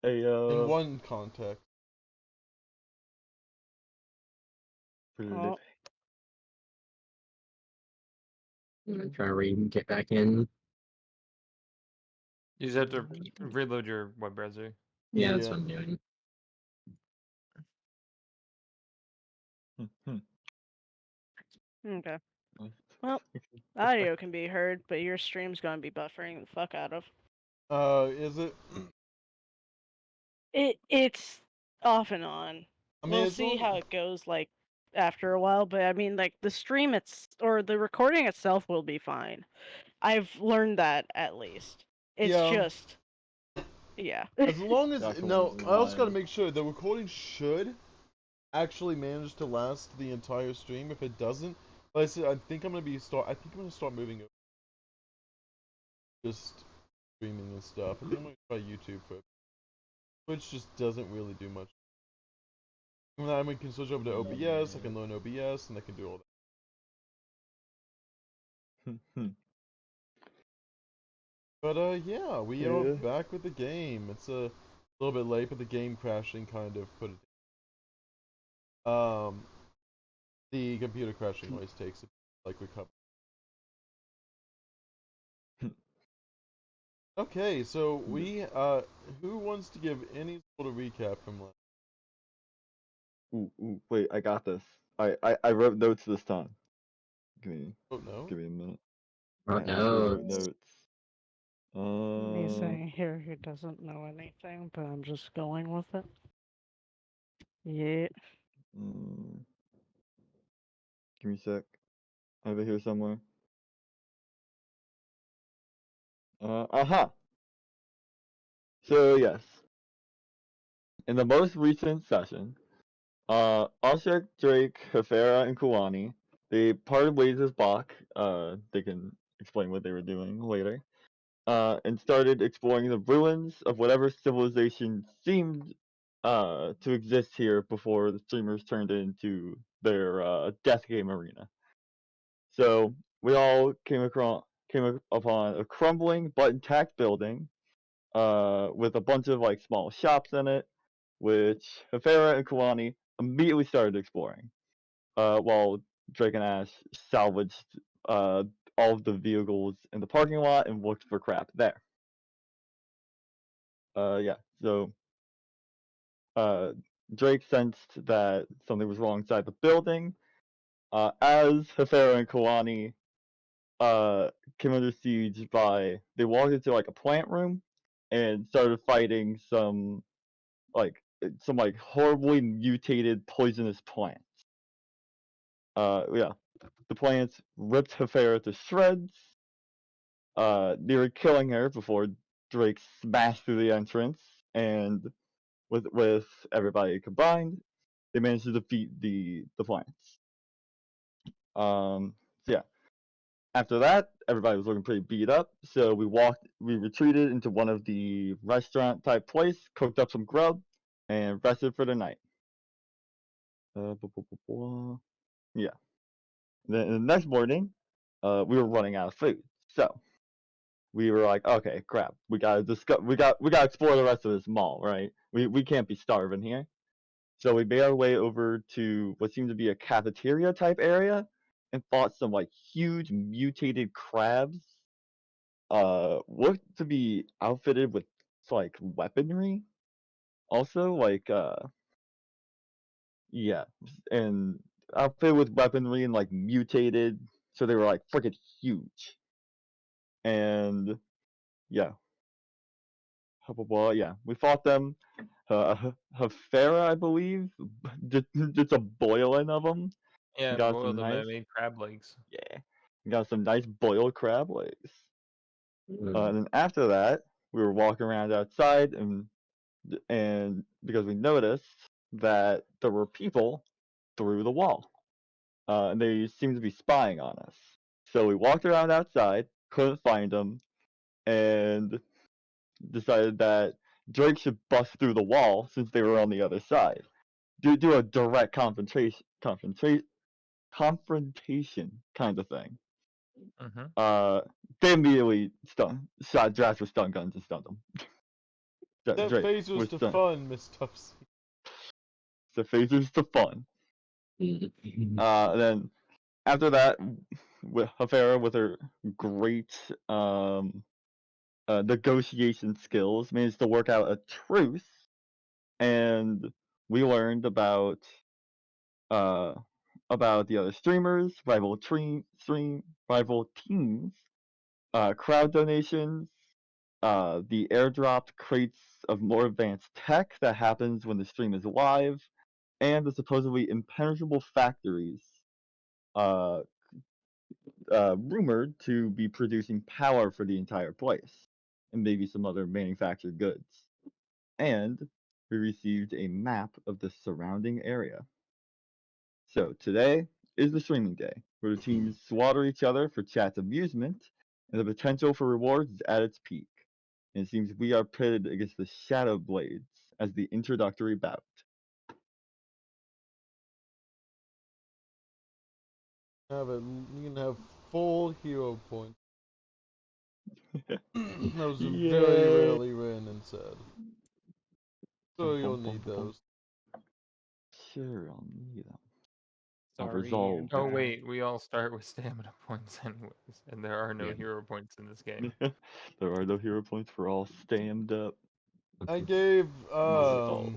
Hey, In one context. Flip. Try to get back in. You just have to reload your web browser. Yeah, that's what I'm doing. Okay. Well, audio can be heard, but your stream's gonna be buffering the fuck out of. Is it? It's off and on. I mean, We'll as see long how it goes, like, after a while, but I mean, like, the stream or the recording itself will be fine. I've learned that, at least. It's Yeah. just... Yeah. As long as That's no, I also gotta one. make sure the recording should actually manage to last the entire stream. If it doesn't, like I said, I think I'm gonna start moving over, just streaming and stuff. I think I'm gonna try YouTube first. Twitch just doesn't really do much. And then I can switch over to OBS. I can learn OBS, and I can do all that. But yeah, we are back with the game. It's a little bit late, but the game crashing kind of put it. The computer crashing always takes it, like we covered. Okay, so we who wants to give any sort of recap from last? Wait, I got this. I wrote notes this time. Give me No. a minute. Oh, I actually wrote notes. He's saying here he doesn't know anything, but I'm just going with it. Yeah. Give me a sec. I have it here somewhere. Aha! So, yes. In the most recent session, Oshek, Drake, Hefera, and Kuwani, they parted ways with Bach. They can explain what they were doing later. And started exploring the ruins of whatever civilization seemed to exist here before the streamers turned it into their death game arena. So we all came upon a crumbling but intact building with a bunch of like small shops in it, which Hefera and Kawani immediately started exploring, while Drake and Ash salvaged all of the vehicles in the parking lot and looked for crap there. Yeah, so Drake sensed that something was wrong inside the building. As Hefera and Kawani came under siege they walked into like a plant room and started fighting some horribly mutated poisonous plants. Yeah, the plants ripped Hefera to shreds, nearly killing her before Drake smashed through the entrance, and with everybody combined, they managed to defeat the plants. So yeah. After that, everybody was looking pretty beat up, so we retreated into one of the restaurant type place, cooked up some grub, and rested for the night. Yeah. Then the next morning, we were running out of food, so we were like, okay, crap, we gotta explore the rest of this mall, right? We can't be starving here. So we made our way over to what seemed to be a cafeteria type area and fought some like huge mutated crabs. Looked to be outfitted with like weaponry. Also, yeah, and outfitted with weaponry and like mutated, so they were like freaking huge. And yeah, yeah, we fought them. Hafera, I believe, did some boiling of them. Yeah, Got boiled some them and I nice, made crab legs. yeah, got some nice boiled crab legs. Mm. And then after that, we were walking around outside, and because we noticed that there were people through the wall, and they seemed to be spying on us. So we walked around outside, couldn't find them, and decided that Drake should bust through the wall since they were on the other side. Do a direct confrontation kind of thing. Mm-hmm. They immediately shot Drax with stun guns and stunned them. That Drake, phaser's we're to done. fun, Miss Tufsy. The phasers to fun. Mhm. Then after that, with Hafera with her great negotiation skills managed to work out a truce, and we learned uh, about the other streamers, rival teams, crowd donations, the airdropped crates of more advanced tech that happens when the stream is live, and the supposedly impenetrable factories uh, rumored to be producing power for the entire place, and maybe some other manufactured goods. And we received a map of the surrounding area. So today is the streaming day, where the teams slaughter each other for chat's amusement, and the potential for rewards is at its peak. And it seems we are pitted against the Shadow Blades as the introductory bout. You can have full hero points. Those are very Yay! rarely written and said. So Bum, you'll bum, bum, need bum, bum. those. Sure, I'll need them. I'll Sorry. resolve Oh that. wait, we all start with stamina points anyways, and there are no Yeah. hero points in this game. There are no hero points for all stammed up. I gave Oh.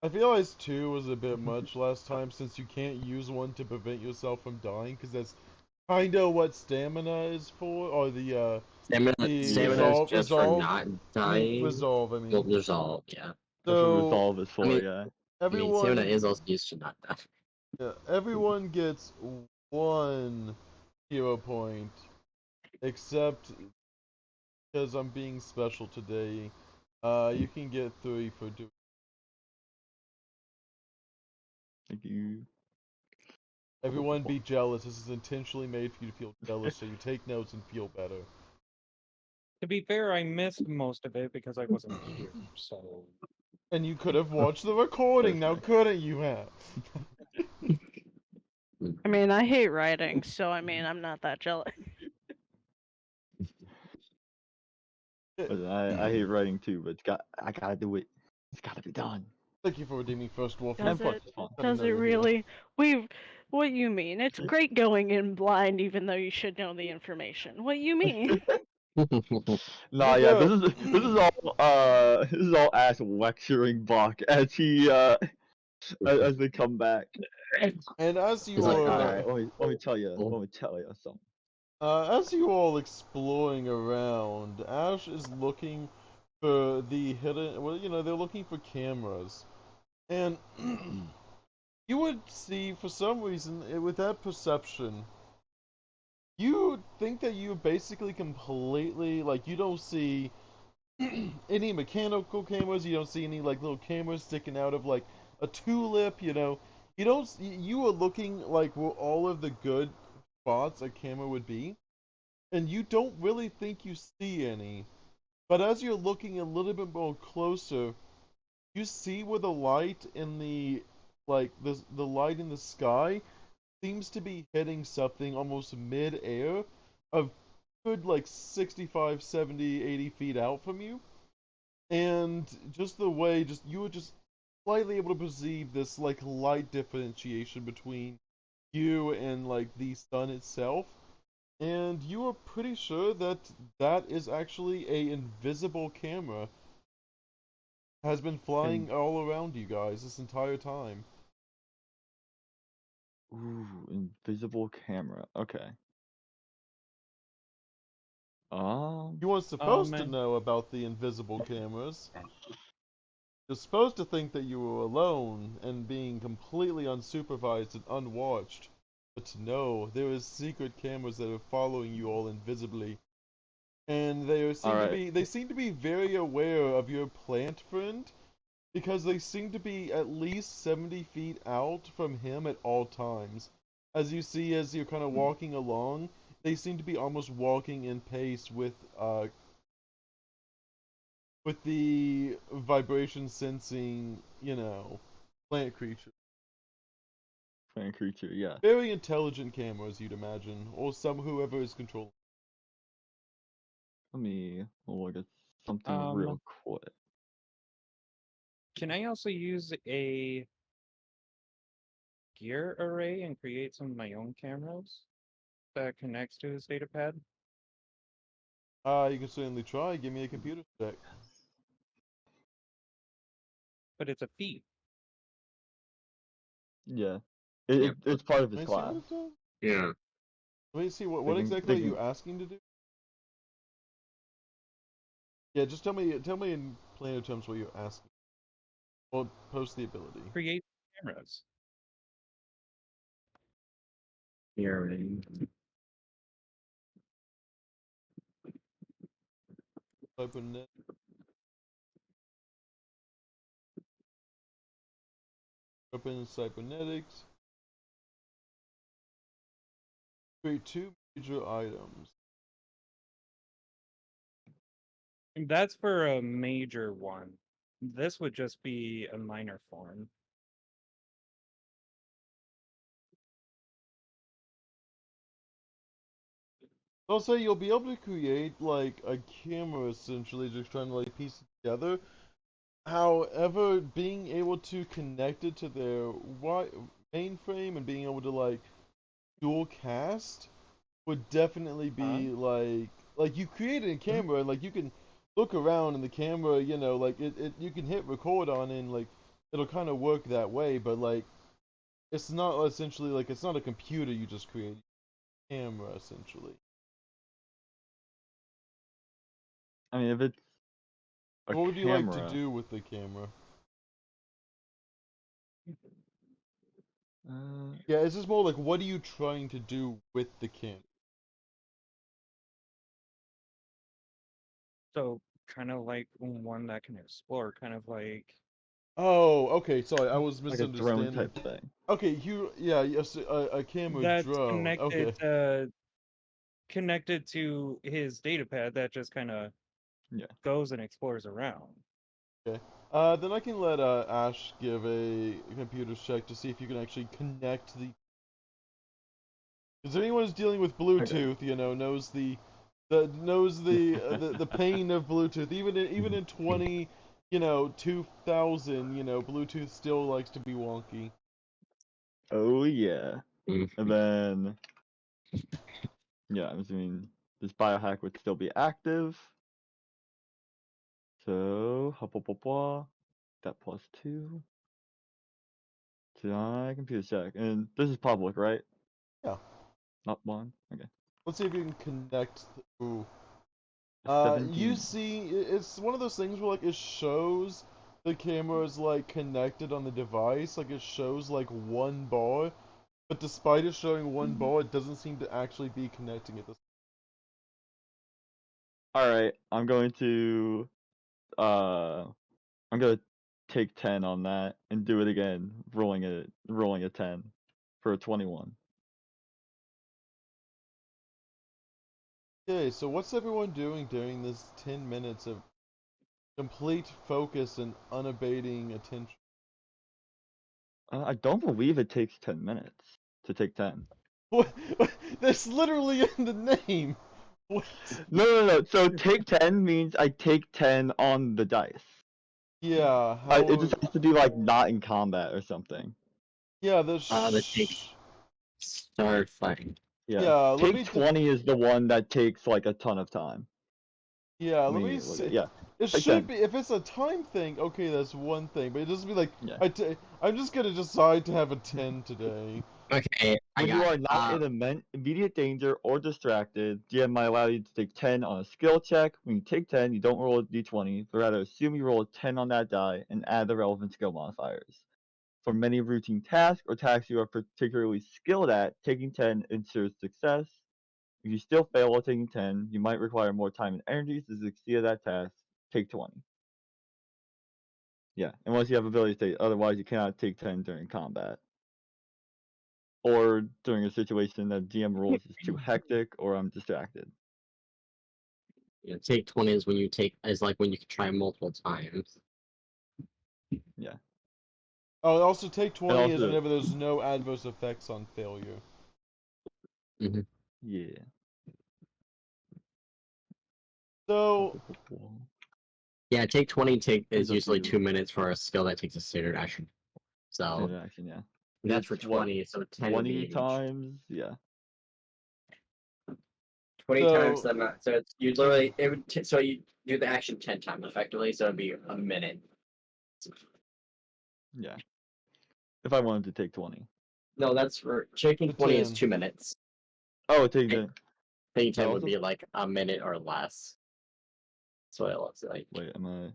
I realized 2 was a bit much last time since you can't use one to prevent yourself from dying, because that's kinda what stamina is for, or the Stamina is Yeah. just for not dying. resolve, I Well, mean. resolve, yeah. That's what So resolve is I for, mean, yeah. stamina everyone is also used to not die. yeah, everyone gets 1 hero point, except because I'm being special today. You can get 3 for doing. Thank you. Everyone be jealous. This is intentionally made for you to feel jealous, so you take notes and feel better. To be fair, I missed most of it because I wasn't here, so. And you could have watched the recording, now Okay. couldn't you have? I mean, I hate writing, so I mean, I'm not that jealous. Listen, I hate writing too, but I gotta do it. It's gotta be done. Thank you for redeeming First Wolf. And Does plus, it? it's fun. Happy to Does know it you're here. really? What you mean? It's great going in blind, even though you should know the information. What you mean? Nah, yeah, this is all Ash lecturing Buck as he as they come back. And as He's you like, are, Alright, let me tell you something. as you all exploring around, Ash is looking for the hidden. Well, they're looking for cameras, and you would see for some reason with that perception, you think that you basically completely like you don't see any mechanical cameras. You don't see any like little cameras sticking out of like a tulip. You don't. You are looking like where all of the good spots a camera would be, and you don't really think you see any. But as you're looking a little bit more closer, you see where the light in the light in the sky seems to be hitting something almost mid-air, a good like 65, 70, 80 feet out from you. And just the way, just you were just slightly able to perceive this like light differentiation between you and like the sun itself, and you are pretty sure that that is actually a invisible camera has been And flying all around you guys this entire time. ooh, invisible camera. Okay. You weren't Oh supposed to man. know about the invisible cameras. You're supposed to think that you were alone and being completely unsupervised and unwatched. But no, there is secret cameras that are following you all invisibly. And Alright. they seem to be very aware of your plant friend, because they seem to be at least 70 feet out from him at all times. As you see, as you're kind of walking along, they seem to be almost walking in pace with the vibration sensing, plant creature. Plant creature, yeah. Very intelligent cameras, you'd imagine, or whoever is controlling. Let me look at something real quick. Can I also use a gear array and create some of my own cameras that connects to his data pad? You can certainly try. Give me a computer check. But it's a feat. Yeah. Yeah. It's part of his Let me see what class. it does. Yeah. Let me see what They can- exactly they are you can- asking to do? Yeah, just tell me in plainer terms what you're asking. Well, post the ability. Create cameras. Here. Right. Open cybernetics. Create two major items. That's for a major one. This would just be a minor form. Also, you'll be able to create like a camera essentially, just trying to like piece it together. However, being able to connect it to their mainframe and being able to like dual cast would definitely be like you created a camera and like you can look around in the camera, you know, like it you can hit record on and like it'll kind of work that way, but like it's not essentially like it's not a computer you just create camera essentially. I mean, if it's a What would you like to camera, do with the camera? Yeah, it's just more like what are you trying to do with the camera? So kind of like one that can explore, kind of like Oh, okay, sorry, I was like a drone misunderstanding. type thing. Okay, yes, a camera that's drone. Okay. connected to his data pad that just kind of Yeah. goes and explores around. Okay. Then I can let Ash give a computer check to see if you can actually connect the. Because anyone who's dealing with Bluetooth, you know, knows the pain of Bluetooth. Even in 2000, you know, Bluetooth still likes to be wonky. Oh yeah. Mm. And then yeah, I'm assuming this biohack would still be active. So that +2. To computer check. And this is public, right? Yeah. Not one? Okay. Let's see if you can connect. Ooh. A You 17. see, it's one of those things where like it shows the camera is like connected on the device, like it shows like one bar, but despite it showing one bar, it doesn't seem to actually be connecting it. Alright, uh I'm gonna take 10 on that and do it again, rolling a 10 for a 21. Okay, so what's everyone doing during this 10 minutes of complete focus and unabating attention? I don't believe it takes 10 minutes to take 10. What? That's literally in the name. What? No. So take 10 means I take 10 on the dice. Yeah, It how? just has to be like not in combat or something. Yeah, That takes Starfinder. Yeah. Yeah, let Take me. 20 is the one that takes like a ton of time. Yeah, Let let me me look at see. yeah. It Take should 10. be if it's a time thing. Okay, that's one thing, but it doesn't be like Yeah. I'm just gonna decide to have a 10 today. Okay, I When you got are it. not in immediate danger or distracted, GM might allow you to take 10 on a skill check. When you take 10, you don't roll a d20, but rather assume you roll a 10 on that die and add the relevant skill modifiers. For many routine tasks or tasks you are particularly skilled at, taking 10 ensures success. If you still fail while taking 10, you might require more time and energy to succeed at that task. Take 20. Yeah, unless you have ability to take, otherwise you cannot take 10 during combat. Or during a situation that GM rules is too hectic or I'm distracted. Yeah, take 20 is when you take is like when you can try multiple times. Yeah. Oh, also take And 20 is also, whenever there's no adverse effects on failure. Mm-hmm. yeah. So Yeah, take 20 is up usually to you. 2 minutes for a skill that takes a standard action. So Standard action, yeah. that's for It's what, 20, so 10 would 20 be each. times, yeah. 20 times So- the amount. So it's, you literally it would so you do the action 10 times effectively, so it'd be a minute. Yeah. If I wanted to take 20. No, that's for taking The 20 is 10. 2 minutes. Oh, taking Hey. 10. Taking 10 That would also- be like a minute or less. That's what it looks like. Wait, am I?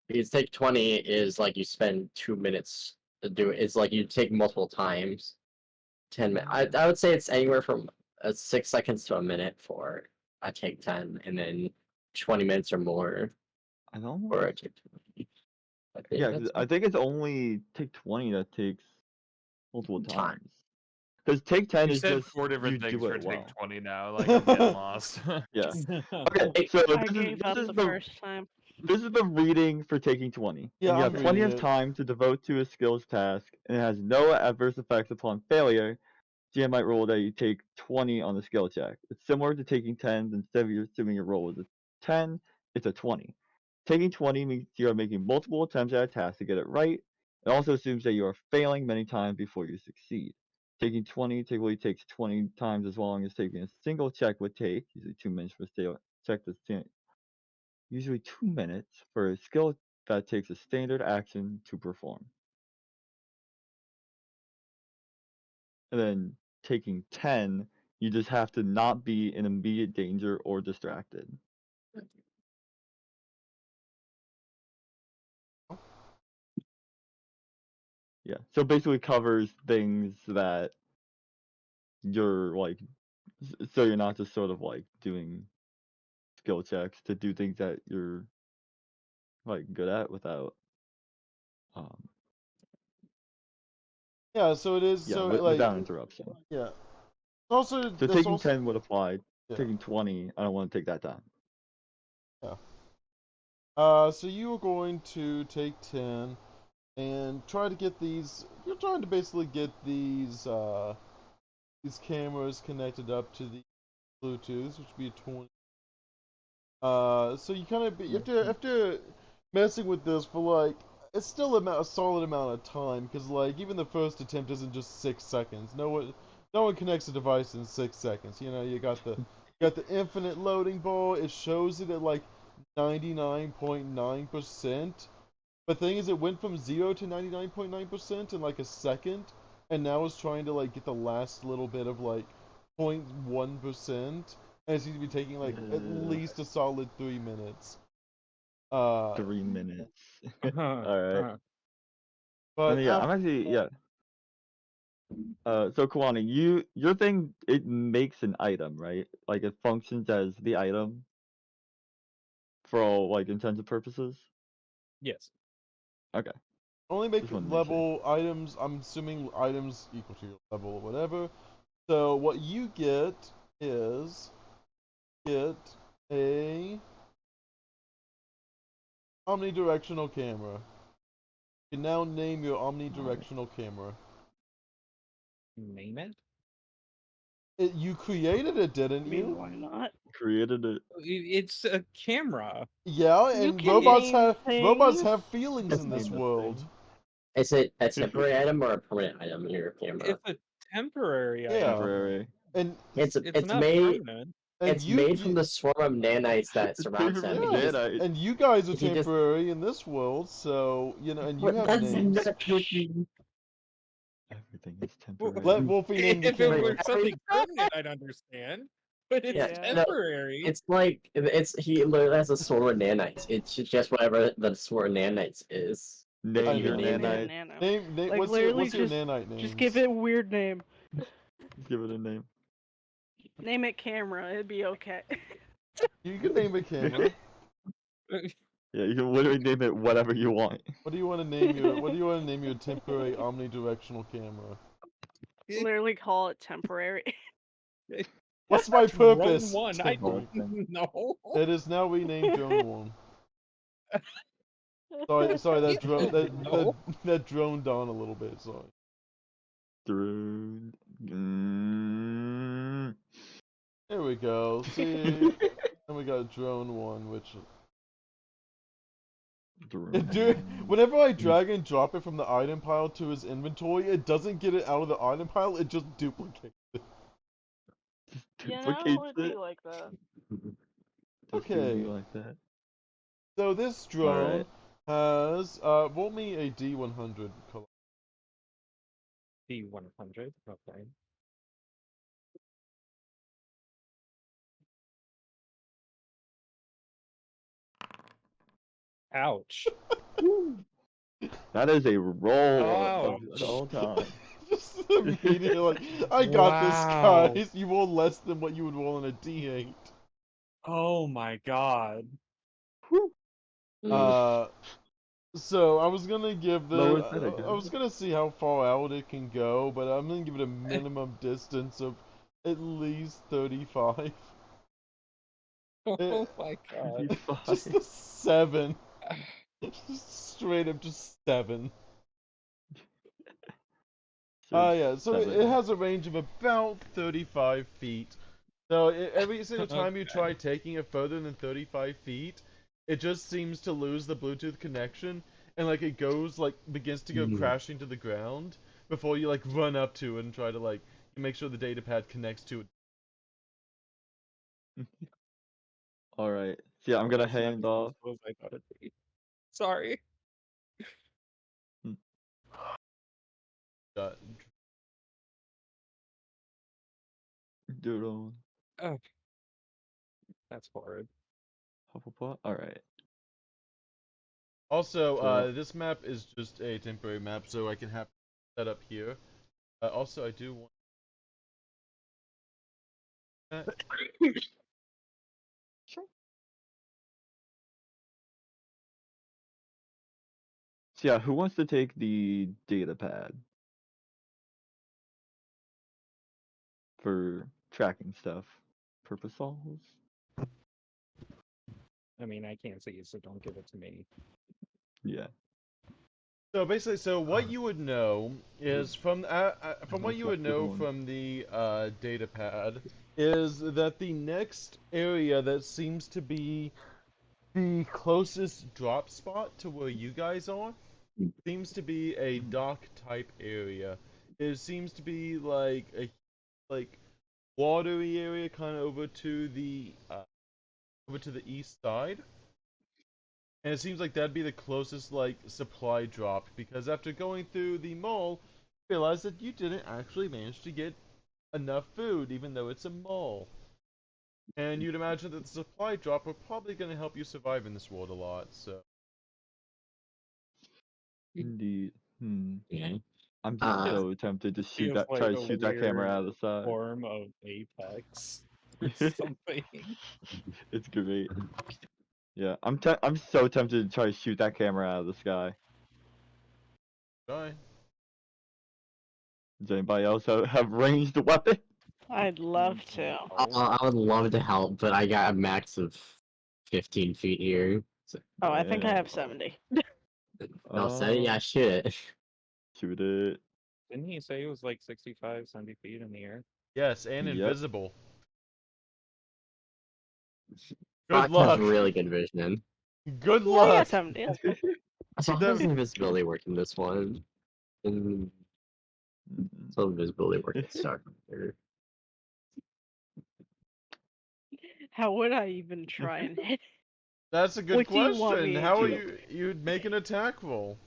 Because take 20 is like you spend 2 minutes to do it. It's like you take multiple times. 10 minutes. I would say it's anywhere from 6 seconds to a minute for a take 10, and then 20 minutes or more I don't for know. a take 20. I think Yeah, that's 'cause I think it's only take 20 that takes multiple Time. times. Because take 10 You is said just 4 you different things do for it take well. 20 now. Like, I'm getting lost. Yeah. Okay. Okay, so I gave up the first time. this is the reading for taking 20. Yeah, When you I'm have plenty reading of it. time to devote to a skills task and it has no adverse effects upon failure, GM might roll that you take 20 on the skill check. It's similar to taking 10s. Instead of you assuming your roll is a 10, it's a 20. Taking 20 means you are making multiple attempts at a task to get it right. It also assumes that you are failing many times before you succeed. Taking 20 typically takes 20 times as long as taking a single check would take, usually 2 minutes for a check that's usually 2 minutes for a skill that takes a standard action to perform. And then taking 10, you just have to not be in immediate danger or distracted. Yeah. So basically covers things that you're like so you're not just sort of like doing skill checks to do things that you're like good at without um Yeah, so it is. yeah, So like, without interruption. yeah. Also, So there's taking also 10 would apply. yeah. Taking 20, I don't want to take that time. Yeah. So you are going to take 10 and try to get these. You're trying to basically get these cameras connected up to the Bluetooth, which would be 20. So you kind of after messing with this for like it's still a solid amount of time because like even the first attempt isn't just 6 seconds. No one connects a device in 6 seconds. You know, you got the infinite loading bar. It shows it at like 99.9%. But the thing is, it went from 0 to 99.9% in like a second, and now it's trying to like get the last little bit of like 0.1%, and it seems to be taking like at least a solid 3 minutes. 3 minutes. Uh-huh, Alright. uh-huh. But Yeah, I'm actually yeah. So Kawani, your thing it makes an item, right? Like it functions as the item for all like intents purposes. Yes. Okay. only make Just wanted to make sure. level items. I'm assuming items equal to your level or whatever. So what you get is get a omnidirectional camera. You can now name your omnidirectional camera. Name it? You created it, I didn't mean, you? why not? Created it. It's a camera. Yeah, You and can name robots things. have feelings Just in this name this world. thing. Is it a temporary item or a permanent item in your camera? It's a temporary Yeah. item. Temporary. And It's It's not made permanent. it's made from the swarm of nanites that It's surrounds made him. from He just nanite. and you guys are he just temporary in this world, so you know, and you what have that's names. not true. Everything is Well, Let temporary. Wolfie name the If it camera. were something permanent, I'd understand. But it's Yeah, Yeah. no, temporary. it's like he literally has a swarm of nanites. It's just whatever the swarm of nanites is. That's I what Name you your know. name it. Yeah, nanite. nano. Name. Like What's your literally, nanite names? just give it a weird name. Just give it a name. Name it camera. It'd be okay. You can name a camera. Yeah, you can literally name it whatever you want. What do you want to name your temporary omnidirectional camera? Literally call it temporary. What's my Drone purpose? one. I Temporary. don't know. It is now renamed Drone One. Sorry, that drone No. that droned on a little bit. Sorry. Through. Mm. There we go. See, and we got Drone One, which Whenever I drag and drop it from the item pile to his inventory, it doesn't get it out of the item pile, it just duplicates it. You know, Duplicates it'd be it. like that. Just do me Okay. like that. So this drone has, roll me a D100 color. D100. Okay. Ouch. That is a roll of Ouch. all time. Just immediately like, I got this, Wow. guys. You roll less than what you would roll on a D8. Oh my god. So I was gonna give Lower the, that I was again. gonna see how far out it can go, but I'm gonna give it a minimum distance of at least 35. Oh my god. Just 35. a 7. Just straight up, just 7. Yeah, so it 7. has a range of about 35 feet. So every single time you try Okay. taking it further than 35 feet, it just seems to lose the Bluetooth connection, and like it goes, like, begins to go crashing to the ground before you like run up to it and try to like make sure the data pad connects to it. Alright. So yeah, I'm Well, gonna that's not hand as off. useful as I thought it'd be. Sorry. Hmm, Uh, Doodle. Oh, that's horrid. Hufflepuff. Alright. Also, So, this map is just a temporary map, so I can have set up here. Also, I do want that. sure. So yeah, who wants to take the data pad for tracking stuff? Purposes? I mean, I can't see it, so don't give it to me. Yeah. So basically, so what you would know is from what That's you not would the know one. from the data pad is that the next area that seems to be the closest drop spot to where you guys are seems to be a dock type area. It seems to be like a like watery area, kind of over to the east side. And it seems like that'd be the closest, like, supply drop, because after going through the mall, you realize that you didn't actually manage to get enough food, even though it's a mall. And you'd imagine that the supply drop are probably going to help you survive in this world a lot, so. Indeed. Hmm. Yeah. I'm just It Uh, so tempted to shoot feels try like to a shoot that camera weird out of the side. form of Apex or something. It's great. Yeah, I'm so tempted to try to shoot that camera out of the sky. Bye. Does anybody else have ranged weapon? I'd love to. I would love to help, but I got a max of 15 feet here. So, Oh, Oh I think I yeah. have 70. I'll say, yeah, shoot. Shoot it. Didn't he say it was like 65, 70 feet in the air? Yes, and Yep. invisible. Good Brock has luck. really good vision. Good Yeah, I got luck. 70. It's fine. So how That- does invisibility work in this one? And Mm. so invisibility work in Starfinder. How would I even try and hit? That's a good What do you want question. me to How are do? you'd make an attack roll?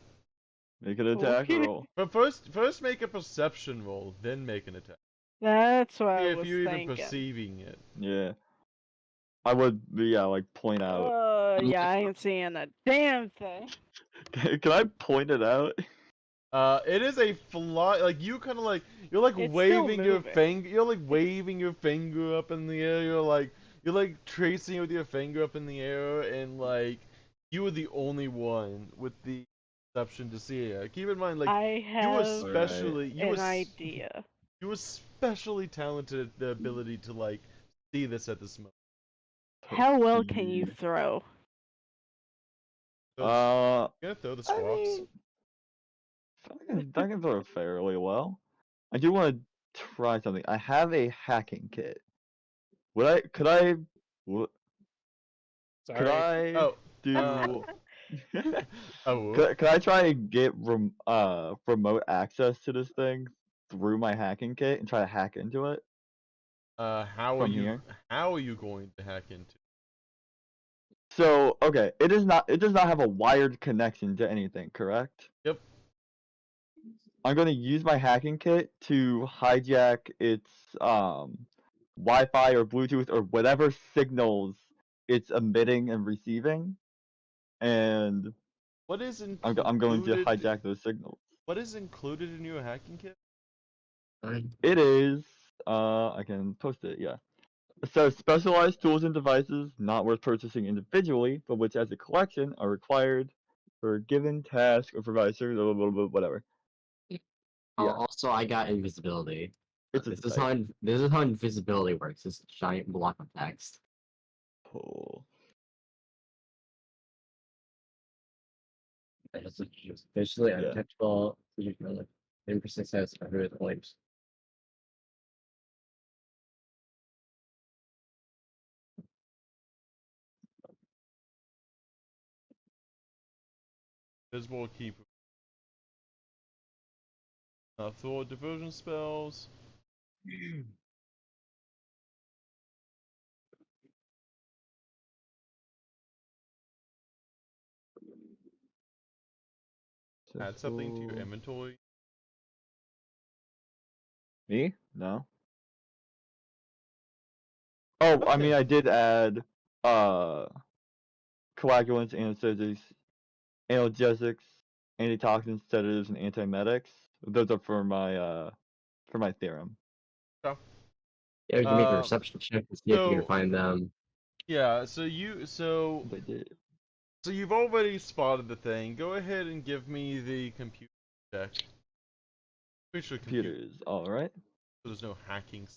Make an attack Okay. roll. But first make a perception roll, then make an attack. That's what See I if was you're even thinking. perceiving it. Yeah. I would, yeah, like point out. Yeah, I ain't seeing a damn thing. Can I point it out? It is a fly. Like you kind of like you're like It's still waving your moving. finger. You're like waving your finger up in the air. You're like tracing with your finger up in the air, and like you were the only one with the perception to see it. Keep in mind, like I you were have Alright. especially you an idea. you were especially talented at the ability to like see this at this moment. How well can you Perceive. throw? So Uh, you're gonna throw the I rocks. mean, I can throw it fairly well. I do want to try something. I have a hacking kit. Would I? Could I? Could Sorry. I Oh, do? I will. Could I try to get remote access to this thing through my hacking kit and try to hack into it How are from you? here? How are you going to hack into? So, okay, it does not have a wired connection to anything, correct? Yep. I'm going to use my hacking kit to hijack its Wi-Fi or Bluetooth or whatever signals it's emitting and receiving, and What is I'm going to included? hijack those signals. What is included in your hacking kit? It is I can post it, yeah. It says specialized tools and devices not worth purchasing individually, but which as a collection are required for a given task or provide service, blah, blah, blah, whatever. Yeah, Also, I got invisibility. it's a This is site. how invisibility works. This giant block of text. Cool. It's visually Yeah. undetectable. Impersonal says every links. Visible keep. Throw diversion spells. Add something to your Successful. inventory. Me? No. Oh, I mean, Okay. I did add coagulants, anesthetics, analgesics, antitoxins, sedatives, and antiemetics. Those are for my theorem. Okay. Yeah, you can make a reception check to see if you can So find them. yeah. So I did. you've already spotted the thing. Go ahead and give me the computer check. Pretty sure computer. Computers. All right. So there's no hacking.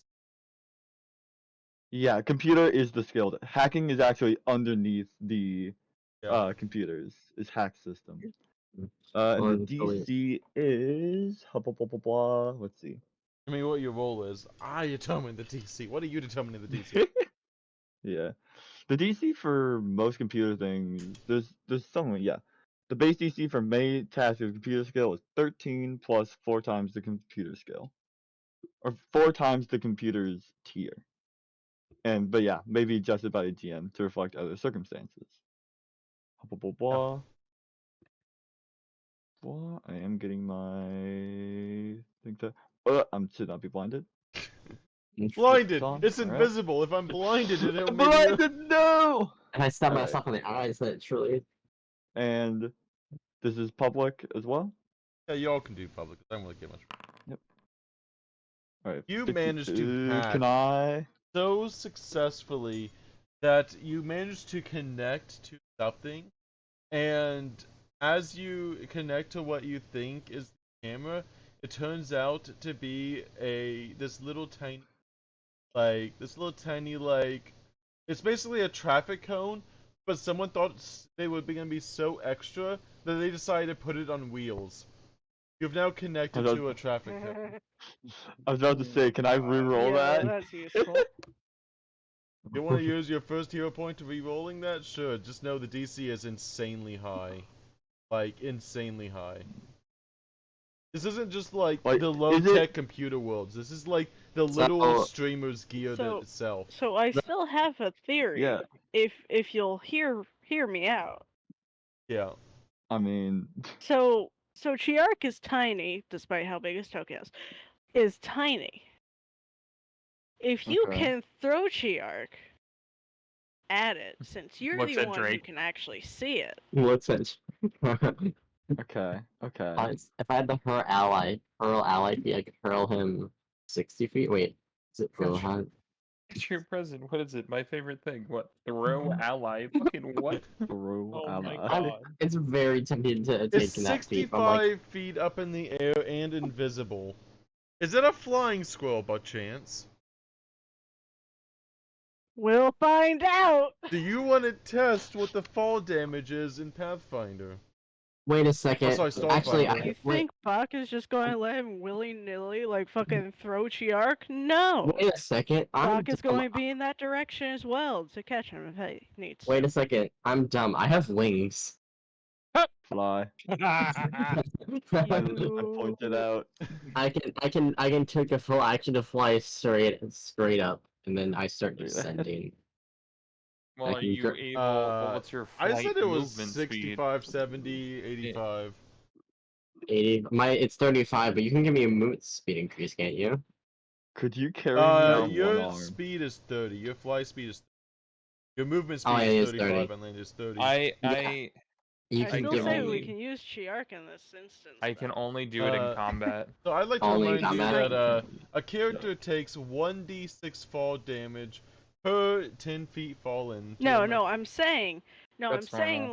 Yeah, computer is the skill. Hacking is actually underneath the Yeah. computers. Is hack system. And the On Philly. DC is blah, blah, blah, blah. Let's see. I mean, what your role is. I determine the DC. What are you determining the DC? Yeah, the DC for most computer things, there's something. Yeah, the base DC for main task of computer skill is 13 plus 4 times the computer skill, or 4 times the computer's tier. But yeah, maybe adjusted by the GM to reflect other circumstances. Blah, blah, Yeah. blah, blah. I am getting my thing to. I should not be blinded. Blinded. On. It's All right. invisible. If I'm blinded, it'll maybe. Blinded. No. And I stabbed All right. myself in the eyes, literally. And this is public as well. Yeah, y'all can do public. I don't really get much. Yep. All right. You managed to Can hack I? so successfully that you managed to connect to something, and as you connect to what you think is the camera, it turns out to be this little tiny it's basically a traffic cone, but someone thought they were going to be so extra that they decided to put it on wheels. You've now connected to a traffic cone. I was about to say, can I re-roll Yeah, that? that's useful. You want to use your first hero point to re-rolling that? Sure, just know the DC is insanely high. Like, insanely high. This isn't just like Like, the is low-tech it? computer worlds. This is like the little So, streamer's gear So, itself. so I still have a theory. Yeah. If you'll hear me out. Yeah. I mean, So Chiark is tiny, despite how big his token is tiny. If you okay. can throw Chiark at it, since you're Looks the at one who Drake. can actually see it. what's it? Okay. Okay. If I had the hurl ally feat, I could hurl him 60 feet. Wait, is it hurl high? Your present, what is it? My favorite thing. What? Throw ally? Fucking what? Throw Oh my ally. god. It's very tempting to It's take that feat, but I'm like, 65 feet up in the air and invisible. Is it a flying squirrel by chance? We'll find out. Do you want to test what the fall damage is in Pathfinder? wait a Oh, second. sorry, Actually, Starfinder. You wait, think Bach is just going to let him willy-nilly, like, fucking throw Chiark? No! wait a second. I'm Bach is dumb. going to be in that direction as well to catch him if he needs Wait to. a second. I'm dumb. I have wings. fly. I pointed out. I can take a full action to fly straight up, and then I start Straight ahead. descending. Well, are can you able? Well, what's your I flight said it was movement 65, 70, 85. 80. It's 35, but you can give me a movement speed increase, can't you? Could you carry me with one Your arm? speed is 30. Your fly speed is. Your movement Oh, speed it is is 35, 30. and land is 30. You I can still give say we me can use Chiark in this instance. I can though. only do it in combat. So I'd like to Only in remind you combat? that a character takes 1d6 fall damage per 10 feet fallen. No, I'm saying, That's normal.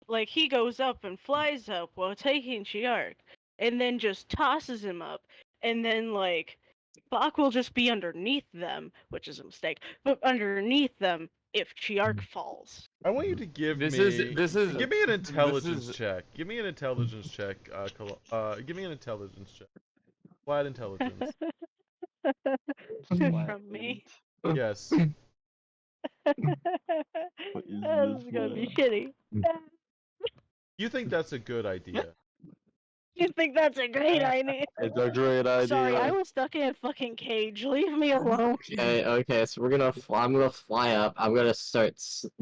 like he goes up and flies up while taking Chiark, and then just tosses him up, and then like Bach will just be underneath them, which is a mistake, but underneath them if Chiark falls. I want you to give This me an intelligence check. Give me an intelligence check. Give me an intelligence check. Flat intelligence. Flat From me. 8. Yes. What is This this is gonna be now? shitty. You think that's a good idea? You think that's a great idea? It's a great idea. Sorry, I was stuck in a fucking cage. Leave me alone. Okay, so I'm gonna fly up. I'm gonna start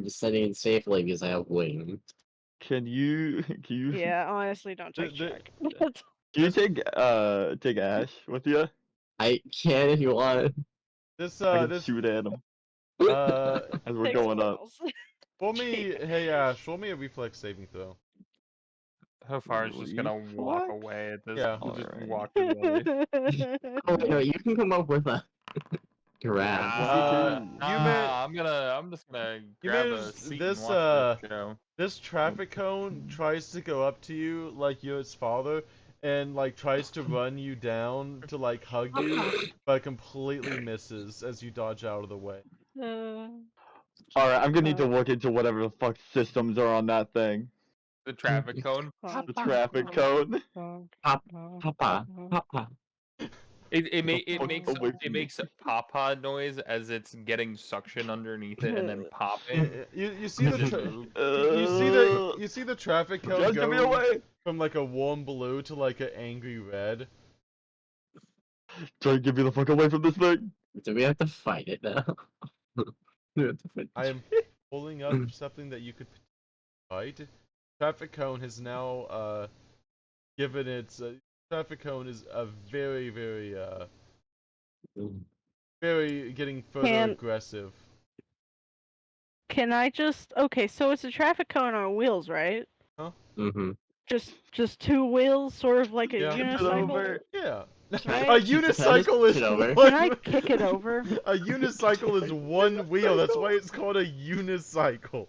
descending safely because I have wings. Can you Yeah, honestly, don't take The- Chiark. can you take Ash with you? I can if you want. This I can this shoot at him uh as we're Take going someone up. else. hey Ash, roll me a reflex saving throw. Hofar is just gonna walk Reflex? away at this. Yeah. He'll just Alright. walk away. Oh wait, no, you can come up with a grab. I'm just gonna You grab a managed seat this and watch this show. this traffic cone tries to go up to you like you're its father and like tries to run you down to like hug you, but completely misses as you dodge out of the way. Alright, I'm gonna need to look into whatever the fuck systems are on that thing. The traffic cone. The traffic code. Papa. It makes papa noise as it's getting suction underneath it and then popping. You see the you see the traffic cone Just give me go away! from like a warm blue to like an angry red. Try to get me the fuck away from this thing! Do we have to fight it now? We have to fight I am pulling up something that you could fight. Traffic cone has now given its traffic cone is a very very getting further aggressive. Can I just okay? So it's a traffic cone on wheels, right? Mm-hmm. Just two wheels, sort of like a Yeah. unicycle. Yeah. Right? A unicycle is over? one. Can I kick it over? A unicycle is one wheel. That's why it's called a unicycle.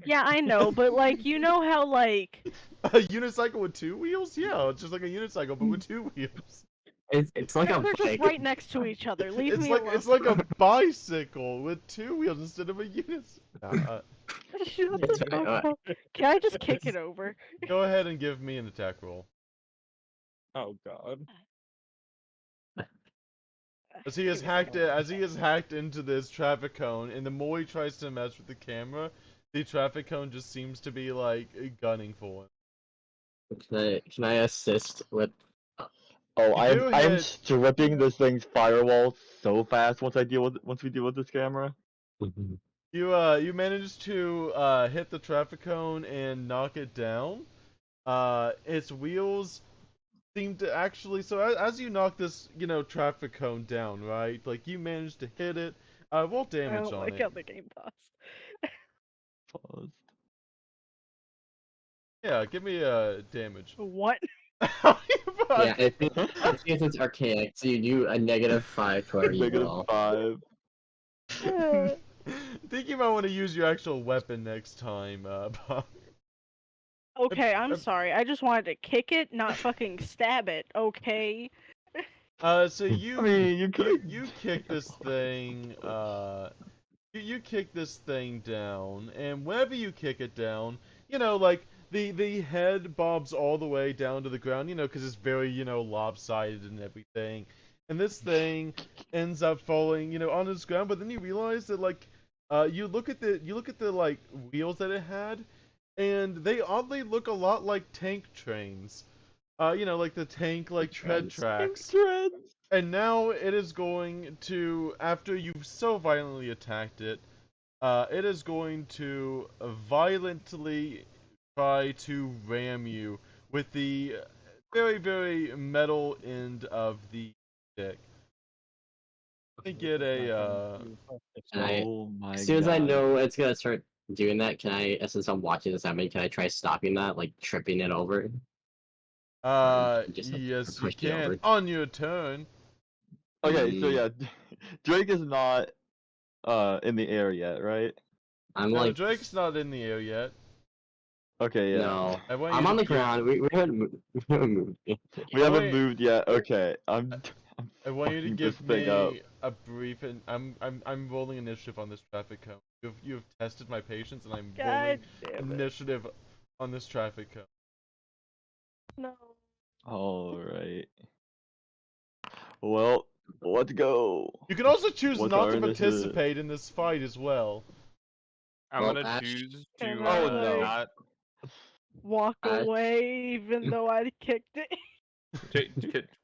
Yeah, I know, but like you know how like A unicycle with two wheels? Yeah, it's just like a unicycle, but with two wheels. It's like a they're just bike. right next to each other. Leave me alone. It's like a bicycle with two wheels instead of a unicycle. Shut the fuck up. Can I just kick it over? Go ahead and give me an attack roll. Oh god. As he has hacked into this traffic cone, and the more he tries to mess with the camera, the traffic cone just seems to be like gunning for him. Can I assist with? Oh, You do I'm hit- stripping this thing's firewall so fast once we deal with this camera. You managed to hit the traffic cone and knock it down. Its wheels seem to actually as you knock this traffic cone down, right? Like you managed to hit it. Roll damage I don't on like it. how the game paused. Paused. Yeah, give me a damage. What? Yeah, it's archaic, so you do a -5 to our Negative roll. 5. I think you might want to use your actual weapon next time, Bob. Okay, I'm sorry. I just wanted to kick it, not fucking stab it. Okay. So you I mean, you could. you kick this thing you kick this thing down, and whenever you kick it down, like the head bobs all the way down to the ground, because it's very lopsided and everything, and this thing ends up falling on its ground. But then you realize that like you look at the like wheels that it had, and they oddly look a lot like tank trains. Like the tank like tread Treads. tracks. Threads. And now it is going to, after you've so violently attacked it, it is going to violently try to ram you with the very, very metal end of the stick. Let me get Can I, Oh my as soon as I god. know it's gonna start doing that, can I, since I'm watching this happening, can I try stopping that, like tripping it over? Or just like yes, you pushing it can over? on your turn. Okay, so Mm. yeah, Drake is not in the air yet, right? I'm No, like, Drake's not in the air yet. Okay, yeah. no. I want you I'm to on the give. ground. We haven't moved. We haven't moved. We I haven't want, moved yet. Okay, I'm I want you to fucking this give thing up. me a brief, and I'm rolling initiative on this traffic cone. You've tested my patience, and I'm rolling God damn it. initiative on this traffic cone. No. All right. Well, let's go. You can also choose What's not our to initiative? participate in this fight as well. I'm Well, gonna Ash, choose Can to Oh, I, no. like, not walk Ash. away even though I kicked it?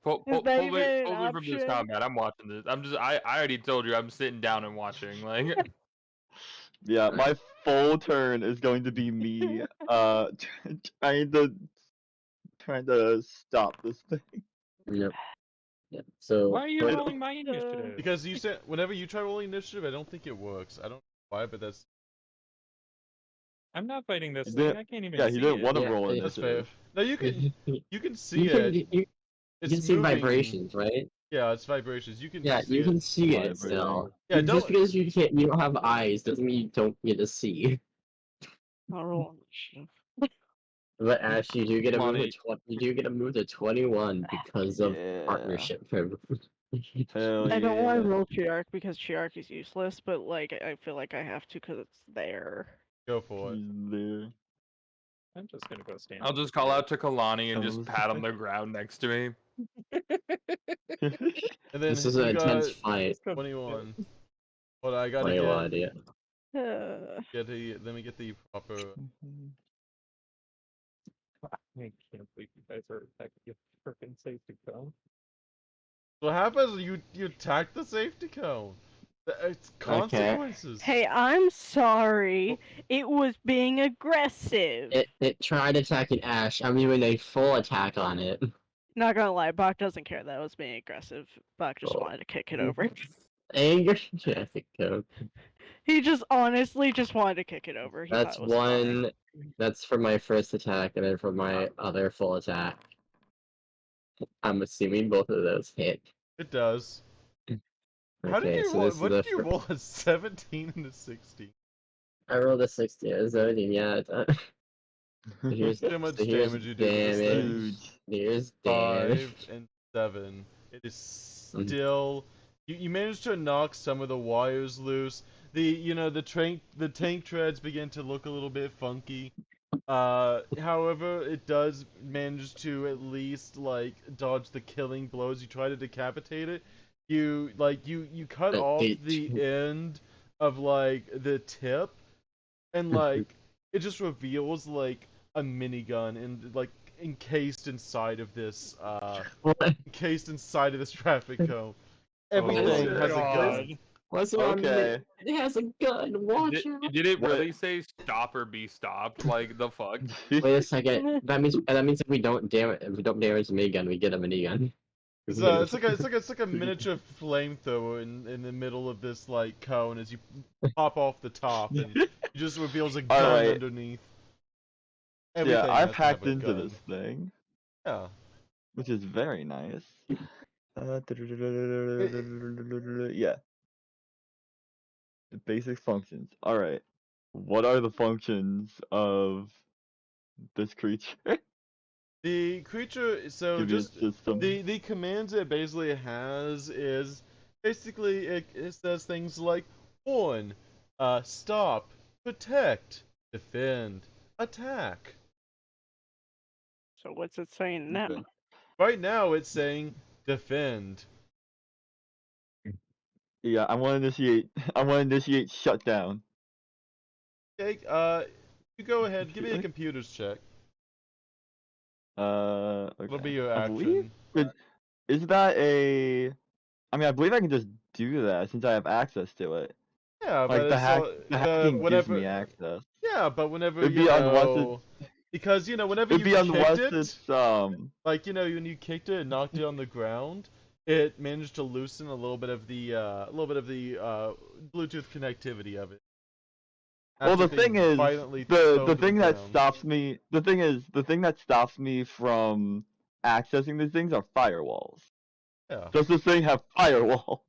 pull Is that even an me from this option? combat. I'm watching this. I already told you I'm sitting down and watching. Like Yeah, my full turn is going to be me trying to stop this thing. Yep. Yep. So, Why are you Wait, rolling my initiative? Because you said whenever you try rolling initiative, I don't think it works. I don't know why, but that's I'm not fighting this He thing. didn't, I can't even yeah, he see didn't it. want to yeah, roll it, that's fair. initiative. No, you can see it. you It's can see moving. vibrations, right? Yeah, it's vibrations. You can Yeah, see you it. can see it Vibrating. still. Yeah, Just don't. because you don't have eyes doesn't mean you don't get to see. I'll roll initiative. But Ash, you do get a move to Money. you do get a move to 21 because of Yeah. partnership privilege. Hell I don't want yeah. to roll Triarch because Triarch is useless, but like I feel like I have to because it's there. Go for it. He's there. I'm just gonna go stand. I'll just call out to Kalani and Son just of a pat on the ground next to me. And then This is you an intense got fight. 21. Hold on, I gotta 21, yeah. let me get the proper. I can't believe you guys are attacking your freaking safety cone. What happens? You attack the safety cone. It's consequences. Hey, I'm sorry. It was being aggressive. It tried attacking Ash. I'm doing a full attack on it. Not gonna lie, Bach doesn't care that it was being aggressive. Bach just Oh. wanted to kick it over. Anger traffic code. He just honestly just wanted to kick it over. He That's thought it was funny. one. That's for my first attack, and then for my other full attack. I'm assuming both of those hit. It does. How did Okay, you so roll? this is What the. did you roll? A 17 and a 16. I rolled a 60. Is that it? Yeah. Here's How much so here's damage you do to this thing? damage. Here's 5 damage. and 7. It is Mhm. still. You managed to knock some of the wires loose. The tank treads begin to look a little bit funky. However, it does manage to at least like dodge the killing blows. You try to decapitate it. You cut off the end of like the tip, and like it just reveals like a minigun and like What? encased inside of this traffic cone. Oh Everything my has a God. gun. What's wrong with Okay. it? It has a gun. Watch out. Did it What? really say stop or be stopped? Like the fuck? Wait a second. That means if we don't damage the minigun, we get a minigun. It's like a miniature flamethrower in the middle of this like cone as you pop off the top, and it just reveals a gun Alright. underneath. Yeah, Everything I've has to have hacked a into gun. this thing, Yeah. which is very nice. Yeah. The basic functions. Alright. What are the functions of this creature? The creature, so Give me a just system. the commands it basically has is basically it says things like warn, stop, protect, defend, attack. So what's it saying now? Okay. Right now it's saying defend. Yeah, I want to initiate. I want to initiate shutdown. Okay, You go ahead, Let's give see, me a computer's check. Okay. It'll be your I believe. action. Is that a? I mean, I believe I can just do that since I have access to it. Yeah, but Like it's all the the hacking gives whatever. me access. Yeah, but whenever It'd be unless it's. because whenever It'd you be kicked unless it, it's like when you kicked it and knocked it on the ground, it managed to loosen a little bit of the Bluetooth connectivity of it. Well, After the being thing is, violently the thrown to the thing that ground. stops me, the thing that stops me from accessing these things are firewalls. Yeah, Does this thing have firewalls?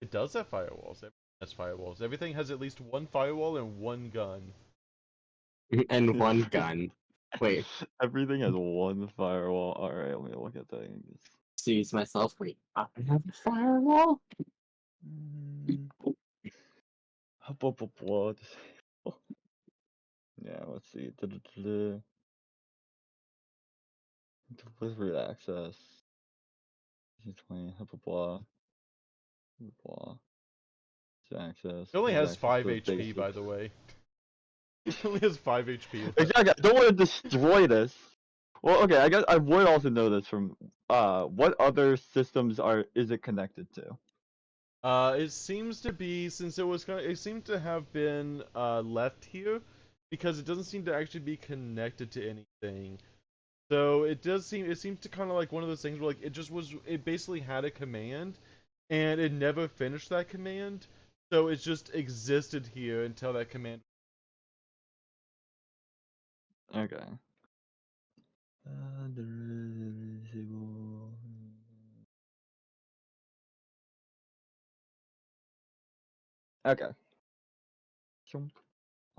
it does have firewalls. Everything has firewalls. Everything has at least one firewall and one gun. And one gun. Wait, Everything has one firewall. All right, let me look at things. excuse myself. Wait, I have a firewall? Mm, blah, disable. Yeah, let's see. Delivery access. 20, blah, blah. Access. It only Gives has access 5 to the HP, by basic. the way. It only has 5 HP left. Exactly. I don't want to destroy this. Well, okay. I guess I would also know this from what other systems is it connected to? It seems to be since it seemed to have been left here because it doesn't seem to actually be connected to anything. So it seems to kind of like one of those things where like it basically had a command and it never finished that command. So it just existed here until that command. Okay. Okay.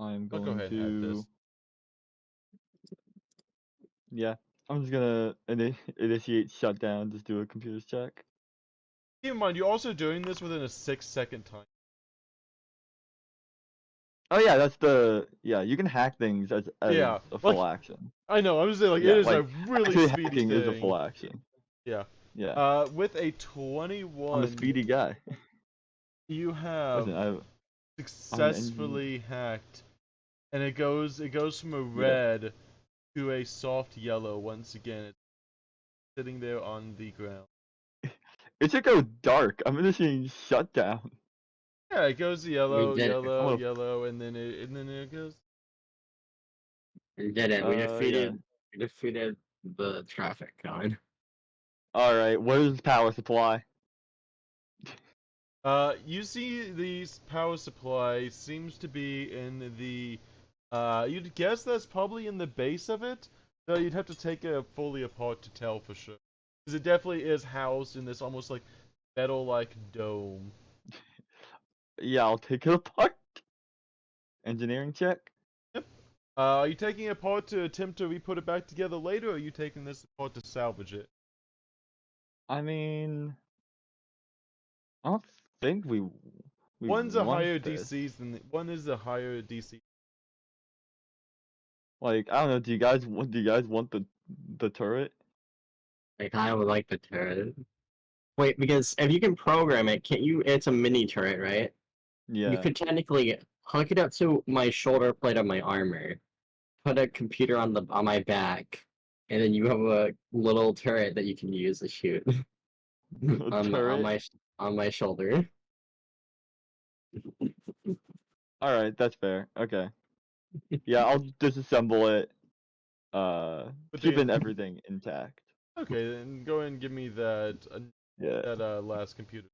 I'm I'll go going ahead and have to. this. Yeah. I'm just gonna initiate shutdown. Just do a computer's check. Keep in mind, you're also doing this within a 6-second time. Oh yeah, that's the yeah. You can hack things as Yeah, a like full action. I know. I'm just saying, like it Yeah, is a like really actually speedy hacking is a thing. full action. Yeah. Yeah, With a I'm a 21, speedy guy. you have Listen, I'm an engineer. successfully hacked, and it goes from a Yeah, red to a soft yellow once again. It's sitting there on the ground. it should go dark. I'm initiating shutdown. Yeah, it goes We yellow, did it. I'm yellow, gonna. yellow, and then it goes. We did it. We Yeah. defeated the traffic con. All right. What is power supply? You see the power supply seems to be in the. You'd guess that's probably in the base of it, though you'd have to take it fully apart to tell for sure. Because it definitely is housed in this almost like metal-like dome. Yeah, I'll take it apart. Engineering check. Yep. Are you taking it apart to attempt to re-put it back together later, or are you taking this apart to salvage it? I mean, I don't think we One's a want higher this. DCs than one is a higher DC. Like, I don't know. Do you guys want the turret? I kind of would like the turret. Wait, because if you can program it, can't you? It's a mini turret, right? You Yeah. could technically hook it up to my shoulder plate of my armor, put a computer on my back, and then you have a little turret that you can use to shoot A on my on turret. my on my shoulder. All right, that's fair. Okay. Yeah, I'll disassemble it. But Keeping everything intact. okay, then go ahead and give me that Yeah. last computer.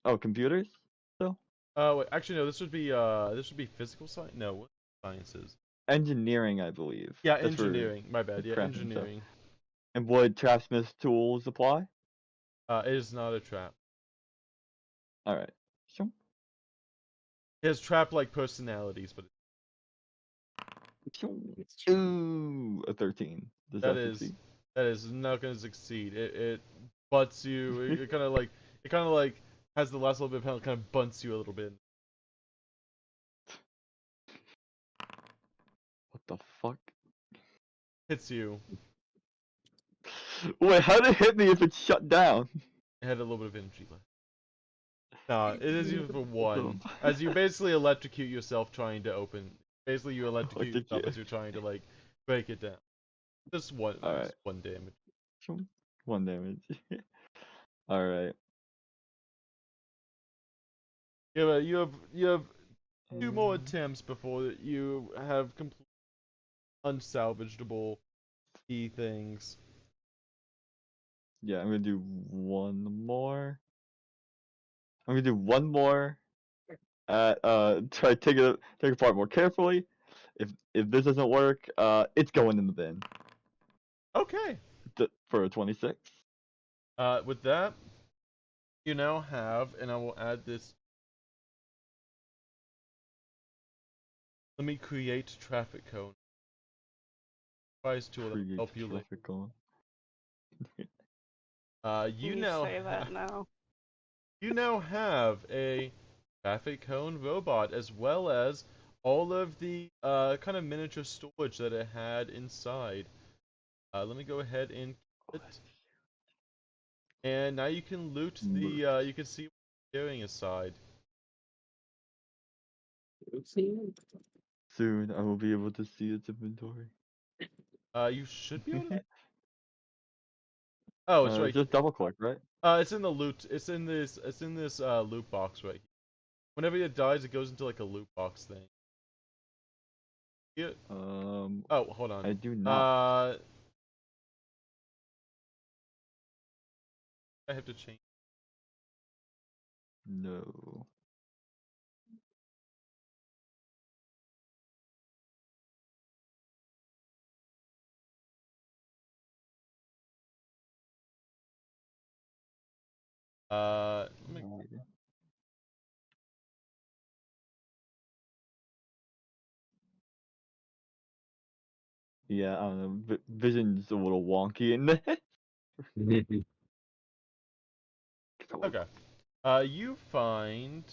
Oh, computers? Still? Wait, actually no, this would be physical science. No, what sciences? Engineering, I believe. Yeah, That's for engineering. My bad. Yeah, crafting stuff. engineering. And would Trapsmith's tools apply? It is not a trap. All right. Sure. It has trap-like personalities, but Ooh, a 13. Does that that is succeed? that is not going to succeed. It butts you. It kind of like has the last little bit of penalty, kind of bunts you a little bit. What the fuck? Hits you. Wait, how did it hit me if it's shut down? It had a little bit of energy left. Nah, it is even for one. As you basically electrocute yourself trying to open. Basically, you electrocute yourself as you're trying to like break it down. Just one. All right. Just one damage. 1 damage. All right. You have 2 more attempts before you have complete unsalvageable key things. Yeah, I'm gonna do one more. I'm gonna do one more. Try to take it apart more carefully. If this doesn't work, it's going in the bin. Okay. For a 26. With that, you now have, and I will add this. Let me create traffic cone. Device tool that will Create help you later. traffic cone. You You now say that now. you now have a traffic cone robot as well as all of the kind of miniature storage that it had inside. Let me go ahead and keep it. And now you can loot the you can see what it's doing inside. Soon I will be able to see its inventory. You should be able to. Oh, it's right. Just double click, right? It's in the loot. It's in this. It's in this loot box right here. Whenever it dies, it goes into like a loot box thing. Yeah. Oh, hold on. I do not. I have to change. No. Let me... Yeah, I don't know. Vision's a little wonky in this. Okay. You find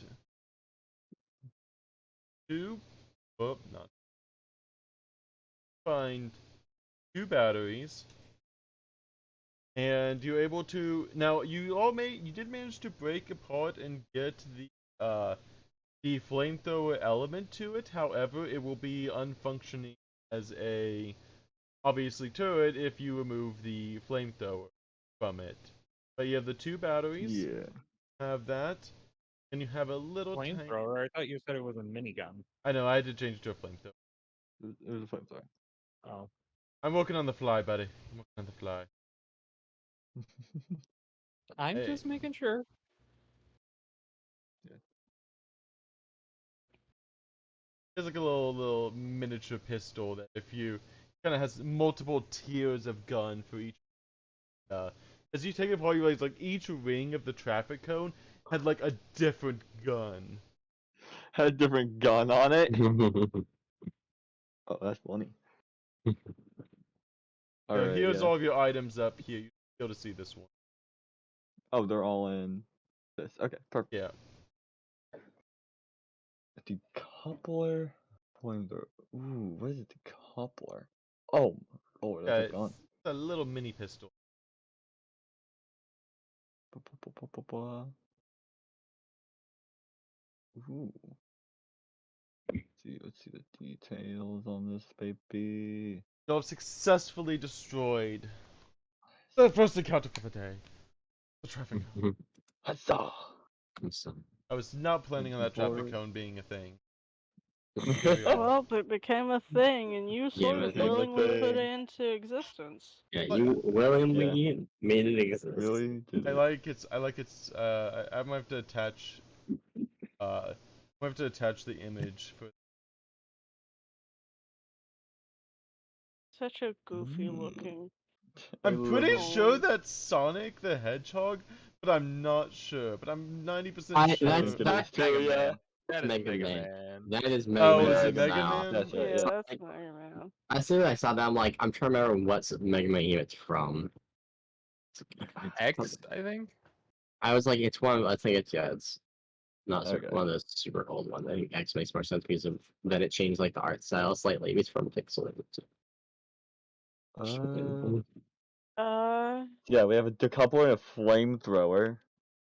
two. Oh, not. Find 2 batteries, and you're able to. Now you did manage to break apart and get the flamethrower element to it. However, it will be unfunctioning as a obviously turret if you remove the flamethrower from it. But you have the 2 batteries. Yeah. Have that, and you have a little tiny. Flamethrower? I thought you said it was a minigun. I know I had to change it to a flamethrower. It was a flamethrower. Oh. I'm working on the fly, buddy. I'm working on the fly. I'm Hey. just making sure. Yeah. There's like a little miniature pistol that if you kind of has multiple tiers of gun for each. As you take it apart, you realize like each ring of the traffic cone had like a different gun. Had a different gun on it. Oh, that's funny. All So right, here's yeah. all of your items up here. You should be able to see this one. Oh, they're all in this. Okay, perfect. Yeah. Decoupler. Flamethrower. Ooh, what is a decoupler? Oh, that's a It's gun. a little mini pistol. Ba-ba-ba-ba-ba-ba. Ooh. Let's see the details on this baby. You have successfully destroyed the first encounter for the day. The traffic cone. Huzzah! I was not planning on that traffic Before- cone being a thing. Here we are. Well, it became a thing, and you Yeah, sort of became a willingly put it thing. into existence. Yeah, you willingly made it exist. Really? Did I it? like its I might have to attach I might have to attach the image for Such a goofy Mm. looking. I'm pretty love it. sure that's Sonic the Hedgehog, but I'm not sure. But I'm 90% I sure. that's It is too, Mega yeah. Man. That is Mega Mega Man. Man. That is Mega Oh, Man is Yeah, it Mega style. Man? That's right, Yeah, yeah. that's Like, Mega Man. as soon as I saw that, I'm like, I'm trying to remember what Mega Man it's from. X, I think. I was like, it's one. I think it's it's not Okay. one of those super old ones. I think X makes more sense because of that it changed like the art style slightly. It's from Pixel. Uh, Uh, yeah, we have a decoupler and a flamethrower.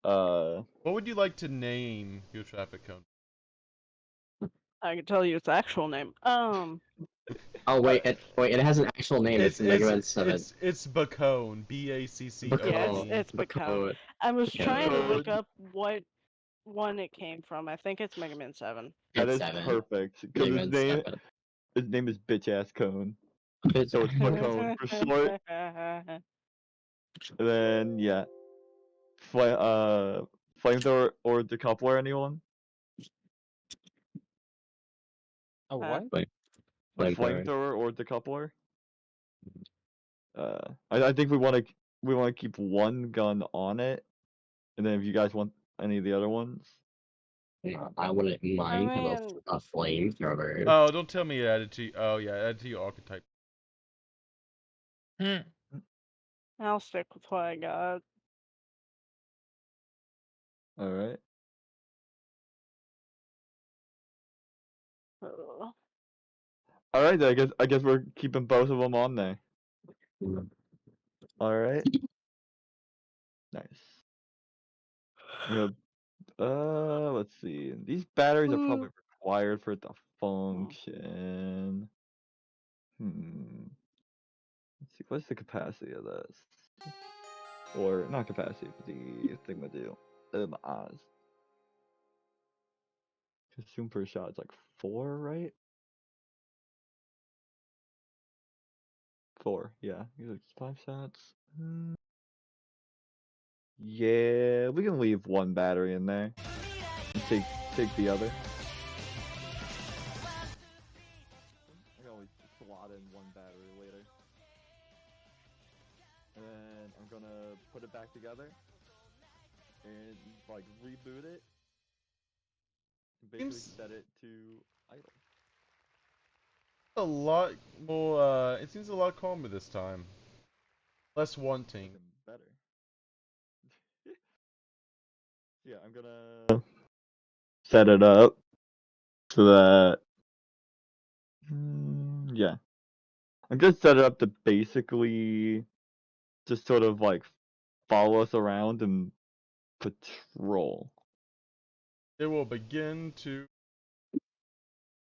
What would you like to name your traffic cone? I can tell you its actual name. Oh wait, it has an actual name. It's Mega Man 7. It's Bacone. Yeah, Baccone. it's Bacone. Bacone. I was trying to look Bacone. up what one it came from. I think it's Mega Man 7. That It's is 7. perfect because Mega Man 7. his name is bitch ass cone, It's so it's Bacone for short. And then yeah, flamethrower or decoupler, anyone? Oh, what? A Flamethrower. flamethrower or decoupler? I think we want to keep one gun on it, and then if you guys want any of the other ones, I wouldn't mind mean- a flamethrower. Oh, don't tell me you added to. Oh yeah, add to your archetype. I'll stick with what I got. all right. Ugh. All right, then I guess we're keeping both of them on there. All right. Nice. You know, let's see. These batteries are probably required for it to function. Let's see. What's the capacity of this? Or not capacity, but the thing to do. My eyes. Consume per shot. It's like 4, right? 4. Yeah. Like 5 shots. Yeah, we can leave one battery in there. And take the other. I can always slot in one battery later. And then I'm gonna put it back together and like reboot it. And basically set it to idle. A lot more. It seems a lot calmer this time. Less wanting. Even better. Yeah, I'm gonna set it up so that yeah. I'm gonna set it up to basically just sort of like follow us around and patrol. It will begin to.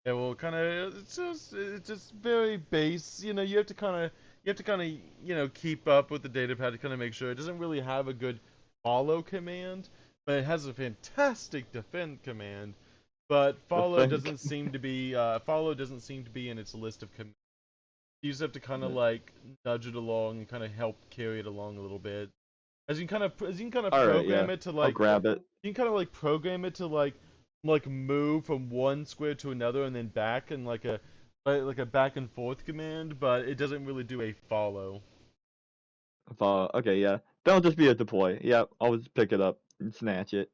It will kind of. It's just very base. You know, you have to kind of keep up with the data pad to kind of make sure it doesn't really have a good follow command, but it has a fantastic defend command. But follow doesn't seem to be in its list of commands. You just have to kind of like nudge it along and kind of help carry it along a little bit. As you can kind of program it to I'll like grab it. you can kind of like program it to like move from one square to another and then back and like a back and forth command, but it doesn't really do a follow. Okay, yeah. That'll just be a deploy. Yeah, I'll just pick it up and snatch it.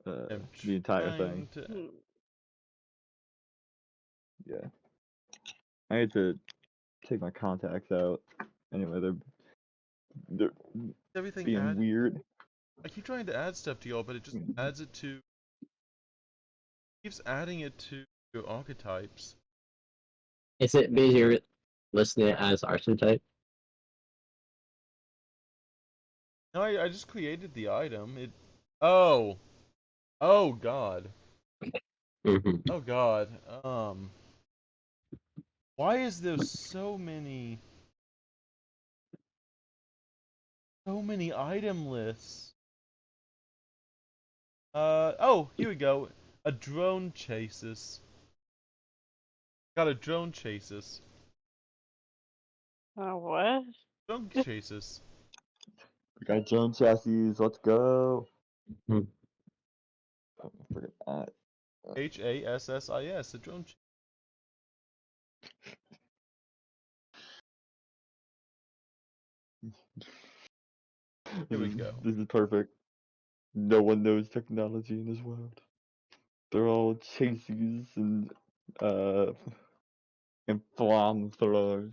The entire thing. Yeah. I need to take my contacts out. Anyway, they're Everything being added. weird. I keep trying to add stuff to y'all, but it just adds it to keeps adding it to your archetypes. Is it because you're listing it as archetype? No, I just created the item. Oh God. Oh God. Why is there so many item lists? Oh, here we go. A drone chases. Got a drone chases. What? Drone chases. We got drone chassis. Let's go. Oh, I forget that. HASSIS. A drone. Here we go. This is perfect. No one knows technology in this world. They're all chases and flamethrowers.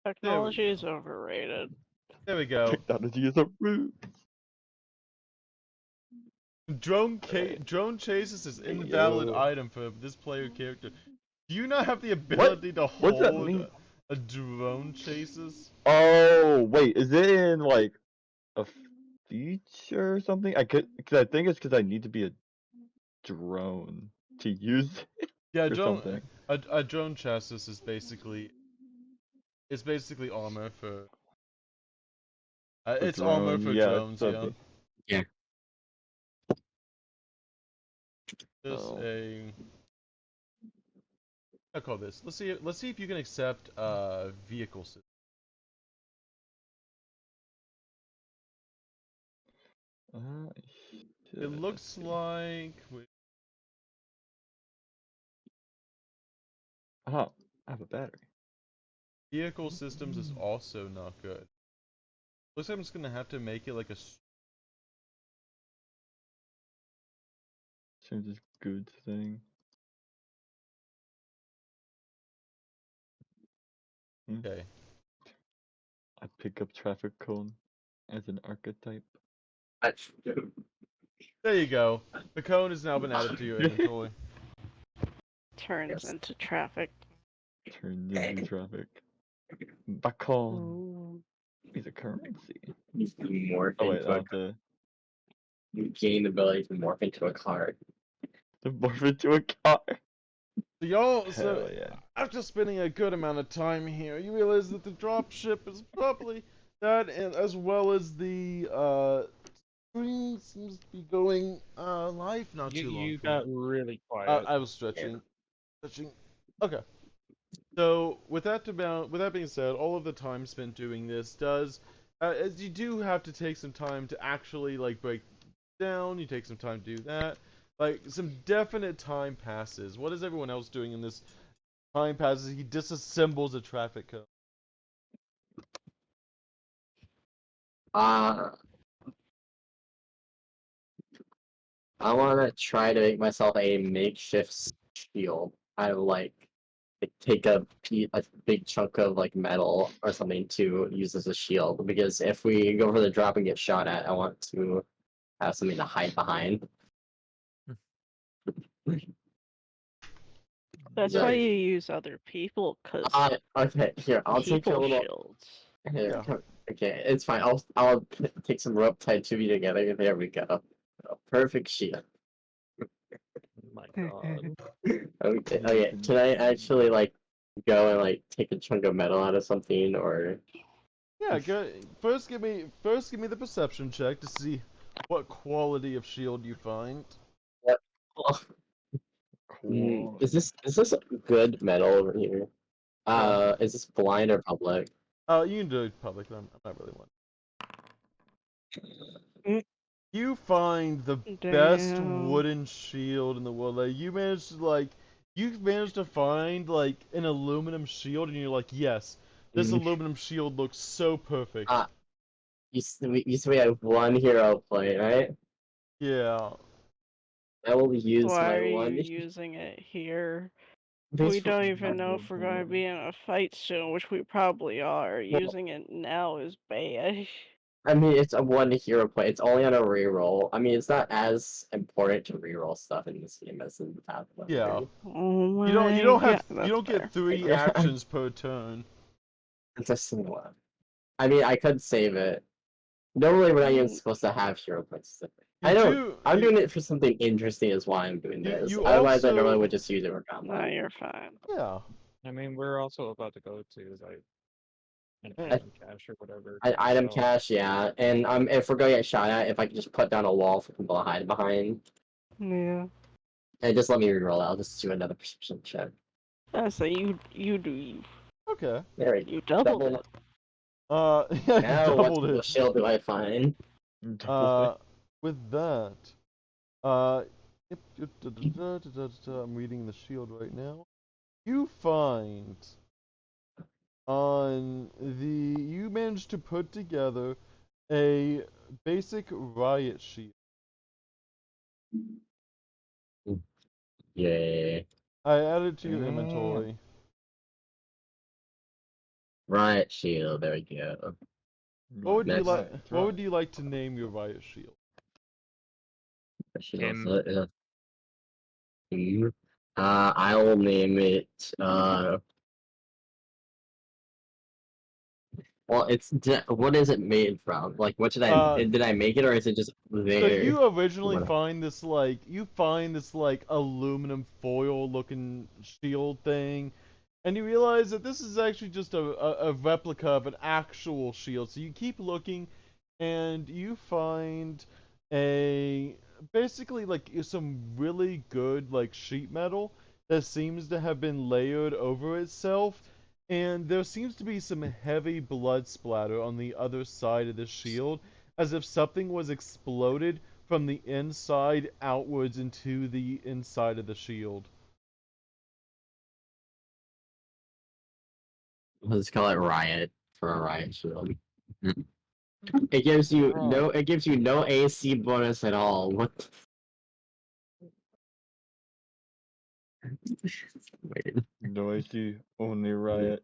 Technology is overrated. There we go. Technology is a root. Drone chases is invalid item for this player character. Do you not have the ability to What's that hold mean? a drone chases? Oh, wait, is it in like a feature or something? Because I think it's because I need to be a drone to use it Yeah, or something. a drone chassis is basically armor for A it's armor drone, for yeah. drones. So Yeah, Yeah. just oh, a. I call this. Let's see if you can accept vehicle system. It let's looks see. like Oh, I have a battery. vehicle systems is also not good. Looks like I'm just gonna have to make it like a. Change this goods thing. Okay. I pick up traffic cone as an archetype. There you go. The cone has now been added to your inventory. Turns Yes. into traffic. Turns into traffic. Bacon Ooh. is a currency. You can morph Oh wait, into I a. have to You gain the ability to morph into a card. morph into a car. So Hell yeah. after spending a good amount of time here, you realize that the dropship is probably that, and as well as the stream seems to be going live not too long You from got it. really quiet. I was stretching. Okay. So with that being said, all of the time spent doing this does, as you do have to take some time to actually like break down. You take some time to do that. Like some definite time passes. What is everyone else doing in this time passes? He disassembles a traffic cone. Uh, I want to try to make myself a makeshift shield. I like take a big chunk of like metal or something to use as a shield because if we go for the drop and get shot at, I want to have something to hide behind. That's why Like, you use other people, cause okay, here I'll take a people little. shields. Here, Yeah. okay, it's fine. I'll take some rope tied to me together. There we go. A perfect shield. Oh my god. Okay, okay. Can I actually like go and like take a chunk of metal out of something or? Yeah. Go, first give me the perception check to see what quality of shield you find. What? Oh, Cool. is this good metal over here? Yeah. Is this blind or public? You can do it public. I'm not really one. Mm. You find the best Damn. wooden shield in the world. Like you've managed to find like an aluminum shield, and you're like, yes, this Mm. aluminum shield looks so perfect. You see we have one hero point, right? Yeah. I will use Why my are you one. using it here? Base We for don't even know if we're going to be in a fight soon, which we probably are. well, Using it now is bad. I mean, it's a one hero point. It's only on a reroll. I mean, it's not as important to reroll stuff in this game as in the past one. Yeah. Oh You my don't god, you that's don't get fair. 3 actions per turn. It's a single one. I mean, I could save it. Normally, we're not even Mm, supposed to have hero points. You I don't. do I'm doing it for something interesting. Is why I'm doing this. you Otherwise, I normally would also just use it for no, combat. you're fine. yeah. I mean, we're also about to go to like an Eh, item cache or whatever. An item So cache, yeah. And if we're gonna get shot at, if I could just put down a wall for people to hide behind, Yeah. and just let me reroll. I'll just do another perception check. So you do you. Okay. There we go. You doubled Double. it. Yeah, you Now, what doubled single it. shield do I find? Uh, with that, uh, I'm reading the shield right now. You find you managed to put together a basic riot shield. Yay. I added to your Mm. inventory. Riot shield. There we go. Next. What would you like to name your riot shield? I should Tim. also. I will name it. Well, what is it made from? Like, what did I make it, or is it just So there? you originally What- find this aluminum foil looking shield thing, and you realize that this is actually just a replica of an actual shield. So you keep looking, and you find a basically like some really good like sheet metal that seems to have been layered over itself, and there seems to be some heavy blood splatter on the other side of the shield, as if something was exploded from the inside outwards into the inside of the shield. Let's call it riot for a riot shield. It gives you no AC bonus at all. What? Wait, No AC, only riot.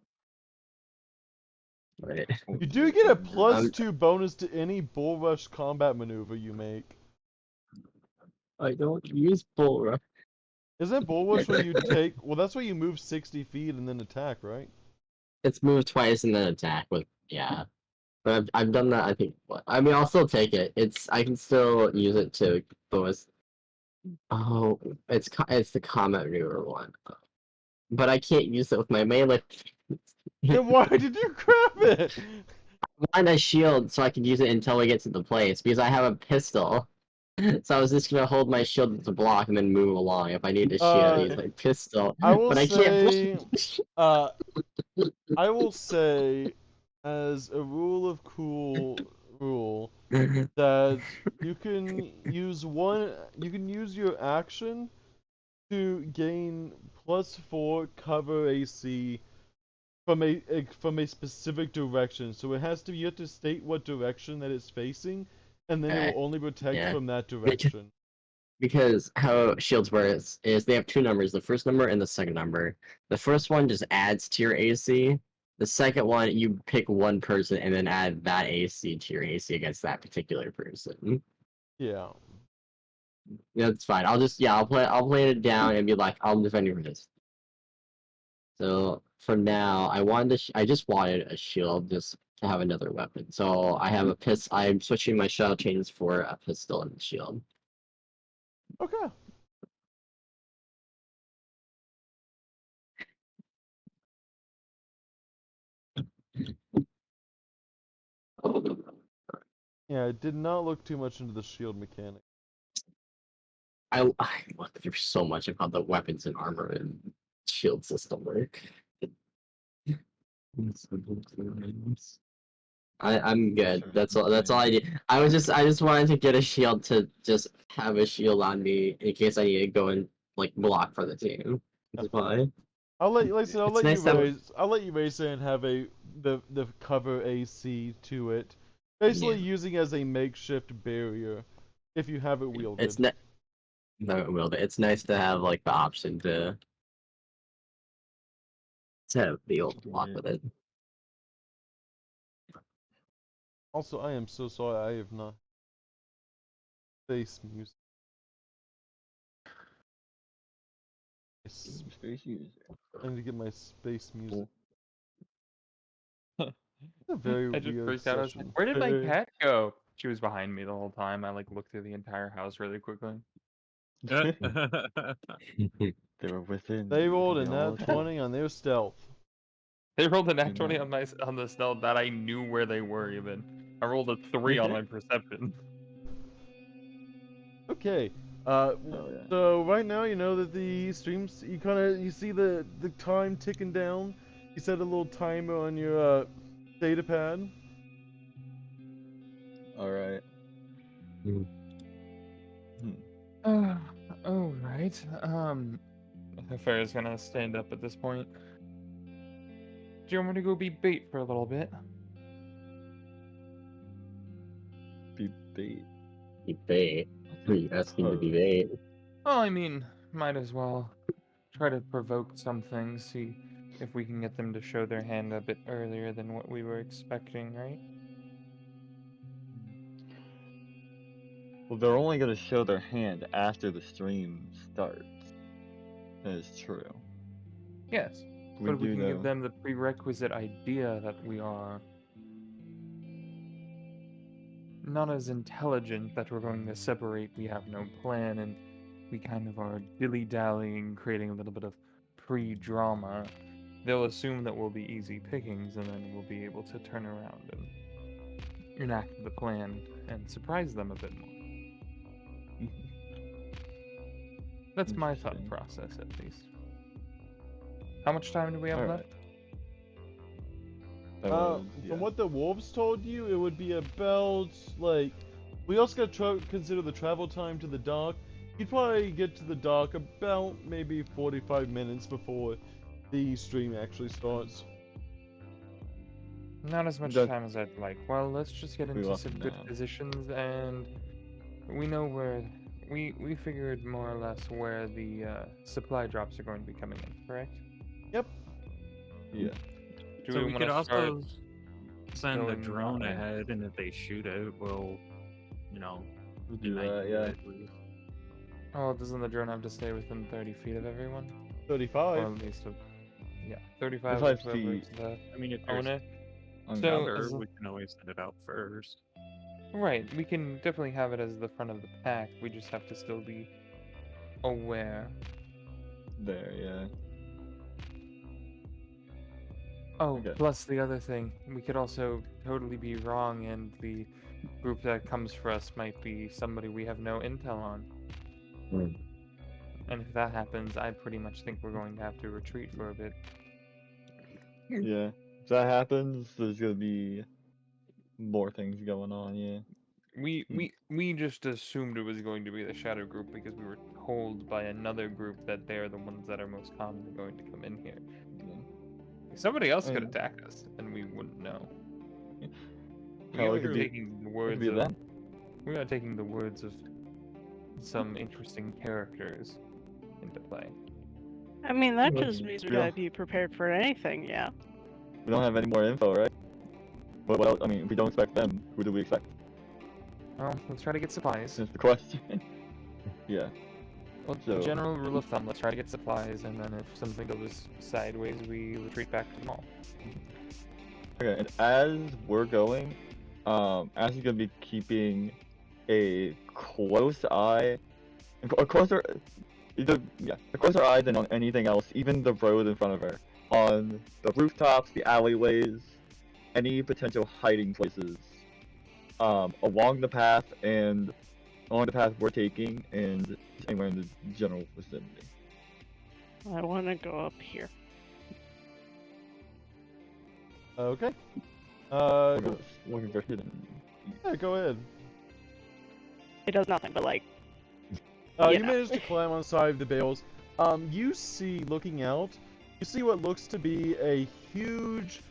wait. You do get a plus Um, 2 bonus to any bull rush combat maneuver you make. I don't use bull rush. Isn't bull rush where you take? Well, that's where you move 60 feet and then attack, right? It's moved twice and then attack with yeah. But I've done that. I think. I mean, I'll still take it. I can still use it to bonus. Oh, it's the combat maneuver one. But I can't use it with my melee. Then why did you grab it? Want a shield so I can use it until we get to the place because I have a pistol. So I was just gonna hold my shield to block and then move along. If I need a shield, use my pistol. I will But I can't say, block. I will say, as a rule of cool rule, that you can use your action to gain +4 cover AC from a specific direction. So it has to you have to state what direction that it's facing, and then it will Okay, only protect yeah. from that direction. Because how shields work is they have two numbers, the first number and the second number. The first one just adds to your AC. The second one, you pick one person and then add that AC to your AC against that particular person. Yeah. Yeah, that's fine. I'll play it down and be like, I'll defend you for this. So for now, I just wanted a shield just to have another weapon. So I have a pistol. I'm switching my shell chains for a pistol and shield. Okay. Yeah, I did not look too much into the shield mechanic. I looked through so much about the weapons and armor and shield system work. I'm good. That's all I need. I just wanted to get a shield to just have a shield on me in case I need to go and like block for the team. That's why. I'll let you, like I said, It's nice that I'll let you raise it and have the cover AC to it, basically yeah. using as a makeshift barrier if you have it wielded. It's not no it will. It's nice to have like the option to be able to block Yeah. with it. Also, I am so sorry I have not space music. Space user. I need to get my space music. Cool. It's a very I just weird freaked out. I was like, session. where did my cat go? She was behind me the whole time. I like looked through the entire house really quickly. They were within. They rolled They a all nat 20 on their stealth. They rolled a nat You 20 know. on the stealth that I knew where they were even. I rolled a 3 on my perception. Okay. Oh yeah. So right now you know that the streams you see the time ticking down. You set a little timer on your data pad. All right. Mm. Hmm. All right. Fair's gonna stand up at this point. Do you want me to go be bait for a little bit? Be bait. Debate. Who are you asking to Huh. debate? Well, I mean, might as well try to provoke some things, see if we can get them to show their hand a bit earlier than what we were expecting, right? Well, they're only gonna show their hand after the stream starts. That is true. Yes, We but we do can give know. them the prerequisite idea that we are not as intelligent that we're going to separate. We have no plan, and we kind of are dilly-dallying, creating a little bit of pre-drama. They'll assume that we'll be easy pickings, and then we'll be able to turn around and enact the plan and surprise them a bit more. That's my thought Interesting. process, at least. How much time do we have Alright. left? That was, From what the wolves told you, it would be about, like, we also gotta consider the travel time to the dock. You'd probably get to the dock about maybe 45 minutes before the stream actually starts. Not as much That- time as I'd like. Well, let's just get We into left some it good now. positions, and we know where we figured more or less where the supply drops are going to be coming in, correct? Yep. Yeah. Do So we we want could to start also send a going that drone way? ahead, and if they shoot it, we'll, you know, We'll get do an that, idea yeah. at least. Oh, doesn't the drone have to stay within 30 feet of everyone? 35. Or at least, yeah, 35 35 of whoever's feet. the I mean, if there's owner. So, another, as we can always send it out first. right, we can definitely have it as the front of the pack. We just have to still be aware. There, yeah. Oh, Okay. plus the other thing, we could also totally be wrong, and the group that comes for us might be somebody we have no intel on. Hmm. And if that happens, I pretty much think we're going to have to retreat for a bit. Yeah. If that happens, there's gonna be more things going on, yeah. We just assumed it was going to be the shadow group because we were told by another group that they're the ones that are most commonly going to come in here. Yeah. Somebody else could mean- attack us, and we wouldn't know. We Hell, are it could be- taking the It could words be of them. we are taking the words of some interesting characters into play. I mean, that Well, just means we yeah. gotta be prepared for anything, yeah. We don't have any more info, right? But what else? I mean, if we don't expect them, who do we expect? Well, let's try to get supplies. That's the question. Yeah. Well, So- general rule of thumb, let's try to get supplies, and then if something goes sideways, we retreat back to the mall. Okay, and as we're going, Ash is gonna be keeping a close eye, a closer, a closer eye than on anything else, even the road in front of her, on the rooftops, the alleyways, any potential hiding places, along the path we're taking, and anywhere in the general vicinity. I wanna go up here. Okay. We're Go, looking for hidden. yeah, go ahead. It does nothing, but like, You Yeah. managed to climb on the side of the bales. You see, looking out, you see what looks to be a huge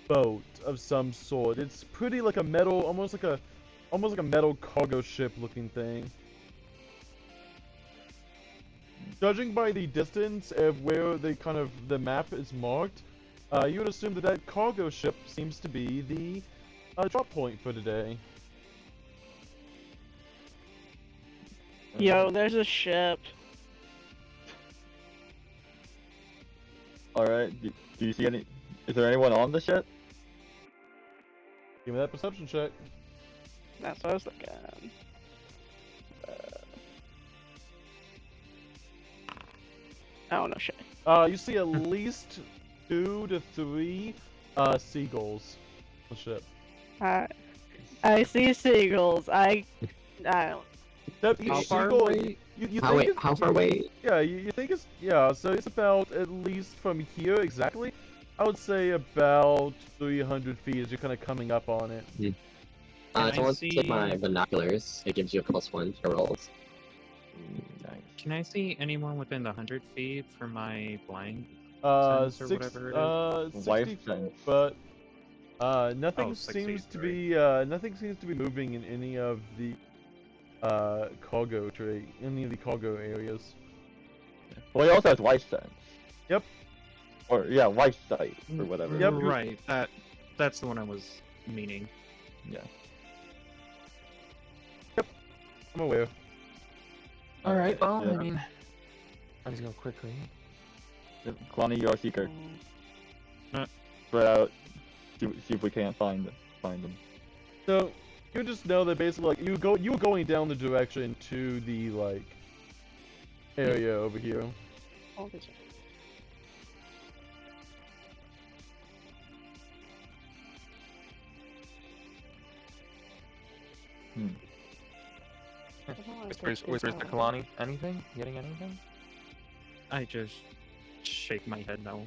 boat of some sort. It's pretty like a metal, almost like a metal cargo ship looking thing. Judging by the distance of where the map is marked, you would assume that that cargo ship seems to be the drop point for today. yo, there's a ship. Alright, do you see any? Is there anyone on the ship? Give me that perception check. That's what I was looking at. Oh no shit. You see at least 2 to 3 seagulls on the ship. I see seagulls. I don't. That each How far seagull, away? you How, think wait, it's, how far away? Yeah, you think it's, yeah, so it's about, at least from here exactly, I would say about 300 feet as you're kind of coming up on it. So I I want to take my see- binoculars. It gives you a +1 to rolls. Nice. Can I see anyone within the 100 feet for my blind? Sense or Six, whatever it 60 Life feet, sense. but nothing 60, seems to sorry. be nothing seems to be moving in any of the cargo areas. Well, he also has life sense. Yep. Or yeah, life sight or whatever. Yep. Right, that's the one I was meaning. Yeah. I'm aware. Alright, well, Yeah. I mean, let's go quickly. Kwani, you're our seeker. Spread out. See if we can't find them. So You just know that basically, like, you were going down the direction to the like area over here. All this- Hmm. I don't wanna Whispers, take whispers this to out. Kalani. Anything? Getting anything? I just shake my head no.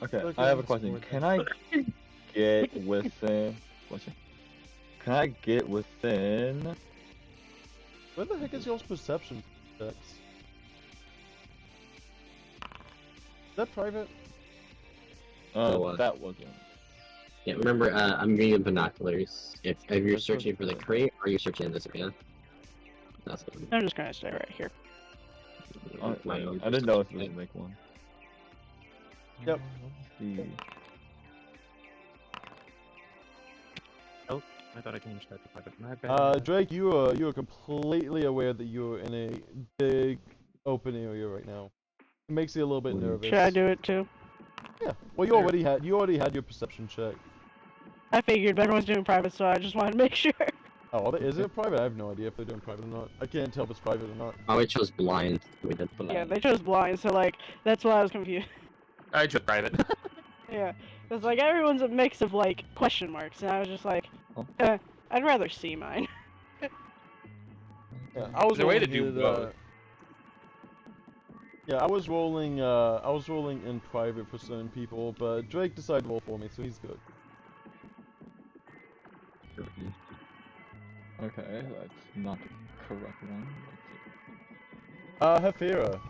Okay, Okay, I have a let's question. forward Can then. I get within? Can I get within? Where the heck is y'all's perception checks? Is that private? was. That wasn't. Yeah, remember, I'm giving you binoculars. If you're That's searching for the good. crate, or you're searching in this area. That's what I'm just gonna stay right here. my own I didn't know if perception it would make one. Yep. Let's see. I thought I changed that to private. My bad. Drake, you are completely aware that you're in a big open area right now. It makes you a little bit nervous. Should I do it too? Yeah. Well, you already had your perception check. I figured, but everyone's doing private, so I just wanted to make sure. Oh, is it private? I have no idea if they're doing private or not. I can't tell if it's private or not. Oh, it chose blind. We did blind. Yeah, they chose blind, so like that's why I was confused. I chose private. Yeah, it's like everyone's a mix of like question marks, and I was just like, Oh. I'd rather see mine. Yeah, I was There's a way to rolling do it, both. Yeah, I was rolling in private for certain people, but Drake decided to roll for me, so he's good. Okay, that's not the correct one. Hefira,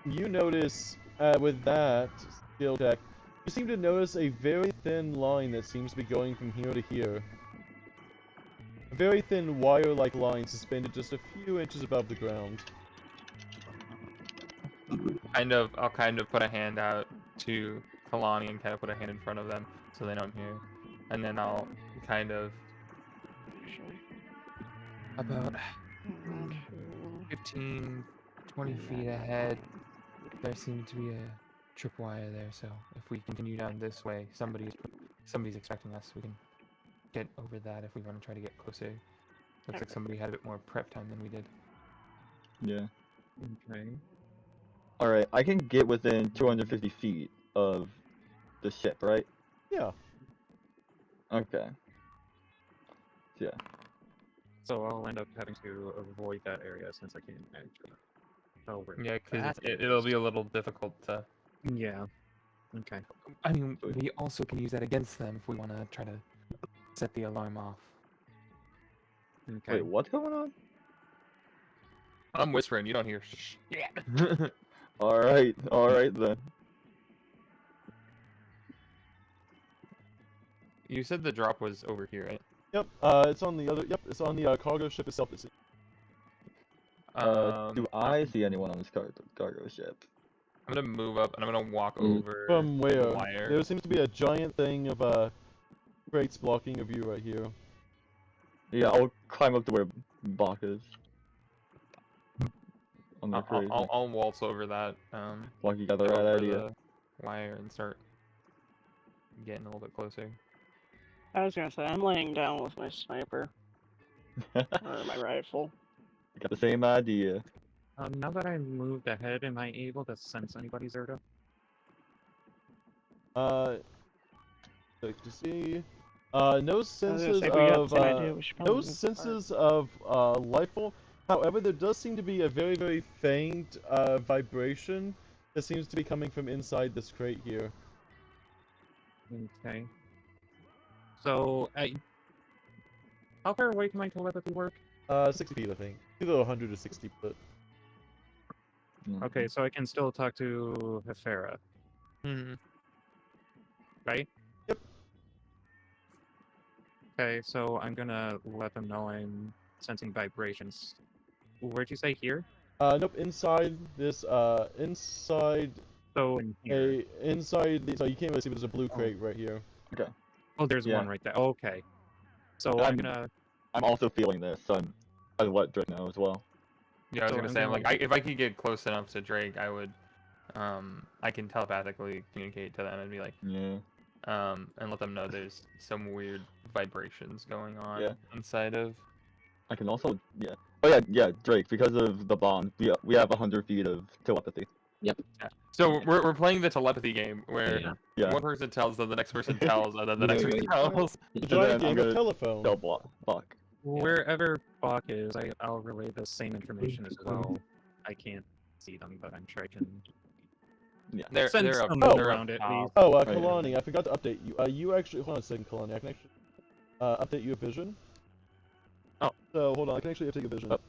you notice with that skill check, you seem to notice a very thin line that seems to be going from here to here. A very thin wire-like line suspended just a few inches above the ground. I'll kind of put a hand out to Kalani and kind of put a hand in front of them so they don't hear. And then I'll kind of about 15, 20 feet ahead, there seems to be a tripwire there, so if we continue down this way, somebody's expecting us. We can get over that if we want to try to get closer. Looks like somebody had a bit more prep time than we did. Yeah. Okay. Alright, I can get within 250 feet of the ship, right? Yeah. Okay. Yeah. So I'll end up having to avoid that area since I can't actually tell where. Yeah, because that it'll is. be a little difficult to... Yeah. Okay. I mean, we also can use that against them if we want to try to set the alarm off. Okay. Wait, what's going on? I'm whispering, you don't hear shit. Alright then. You said the drop was over here, right? Yep. It's on the other. Yep. It's on the cargo ship itself. Do I see anyone on this cargo ship? I'm gonna move up and I'm gonna walk Mm. over From where? the wire. There seems to be a giant thing of crates blocking a view right here. Yeah, I'll climb up to where Bach is. On the crazy. I'll waltz over that. Bach, you got the Get right over idea. the wire and start getting a little bit closer. I was gonna say I'm laying down with my sniper or my rifle. Got the same idea. Now that I moved ahead, am I able to sense anybody, Zerda? Check to see. No senses say, we got the of same idea, we should probably no move apart. senses of life form. However, there does seem to be a very, very faint vibration that seems to be coming from inside this crate here. Okay. So, how far away can my telepathy work? 60 feet, I think. Either 100 or 60 foot. Okay, so I can still talk to Hefera, Hmm. right? Yep. Okay, so I'm gonna let them know I'm sensing vibrations. Where'd you say here? Nope. Inside this. Inside So in here. So you can't really see, but there's a blue crate right here. Okay. Oh, there's Yeah. one right there. Okay. So I'm gonna. I'm also feeling this, so I let Drake know as well. Yeah, I was So gonna I'm say, gonna- like, if I could get close enough to Drake, I would, I can telepathically communicate to them and be like, Yeah. and let them know there's some weird vibrations going on Yeah. inside of. I can also, yeah. Oh yeah, Drake. Because of the bond, we have 100 feet of telepathy. So we're playing the telepathy game where Yeah. one person tells, then the next person tells, and then the next person tells. The And giant then I'm game of gonna telephone. tell Block. Wherever Bach is, I'll relay the same information as well. I can't see them, but I'm sure I can Yeah. They're send they're up, some they're around up at top. least. Oh, Right. Kalani, I forgot to update you. You actually, hold on a second, Kalani. I can actually update your vision. Oh. So hold on, I can actually update your vision. What?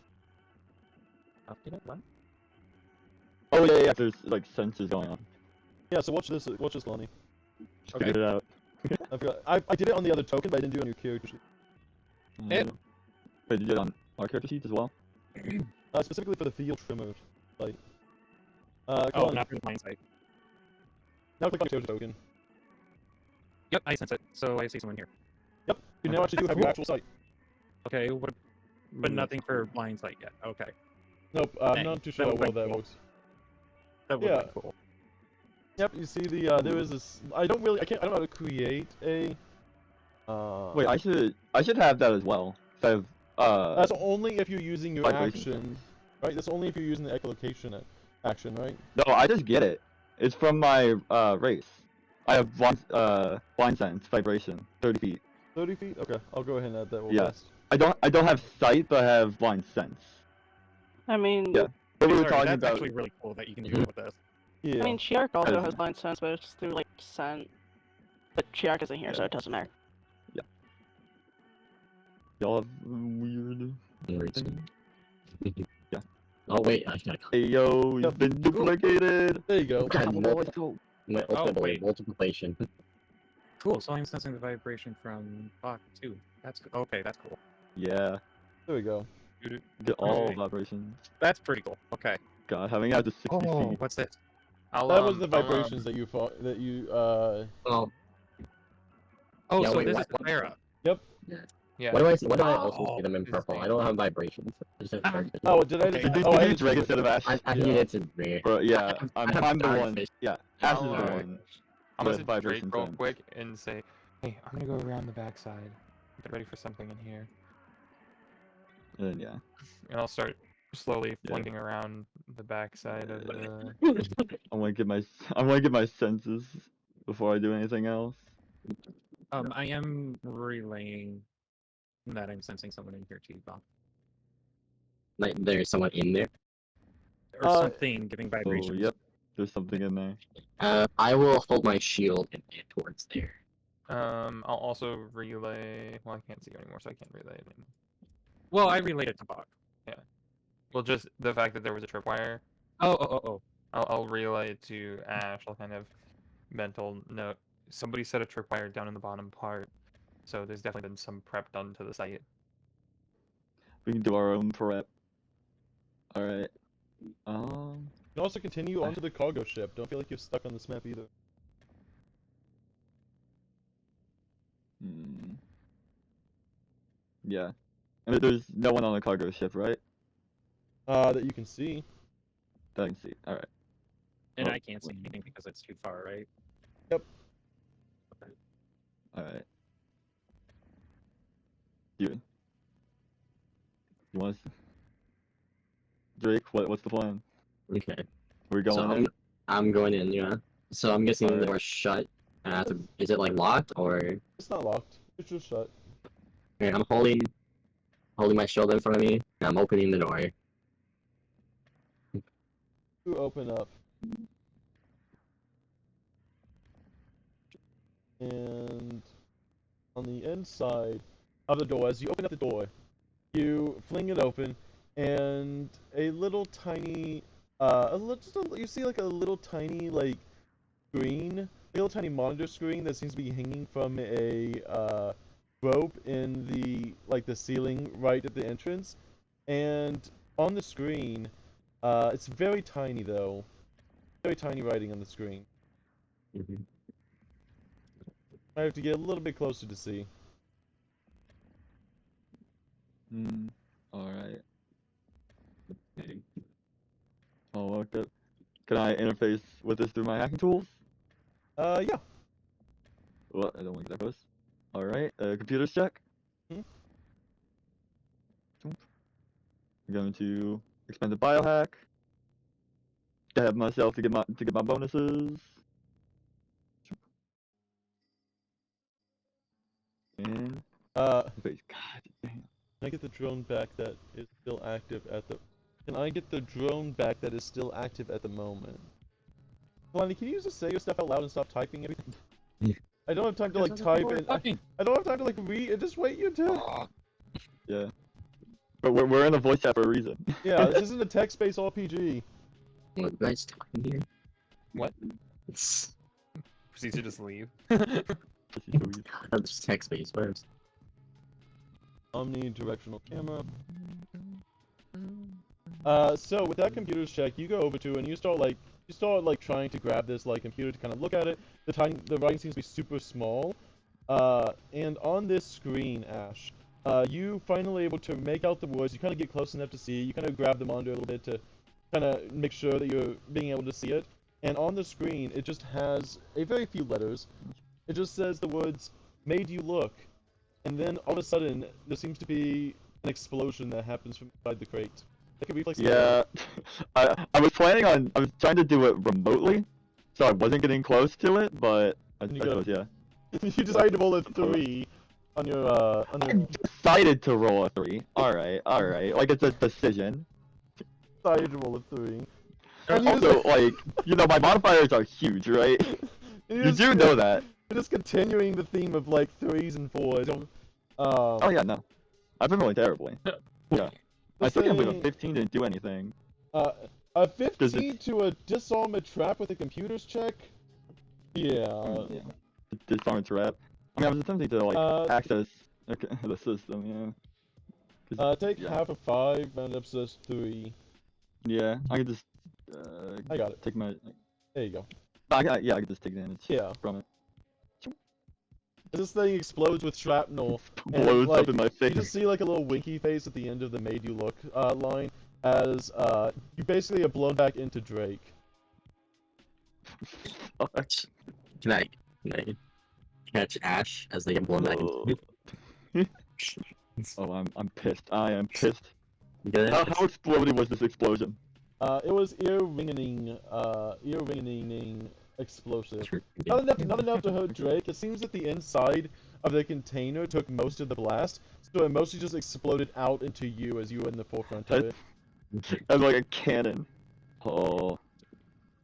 Oh yeah. There's like sensors going on. Yeah. So watch this, Kalani. Just Okay. figured it out. I forgot. I did it on the other token, but I didn't do it on your character sheet. It- Wait, you did it on our character sheets as well? Specifically for the field trimmer. Like. Oh, Kalani, not for the blind sight. now click on your character token. Yep, I sense it. So I see someone here. Yep. You now actually do have your actual sight. Okay, what, but nothing for blind sight yet. Okay, Nope. I'm Dang, not too that sure how would well be that cool. works. that would Yeah. be cool. Yep. You see the there is this. I don't know how to create a. Wait, I should have that as well. So That's only if you're using your vibration action, right? That's only if you're using the echolocation action, right? no, I just get it. It's from my race. I have blind sense, vibration, 30 feet. 30 feet? Okay, I'll go ahead and add that real Yeah. fast. I don't have sight, but I have blind sense. I mean, Yeah. What we were Sorry, talking that's about. actually really cool that you can do it with this. Yeah. I mean, Shiark also As- has blind sense, but it's through like scent. But Shiark isn't here, so it doesn't matter. Y'all have weird. Yeah. Oh wait, I gotta Hey yo, you've been duplicated. There you go. Okay, Multiple. multiplication. Cool. So I'm sensing the vibration from Bach too. That's okay. That's cool. Yeah. There we go. Get all Okay. vibrations. That's pretty cool. Okay. God, having out to 60 Oh, feet. what's this? That was the vibrations that you Oh, Oh, Yeah, so wait, this what- is the flare up. Yeah. why do I also Oh, see them in this is purple? the- I don't have vibrations. I just have vibrations. Oh, did I? Okay. Did Oh, you I use Drake instead of Ash? I Yeah. need it to be. Bro, yeah, I have I'm the one. starfish. Yeah, Ash is I'll, the one. I'm with gonna Drake vibration real sense. quick and say, hey, I'm gonna go around the backside. Get ready for something in here. And then, yeah. And I'll start slowly Yeah. flanking around the backside of the. I want to get my senses before I do anything else. I am relaying that I'm sensing someone in here too, Bach. Like there's someone in there. Or something giving Oh, vibrations. yep. There's something in there. I will hold my shield and head towards there. I'll also relay. Well, I can't see you anymore, so I can't relay it anymore. Well, I relayed it to Bach. Well, just the fact that there was a tripwire, Oh. I'll relay it to Ash. I'll kind of mental note. Somebody set a tripwire down in the bottom part, so there's definitely been some prep done to the site. We can do our own prep. Alright. You can also continue onto the cargo ship. Don't feel like you're stuck on this map either. Yeah. And there's no one on the cargo ship, right? That you can see. That I can see. Alright. And Oh, I can't see anything because it's too far, right? Alright. You want to... Drake, what's the plan? Okay. We're So going in? I'm going in, yeah. So I'm guessing the Alright. door's shut. And I have to, is it like locked or? It's not locked. It's just shut. Okay, I'm holding my shield in front of me, and I'm opening the door. You open up. And on the inside of the door, as you open up the door, you fling it open, and a little tiny, you see like a little tiny screen, a little tiny monitor screen that seems to be hanging from a rope in the ceiling right at the entrance, and on the screen, it's very tiny though, very tiny writing on the screen. Mhm. I have to get a little bit closer to see. Alright. I'll look up. Can I interface with this through my hacking tools? Yeah. Well, I don't want that close. All right, computers check. Hmm? I'm going to expend the biohack. Stab myself to get my bonuses. And face. God damn. Can I get the drone back that is still active at the? Can I get the drone back that is still active at the moment? Kalani, can you just say your stuff out loud and stop typing everything? I don't have time to like type and I don't have time to like read. Just wait your turn. Yeah. But we're in a voice chat for a reason. Yeah, this isn't a text-based RPG. What you guys talking here? What? Proceeds to just leave. I'm just text-based words. Omnidirectional camera. So with that computer's check, you go over to and you start trying to grab this like computer to kind of look at it. The writing seems to be super small. And on this screen, Ash, you finally able to make out the words. You kind of get close enough to see. You kind of grab the monitor a little bit to kind of make sure that you're being able to see it. And on the screen, it just has a very few letters. It just says the words "made you look," and then all of a sudden there seems to be an explosion that happens from inside the crate. Like a reflex. Yeah. I was trying to do it remotely, so I wasn't getting close to it, but I You suppose, yeah. you decided to roll a 3 on your on I your decided to roll a 3. Alright. Like it's a decision. decided to roll a 3. And you also, just- like, my modifiers are huge, right? and You do know that. You're just continuing the theme of like 3s and 4s. Oh yeah, no. I've been rolling terribly. Yeah. I Let's still can't believe say- a 15 didn't do anything. A 15 to a disarm a trap with a computer's check? Yeah. Yeah. Disarm a trap. I mean, I was attempting to, like, access the system, yeah. 'Cause, Take yeah. half of 5, round up to 3. Yeah, I could just, I got it. take my, There you go. I could just take damage Yeah. from it. This thing explodes with shrapnel. And, Blows like, up in my You face. just see like a little winky face at the end of the "made you look" line, as you basically are blown back into Drake. Fuck. Can I catch Ash as they get blown back into Oh, I'm pissed. I am pissed. Good. How exploding was this explosion? It was ear-ringing explosive. Not enough to hurt Drake. It seems that the inside of the container took most of the blast, so it mostly just exploded out into you as you were in the forefront of it. As like a cannon. Oh.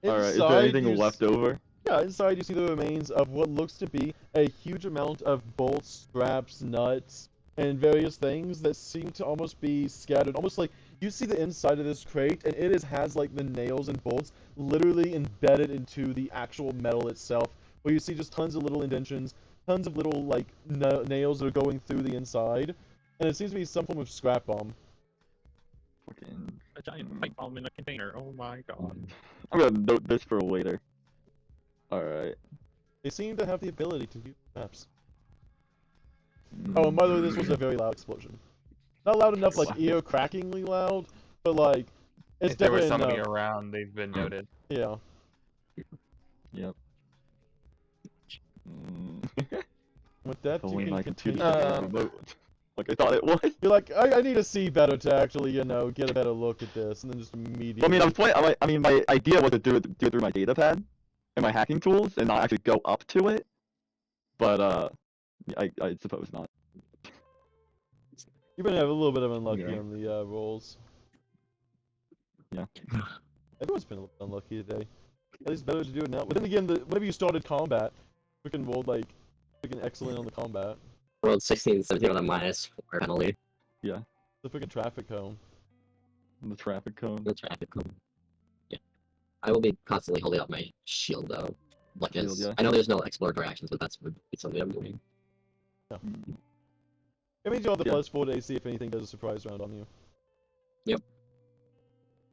Alright, is there Inside, anything you left over? Yeah, inside you see the remains of what looks to be a huge amount of bolts, straps, nuts, and various things that seem to almost be scattered. Almost like you see the inside of this crate, and has like the nails and bolts literally embedded into the actual metal itself. Where you see just tons of little indentions, tons of little like nails that are going through the inside, and it seems to be some form of scrap bomb. Fucking... A giant pipe bomb in a container. Oh my god. I'm gonna note this for later. Alright. They seem to have the ability to use maps. Oh, and by the way, this was a very loud explosion. Not loud enough, like ear-crackingly loud, but like it's If there was definitely somebody enough. around, they've been noted. Yeah. Yep. With that, you Only can my continue. computer remote. Like I thought it was. You're like, I need to see better to actually, get a better look at this, and then just immediately. I mean, my idea was to do it through my data pad and my hacking tools, and not actually go up to it. But I suppose not. You've been having a little bit of unlucky Yeah. on the rolls. Yeah. Everyone's been a little unlucky today. At least better to do it now. But then again, whenever you started combat, freaking rolled like freaking excellent on the combat. Rolled 16, 17 on a -4 penalty. Yeah. The freaking traffic cone. The traffic cone. The traffic cone. Yeah. I will be constantly holding up my shield though. Like Shield, yeah. I know there's no exploratory actions, but that's would be something I'm doing. It means you have the Yeah. +4 to AC if anything does a surprise round on you.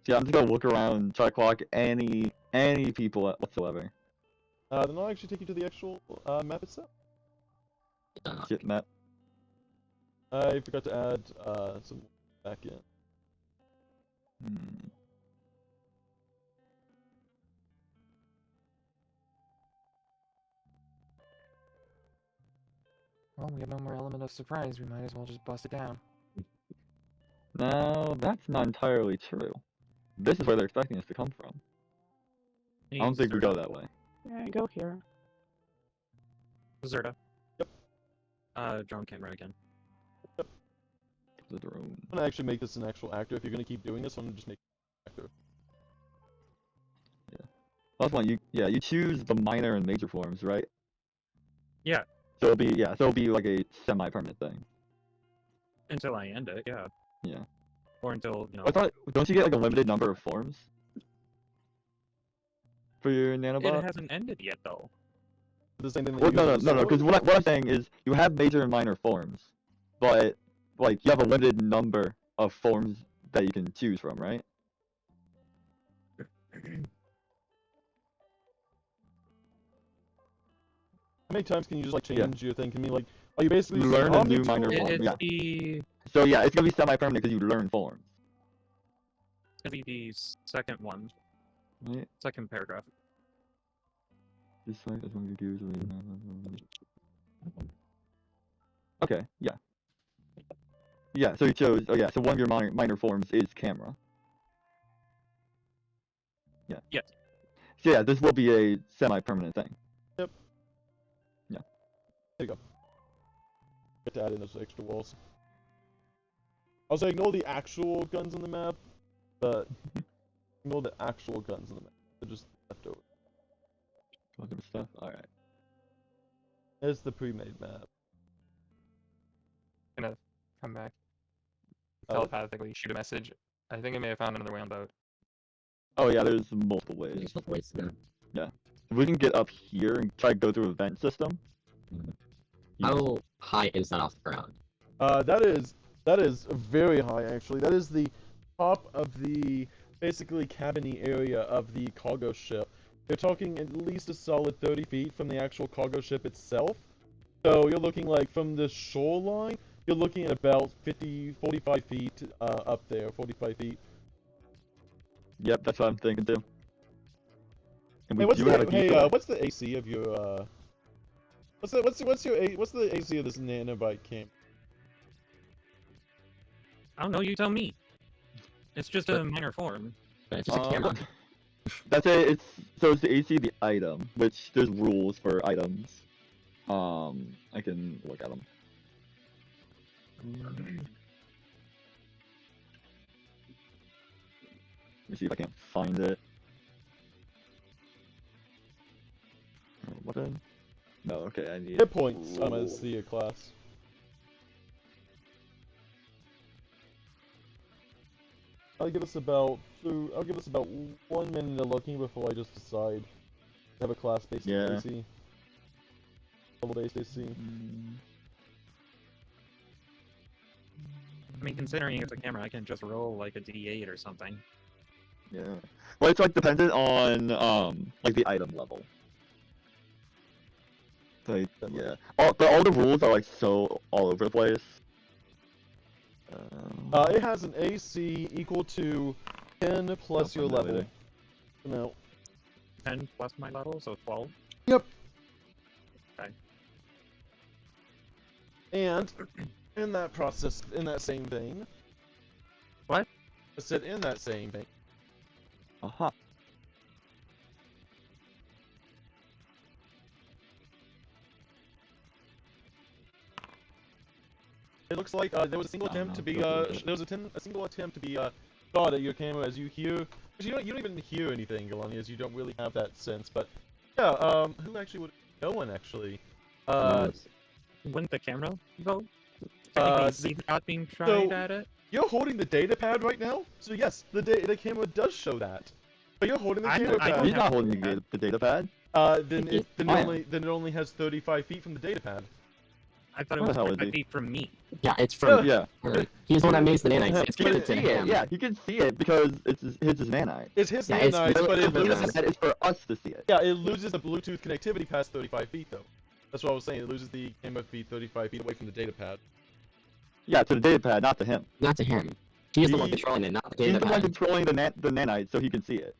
Yeah, I'm just gonna look around, try to clock any people whatsoever. Then I'll actually take you to the actual map itself. Shit map. I forgot to add some back in. Hmm. Well, we have no more element of surprise. We might as well just bust it down. No, that's not entirely true. This is where they're expecting us to come from. I don't think we go that way. Yeah, go here. Zerda. Drone camera again. The drone. I'm gonna actually make this an actual actor. If you're gonna keep doing this, I'm gonna just make it an actor. Last one, you choose the minor and major forms, right? Yeah. So it'll be like a semi-permanent thing. Until I end it, yeah. Yeah. Or until, you know. I thought, don't you get like a limited number of forms for your It nanobot? hasn't ended yet, though. The same thing that Well, you no, did no, with because Sword? what I'm saying is you have major and minor forms, but like you have a limited number of forms that you can choose from, right? How many times can you just like Yeah. change your thing? Can you like, are you basically You just learn a new minor omni-tool? form. It's Yeah. the So yeah, it's gonna be semi-permanent because you learn forms, it's gonna be the second one, right? second paragraph. This site is one of your gears. Okay, yeah. Yeah, so you chose. Oh yeah, so one of your minor forms is camera. Yeah. Yes. So yeah, this will be a semi-permanent thing. Yep. Yeah. There you go. Get to add in those extra walls. Also, ignore the actual guns on the map, but ignore the actual guns on the map. They're just left over. Talking stuff. All right. It's the pre-made map. Gonna come back. Oh. Telepathically shoot a message. I think I may have found another way on boat. Oh yeah, there's multiple ways. There's both ways to go. Yeah. If we can get up here and try to go through a vent system. How high is that off the ground? That is very high actually. That is the top of the basically cabiny area of the cargo ship. You're talking at least a solid 30 feet from the actual cargo ship itself. So you're looking like from the shoreline, you're looking at about 45 feet up there, 45 feet. Yep, that's what I'm thinking too. And we Hey, what's do have a decoy. what's the AC of your what's the AC of this nanobite camp? I don't know, you tell me. It's just a minor form. But it's just a camera. That's it. It's the AC of the item, which there's rules for items. I can look at them. Let me see if I can find it. What then? No, okay, I need Hit points rule. as the class. I'll give us about 1 minute of looking before I just decide to have a class-based Yeah. AC. Level-based AC. I mean, considering it's a camera, I can just roll like a D8 or something. Yeah. Well, it's like dependent on like the item level. Like, yeah. But all the rules are like so all over the place. It has an AC equal to 10 plus your find that level. later. No. 10 plus my level, so 12. Yep. Okay. And in that process, in that same vein. What? I said in that same vein. Aha. It looks like there was a single attempt to be a single attempt to be shot at your camera as you hear. Cause you don't even hear anything, Galani, as you don't really have that sense. But yeah, who actually would? No one actually. Wouldn't the camera vote? See, The shot being tried so- at it? you're holding the data pad right now, so yes, the camera does show that. But you're holding the I camera don't- I don't pad. He's have not to holding look at the data pad. Then He- it only has 35 feet from the data pad. I thought it Where was the hell is 35 he? feet from me. Yeah, it's from Yeah. her. He's the one that makes the nanites. It's You can connected to see it. him. Yeah, you can see it because it's his nanite. It's his Yeah, it's nanites, but it literally The loses. his- is for us to see it. Yeah, it loses the Bluetooth connectivity past 35 feet though. That's what I was saying. It loses the camera feed 35 feet away from the data pad. Yeah, to the data pad, not to him. Not to him. He's the one He- controlling it, not the He's data the one pad. controlling the nanite, so he can see it.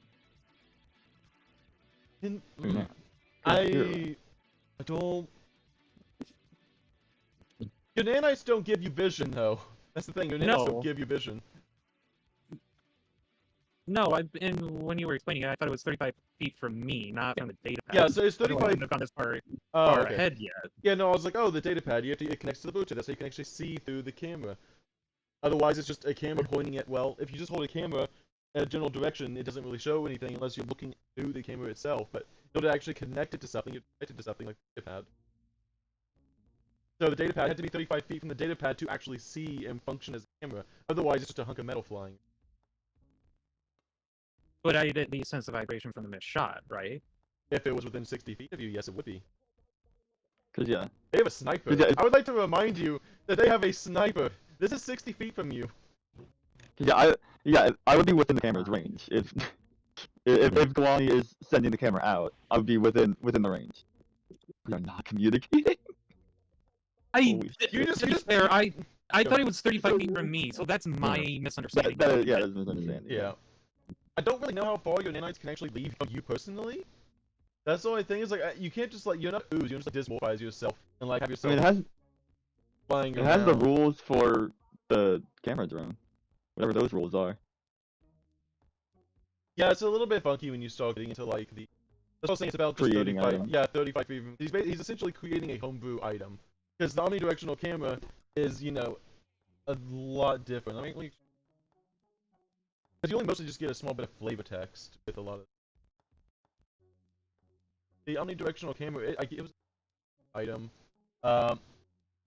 In- Yeah. I don't. Your nanites don't give you vision, though. That's the thing. Your nanites No. don't give you vision. No, when you were explaining it, I thought it was 35 feet from me, not from the data pad. Yeah, so it's Otherwise, I 35. wouldn't have gone this far Okay. ahead yet. Yeah, no, I was like, oh, the data pad. It connects to the Bluetooth. That's how you can actually see through the camera. Otherwise, it's just a camera pointing at. Well, if you just hold a camera in a general direction, it doesn't really show anything unless you're looking through the camera itself. But in order to actually connect it to something, you're connected to something like the data pad. So the data pad had to be 35 feet from the data pad to actually see and function as a camera. Otherwise, it's just a hunk of metal flying. But I'd at least sense the vibration from the missed shot, right? If it was within 60 feet of you, yes, it would be. Cause yeah. They have a sniper. Yeah, I would like to remind you that they have a sniper. This is 60 feet from you. I would be within the camera's range. If Galani is sending the camera out, I would be within the range. We are not communicating. You just there. I thought it was 35 feet from me, so that's my misunderstanding. That's a misunderstanding. Yeah. I don't really know how far your nanites can actually leave from you personally. That's the only thing is like you can't just like you're not ooze, you're just like dismorphise yourself and like have I yourself mean, flying it has the around. rules for the camera drone, whatever those rules are. Yeah, it's a little bit funky when you start getting into like the. That's what I was saying. It's about just Creating 35. items. Yeah, 35 feet. He's essentially creating a homebrew item because the omnidirectional camera is a lot different. I mean, because you only mostly just get a small bit of flavor text with a lot of. The omnidirectional camera, it was an item.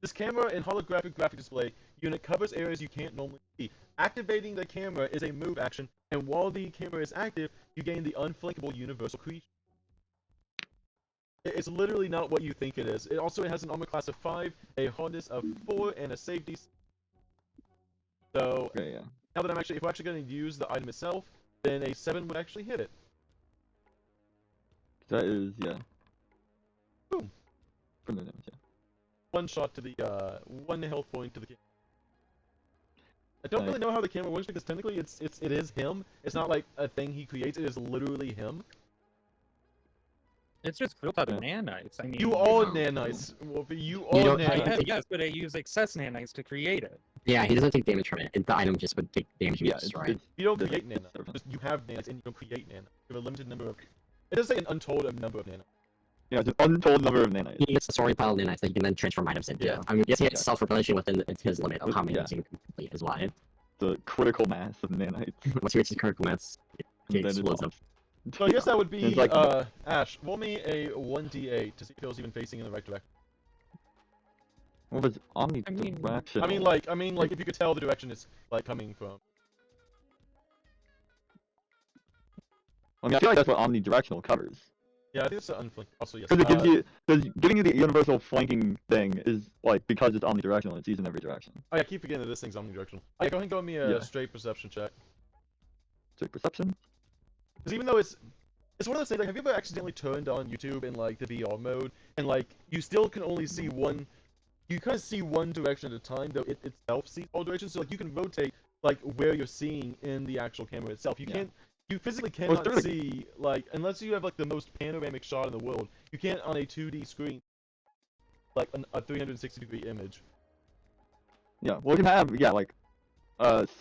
This camera and holographic graphic display unit covers areas you can't normally see. Activating the camera is a move action, and while the camera is active, you gain the unflinkable universal creature. It's literally not what you think it is. It also has an armor class of 5, a hardness of 4, and a safety. So Okay, yeah. now that if we're actually going to use the item itself, then a 7 would actually hit it. That is Boom. From the damage, yeah. One shot to the 1 health point to the camera. I don't really know how the camera works because technically it is him. It's not like a thing he creates. It is literally him. It's just built out of nanites. I mean, You are nanites. Wolfie, you are don't- nanites. Yes, but I use excess nanites to create it. Yeah, he doesn't take damage from it. The item just would take damage if you Yeah, destroy it. You don't the- create nanites. Just you have nanites and you don't create nanites. You have a limited number of. It does say an untold number of nanites. Yeah, it's an untold number of nanites. He gets the story pile of nanites that he can then transform items into. Yeah. I mean, yes, he Yeah. gets self-replenishing within his limit of how many Yeah. he can complete is why. The critical mass of nanites. Once he reaches critical mass, it And then it's explodes off. up. So I guess that would be It's like- Ash. Roll me a 1d8 to see if it was even facing in the right direction. What was omnidirectional? I mean like if you could tell the direction it's like coming from. I mean, I feel like that's what omnidirectional covers. Yeah, I think it's an unflink. Also, yes. Because it gives because giving you the universal flanking thing is like because it's omnidirectional, it's used in every direction. Oh yeah, I keep forgetting that this thing's omnidirectional. Oh, yeah, go ahead and give me a Yeah. straight perception check. So perception. Because even though it's one of those things, like, have you ever accidentally turned on YouTube in, like, the VR mode, and, like, you still can only see one, you kind of see one direction at a time, though it itself sees all directions, so, like, you can rotate, like, where you're seeing in the actual camera itself. You can't, you physically cannot see, like, unless you have, like, the most panoramic shot in the world, you can't on a 2D screen, like, a 360-degree image. Yeah, well, you can have like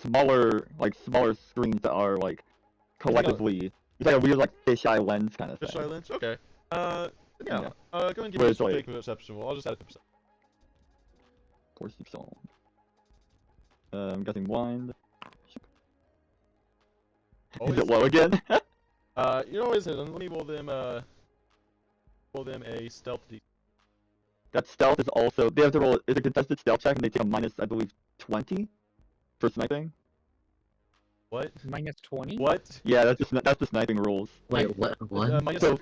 smaller screens that are like collectively. It's like a weird like fisheye lens kind of thing. Fisheye lens? Okay. Yeah. Yeah. Go ahead and give Where me a it's like- fake perception roll. I'll just add it to perception. Perception. I'm guessing blind. Is it low again? You know what is it? Let me roll them a stealth D. That stealth is also they have to roll. It's a contested stealth check, and they take a minus, I believe, 20 for sniping. What? Minus 20? What? Yeah, that's the sniping rules. Wait, what? What? Minus So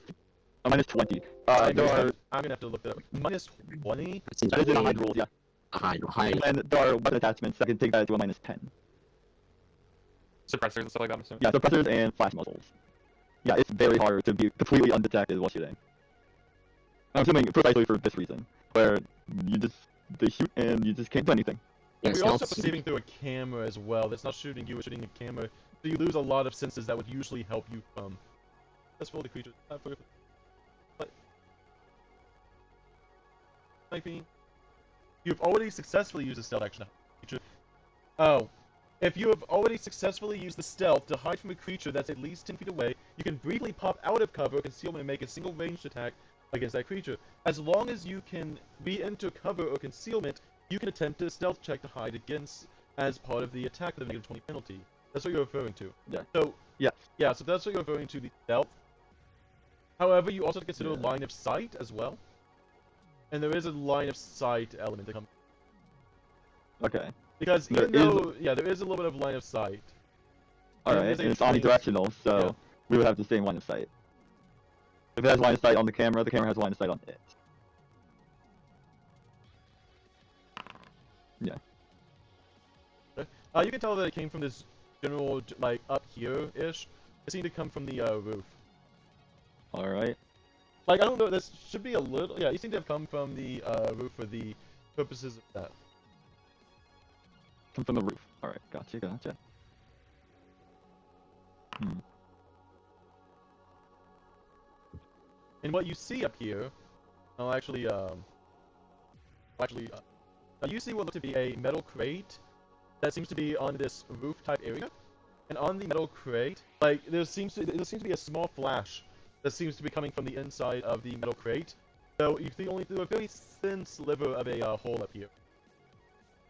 a minus 20. I'm There gonna are have to look that up. Minus 20? That seems that is like the hide rules, yeah. high. And there are weapon attachments that can take that to a minus 10. Suppressors and stuff like that, I'm assuming. Yeah, suppressors and flash muzzles. Yeah, it's very hard to be completely undetected while shooting. I'm assuming precisely for this reason, where they shoot and you just can't do anything. Yeah, We also stealth- perceiving through a camera as well. That's not shooting you, it's shooting a camera. So you lose a lot of senses that would usually help you from. That's for the creatures. But sniping. you've already successfully used the stealth action. Oh. If you have already successfully used the stealth to hide from a creature that's at least 10 feet away, you can briefly pop out of cover or concealment and make a single ranged attack against that creature. As long as you can be into cover or concealment, you can attempt a stealth check to hide against as part of the attack with a negative 20 penalty. That's what you're referring to. Yeah. So, yeah. So that's what you're referring to, the stealth. However, you also have to consider Yeah. line of sight as well. And there is a line of sight element that comes. Okay. Because There even though, there is a little bit of line of sight. Alright, and it's omnidirectional, so we would have the same line of sight. If it has line of sight on the camera has line of sight on it. Yeah. You can tell that it came from this general, like, up here-ish. It seemed to come from the, roof. Alright. Like, I don't know, this should be a little... Yeah, you seem to have come from the, roof for the purposes of that. Come from the roof. Alright, gotcha. And what you see up here... you see what looks to be a metal crate that seems to be on this roof-type area. And on the metal crate, like, there seems to be a small flash that seems to be coming from the inside of the metal crate. So you see only through a very thin sliver of a hole up here.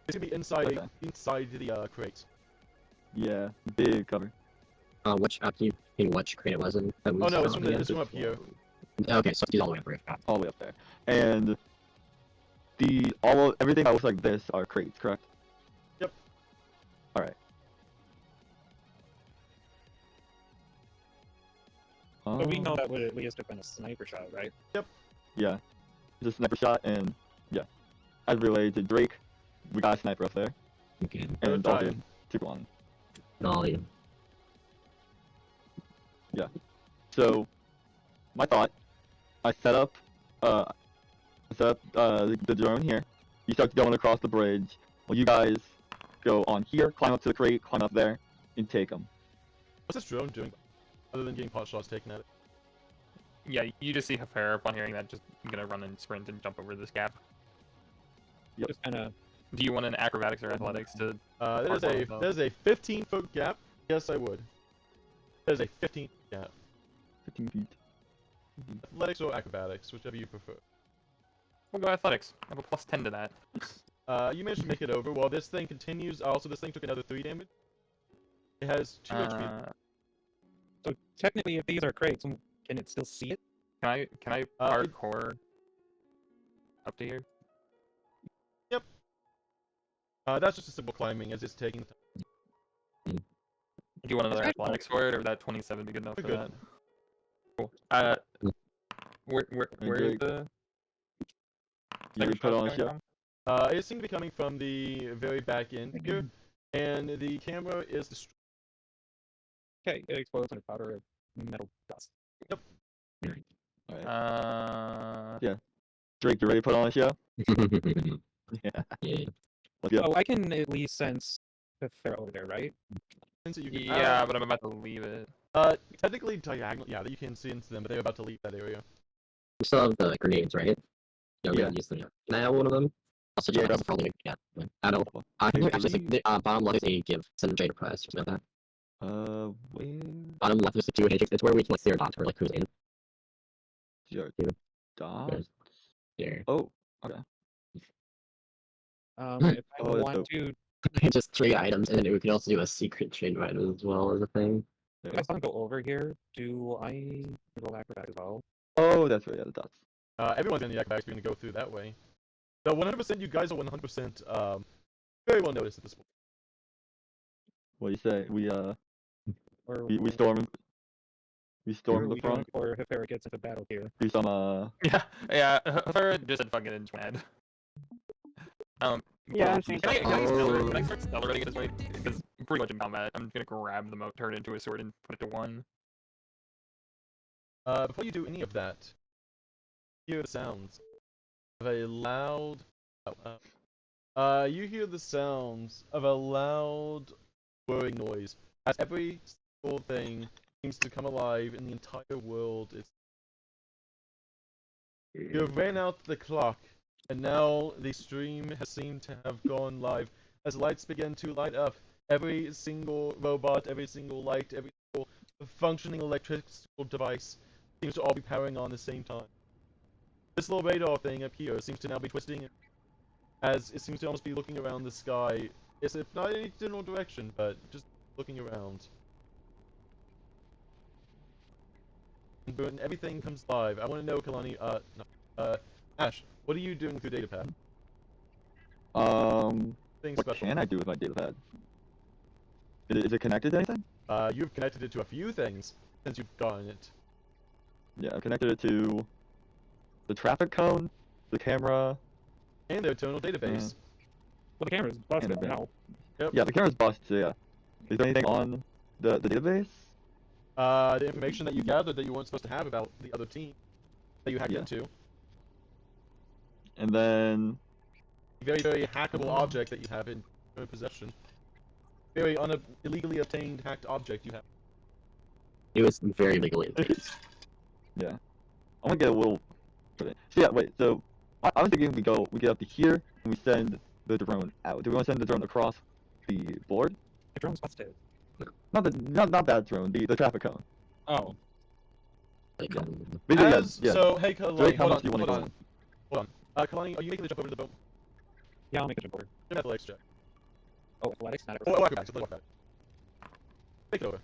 It's gonna be inside the crate. Yeah, big cover. Which which crate it was in? Oh no, it's from up here. Okay, so it's all the way up here. All the way up there. And everything that looks like this are crates, correct? Yep. Alright. But we know that would at least have been a sniper shot, right? Yep. Yeah. Just a sniper shot, and yeah. As relayed to Drake, we got a sniper up there. Okay. And also to Guan. Ollie. Yeah. So, my thought, I set up the drone here. You start going across the bridge. Well, you guys go on here, climb up to the crate, climb up there, and take them. What's this drone doing, other than getting pot shots taken at it? Yeah, you just see Hafera upon hearing that, just gonna run and sprint and jump over this gap. Yep. Just kind of. Do you want an acrobatics or athletics to? There's a 15-foot gap. Yes, I would. There's a 15 gap. 15 feet. Athletics or acrobatics, whichever you prefer. We'll go athletics. I have a plus 10 to that. You managed to make it over. While this thing continues, also this thing took another 3 damage. It has 2 HP. So technically, if these are crates, can it still see it? Can I parkour up to here? Yep. That's just a simple climbing, as it's taking the time. Do you want another athletics for it, or that 27 be good enough for Good. that? Cool. Where is the? Yeah, you put on a coming show. from? It seemed to be coming from the very back end here, and the camera is destroyed. Okay, it explodes under powder of metal dust. Yep. Alright. Yeah. Drake, you ready to put on a show? Yeah. Yeah. Let's go. Oh, I can at least sense if they're over there, right? Yeah, but I'm about to leave it. Technically diagonal. Yeah, you can see into them, but they're about to leave that area. We still have the grenades, right? Yeah, we haven't used them yet. Can I have one of them? I'll switch Yeah, it for holding it. Yeah. I don't. I think actually, bottom left is a give Concentrator Press or something like that. Where? Bottom left is the 2 Matrix. It's where we can see our dots for like who's in. Your dots? Here. Oh, okay. If I Oh, that's want dope. to, Just 3 items, and then we can also do a secret trade item as well as a thing. if I want to go over here, do I roll acrobat as well? Oh, that's right, yeah, the dots. Everyone's in the acrobatics. We're gonna go through that way. So 100%, you guys are 100% very well noticed at this point. What do you say? We Or storm what are the we doing front. before Hafera gets into battle here? Do some Yeah. Hafera just said fucking in Schmad. Yeah, I'm seeing Can I that. start accelerating at this rate? Because I'm pretty much in combat. I'm gonna grab the moat, turn it into a sword, and put it to 1. Before you do any of that, you hear the sounds of a loud. You hear the sounds of a loud whirring noise as every single thing seems to come alive in the entire world. You have ran out the clock And now the stream has seemed to have gone live as lights begin to light up. Every single robot, every single light, every single functioning electrical device seems to all be powering on at the same time. This little radar thing up here seems to now be twisting as it seems to almost be looking around the sky. It's not in any general direction, but just looking around. And when everything comes live, I want to know, Kalani, Ash, what are you doing with your datapad? Thing What special. can I do with my datapad? Is it connected to anything? You've connected it to a few things since you've gotten it. Yeah, I've connected it to the traffic cone, the camera. And their internal database. Well, the camera's busted And a now. Yeah, the camera's busted, so yeah. Is there anything on the database? The information that you gathered that you weren't supposed to have about the other team that you hacked into. And then... Very, very hackable object that you have in your possession. Very illegally obtained hacked object you have. It was very legally obtained. Yeah. I want to get a little... So yeah, wait, so... I was thinking we get up to here, and we send the drone out. Do we want to send the drone across the board? The drone's busted. Not that drone, the traffic cone. Oh. Like, Basically, yeah. So, hey, Kalani, how hold much on, do you want to hold go on. Hold on. Kalani, are you making the jump over to the boat? Yeah, I'll make a jump over. Give me that legs check. Oh, athletics, not Oh, walk it back. Make it over.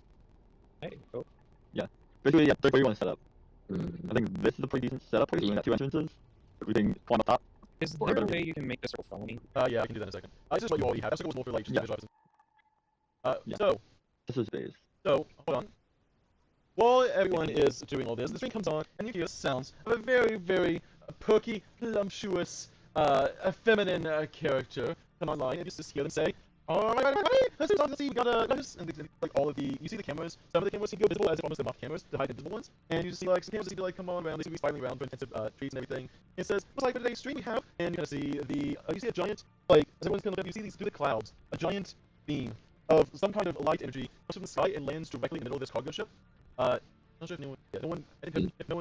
Hey, oh. Basically, yeah, that's what you want to set up. mm, I think this is a pretty decent setup. We got 2 entrances. We can climb up top. Is there a way you can make this a felony? Yeah, I can do that in a second. This is what you already have. That's what was more for, like, just Yeah. visualizing. Yeah. This is base. So, hold on. While everyone is doing all this, the screen comes on, and you hear sounds of a very, very perky, voluptuous, feminine character come online, and you just hear them say, alright, let's see, we got this, and like all of the, you see the cameras, some of the cameras can go visible as if almost they're mock cameras, to hide invisible ones, and you just see like, some cameras just be like, come on around, they seem to be spiraling around, doing intensive treats and everything. It says, looks like for today's stream we have, and you're gonna see the, you see a giant, like, as everyone's gonna look up, you see these through the clouds, a giant beam of some kind of light energy comes from the sky and lands directly in the middle of this cargo ship. Not sure if anyone, if no one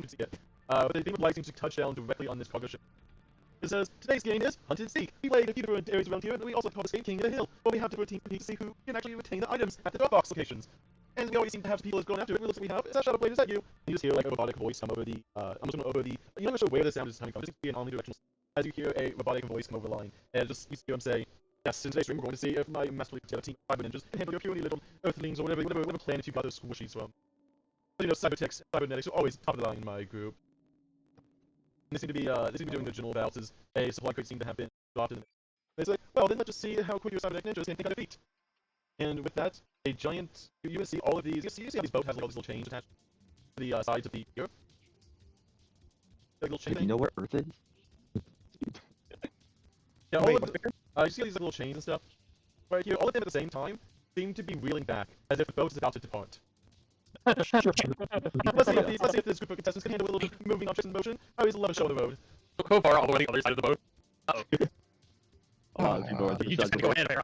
can see it. But the beam of light seems to touch down directly on this cargo ship. It says, today's game is Hunt and Seek. We play a few different areas around here, and we also call this game King of the Hill, where we have different teams to see who can actually retain the items at the Dropbox locations. And we always seem to have people that's going after it. We look what we have. It's a shadow blade. Is that you? And you just hear like a robotic voice come over the. You're not sure where the sound is coming from. It seems to be an omnidirectional. As you hear a robotic voice come over the line, and just you hear him say, yes, in today's stream we're going to see if my masterfully put together team of cyber ninjas can handle your puny little earthlings or whatever planet you got those squishies from. You know, cybernetics are always top of the line in my group. And they seem to be doing their general bouts as a supply crate seem to have been dropped in. They say, well, then let's just see how quick your cybernetic ninjas can think on their feet. And with that, a giant, you can see all of these, you see how these boats have like all these little chains attached to the sides of the gear? Like little chain Do you know where Earth is? Yeah, all Wait, of what? you see these little chains and stuff? Right here, all of them at the same time seem to be reeling back, as if the boat is about to depart. Let's see if this group of contestants can handle a little bit moving objects in motion. I always love a show on the road. Go far all the way to the other side of the boat. You just gotta go ahead, Vera.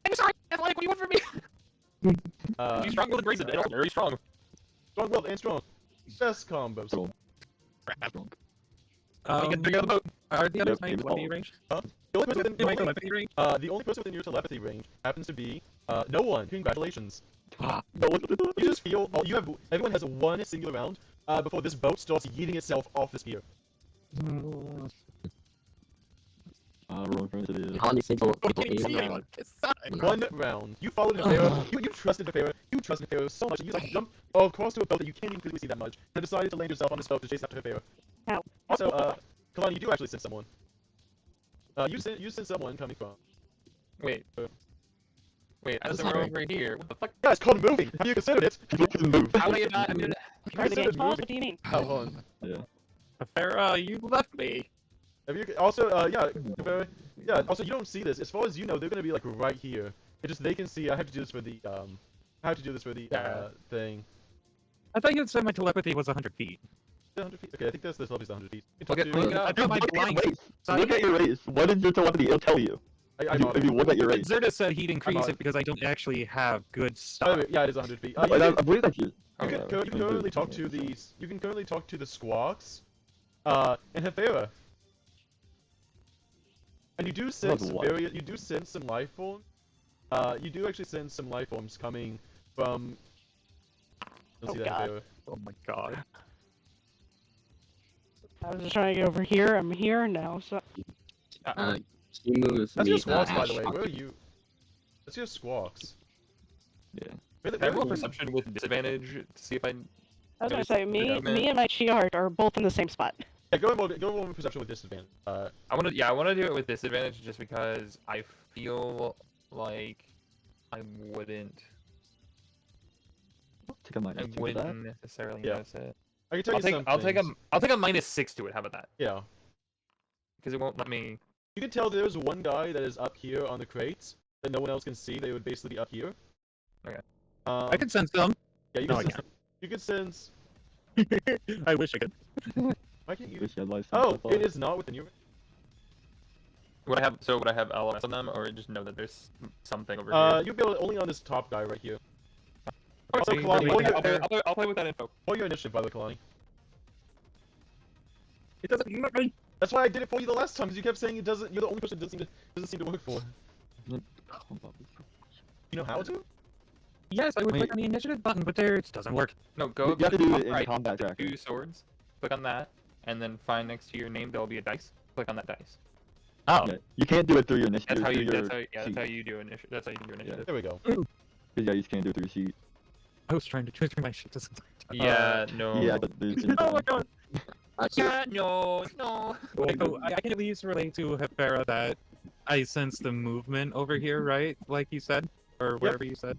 I'm sorry, Athletic, what do you want from me? He's strong willed and brazen. Very strong. Strong-willed and strong. Best combos. So, You get the boat. Are the others Yep, my it's telepathy all- range? The only person Am I within, telepathy range? the only person within your telepathy range happens to be no one. Congratulations. no You just feel everyone has one singular round before this boat starts yeeting itself off the spear. rolling for initiative. Honey seems a little One round. You followed Nefera. You trusted Nefera. You trusted Nefera so much that you like jumped across to a boat that you can't even physically see that much, and decided to land yourself on this boat to chase after Nefera. Ow. Also, Kalani, you do actually send someone. You sent someone coming from. Wait. Wait, I was over here. What the fuck? Yeah, it's called moving. Have you considered it? Move. How do you not? I mean, Are the games paused? What do you mean? Oh, hold on. Yeah. Farah, you left me. Have you also Nefera, yeah. Also, you don't see this. As far as you know, they're gonna be like right here. It just they can see. I have to do this for the thing. I thought you said my telepathy was 100 feet. 100 feet. Okay, I think that's the level's 100 feet. You Look can at, talk look to- at, I got my blind. Look at your race. What is your telepathy? It'll tell you. If you look at your race. Zerda said he'd increase not- it because I don't actually have good Oh, stuff. wait, yeah, it is 100 feet. I believe that's you. You can currently talk to these. You can currently talk to the squawks, and Hefera. And you do That's sense what. you do sense some life forms. You do actually sense some life forms coming from. You'll Oh, see that God. there. Oh my god. I was just trying to get over here. I'm here now, so. Can you move That's me, your squawks, by Ash? the way. Where are you? That's your squawks. Yeah. Where, Can I where, roll perception with disadvantage to see if I I was gonna notice say, the me movement? and my Chiart are both in the same spot. yeah, go and perception with disadvantage. I want to do it with disadvantage just because I feel like I wouldn't Take a minus 2 to that. necessarily Yeah. notice it. I can tell you some I'll take a things. -6 to it. How about that? Yeah. Because it won't let me. You can tell there's one guy that is up here on the crates that no one else can see. They would basically be up here. Okay. I can sense them. Yeah, you No, can I sense. You can sense. I wish I could. Why can't you? Wish you had license Oh, so far. it is not within your. Would I have LMS on them, or just know that there's something over here? You build it only on this top guy right here. Also, so Kalani, I'll play with that info. Roll your initiative, by the way, Kalani. It doesn't let me. That's why I did it for you the last time, because you kept saying it doesn't. You're the only person that doesn't seem to work for. You know how to? Yes, I would Wait. click on the initiative button, but there it doesn't work. No, go. You have to do it in right, combat tracker. 2 swords. Click on that, and then find next to your name there'll be a dice. Click on that dice. Oh, Yeah, you can't do it through your initiative. That's how you. through your That's how sheet. you do initiative. That's how you do initiative. There we go. 'Cause, yeah, you just can't do it through your sheet. I was trying to transfer my shit to something. Yeah. No. Yeah, but there's Oh my god. Yeah. No. No. Okay, so I can at least relate to Hefera that I sense the movement over here, right? Like you said, or wherever you said.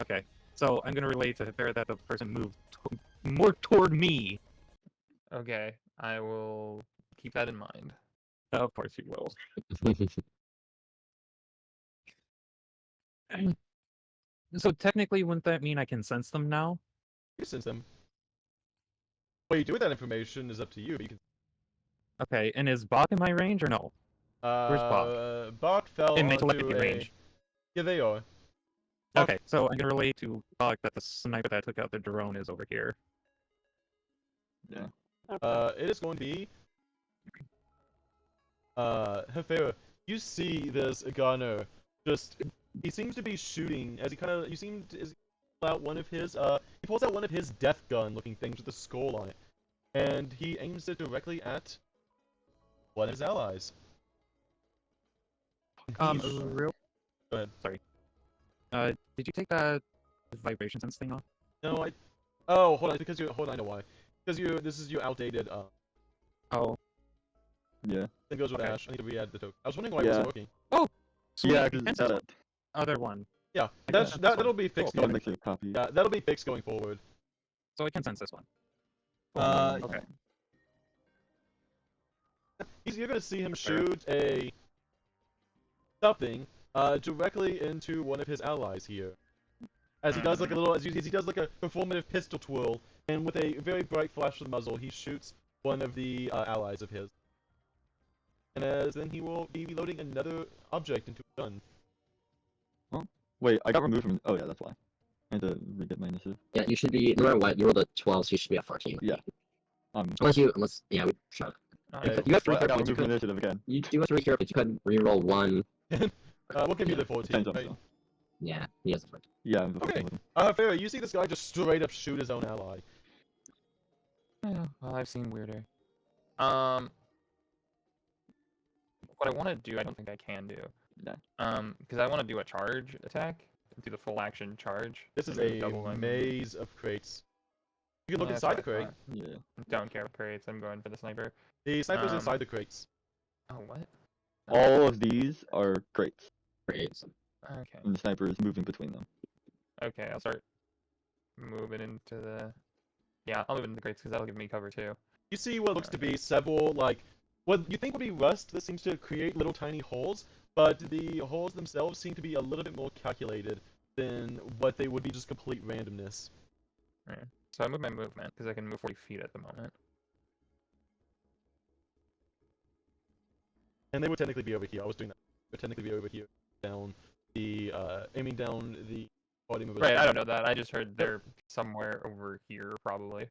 Okay, so I'm gonna relate to Hefera that the person moved more toward me. Okay. I will keep that in mind. Of course you will. So technically, wouldn't that mean I can sense them now? You sense them. What you do with that information is up to you. But you can. Okay, and is Bach in my range or no? Where's Bach? Bach fell In my onto telepathy a. range. Yeah, they are. Bach- Okay, so I'm gonna relate to Bach that the sniper that took out the drone is over here. It is going to be. Hefera, you see this gunner just. He seems to be shooting as he kind of. You seem to as he pulls out one of his. He pulls out one of his death gun looking things with a skull on it, and he aims it directly at one of his allies. He's- Real. Go ahead. Sorry. Did you take that vibration sense thing off? No, I. Oh, hold on. It's because you. Hold on. I know why. Because you. This is your outdated. Oh, Yeah. Thing goes with Okay. Ash. I need to re-add the token. I was wondering why it Yeah. wasn't working. sweet, Yeah, you because can sense one. Other one. Yeah, I that's, can sense that'll one. be fixed. I'll make sure to copy. Yeah, that'll be fixed going forward. So I can sense this one. Okay. Okay. You're gonna see him shoot a something directly into one of his allies here, as he does like a little, as he does like a performative pistol twirl, and with a very bright flash of the muzzle, he shoots one of the allies of his. And then he will be reloading another object into a gun. Wait, I got removed from. Oh yeah, that's why. I had to re-get my initiative. Yeah, you should be, no matter what, you rolled a 12, so you should be at 14. Yeah. Yeah, we shut. Okay. You have 3 Well, I hero got points. removed from initiative again. You do have 3 hero points. You could reroll 1. We'll give you the 14. Depends on Right? himself. Yeah, he has a 14. Yeah, I'm Okay. with him. Fair. You see this guy just straight up shoot his own ally. Yeah, well, I've seen weirder. What I want to do, I don't think I can do. Yeah. Because I want to do a charge attack, do the full action charge. This is and a double one. maze of crates. You can look Yeah, that's inside the what I crate. Yeah. thought. Don't care about crates. I'm going for the sniper. The sniper's Um, inside the crates. Oh, what? All of these are crates, Great. Okay. and the sniper is moving between them. Okay, I'll start moving into the. Yeah, I'll move into the crates because that'll give me cover too. You see what looks to be several, like, what you think would be rust that seems to create little tiny holes, but the holes themselves seem to be a little bit more calculated than what they would be just complete randomness. So I move my movement because I can move 40 feet at the moment. And they would technically be over here. I was doing that. They would technically be over here, down the, aiming down the body mobility. Right, I don't know that. I just heard they're somewhere over here, probably.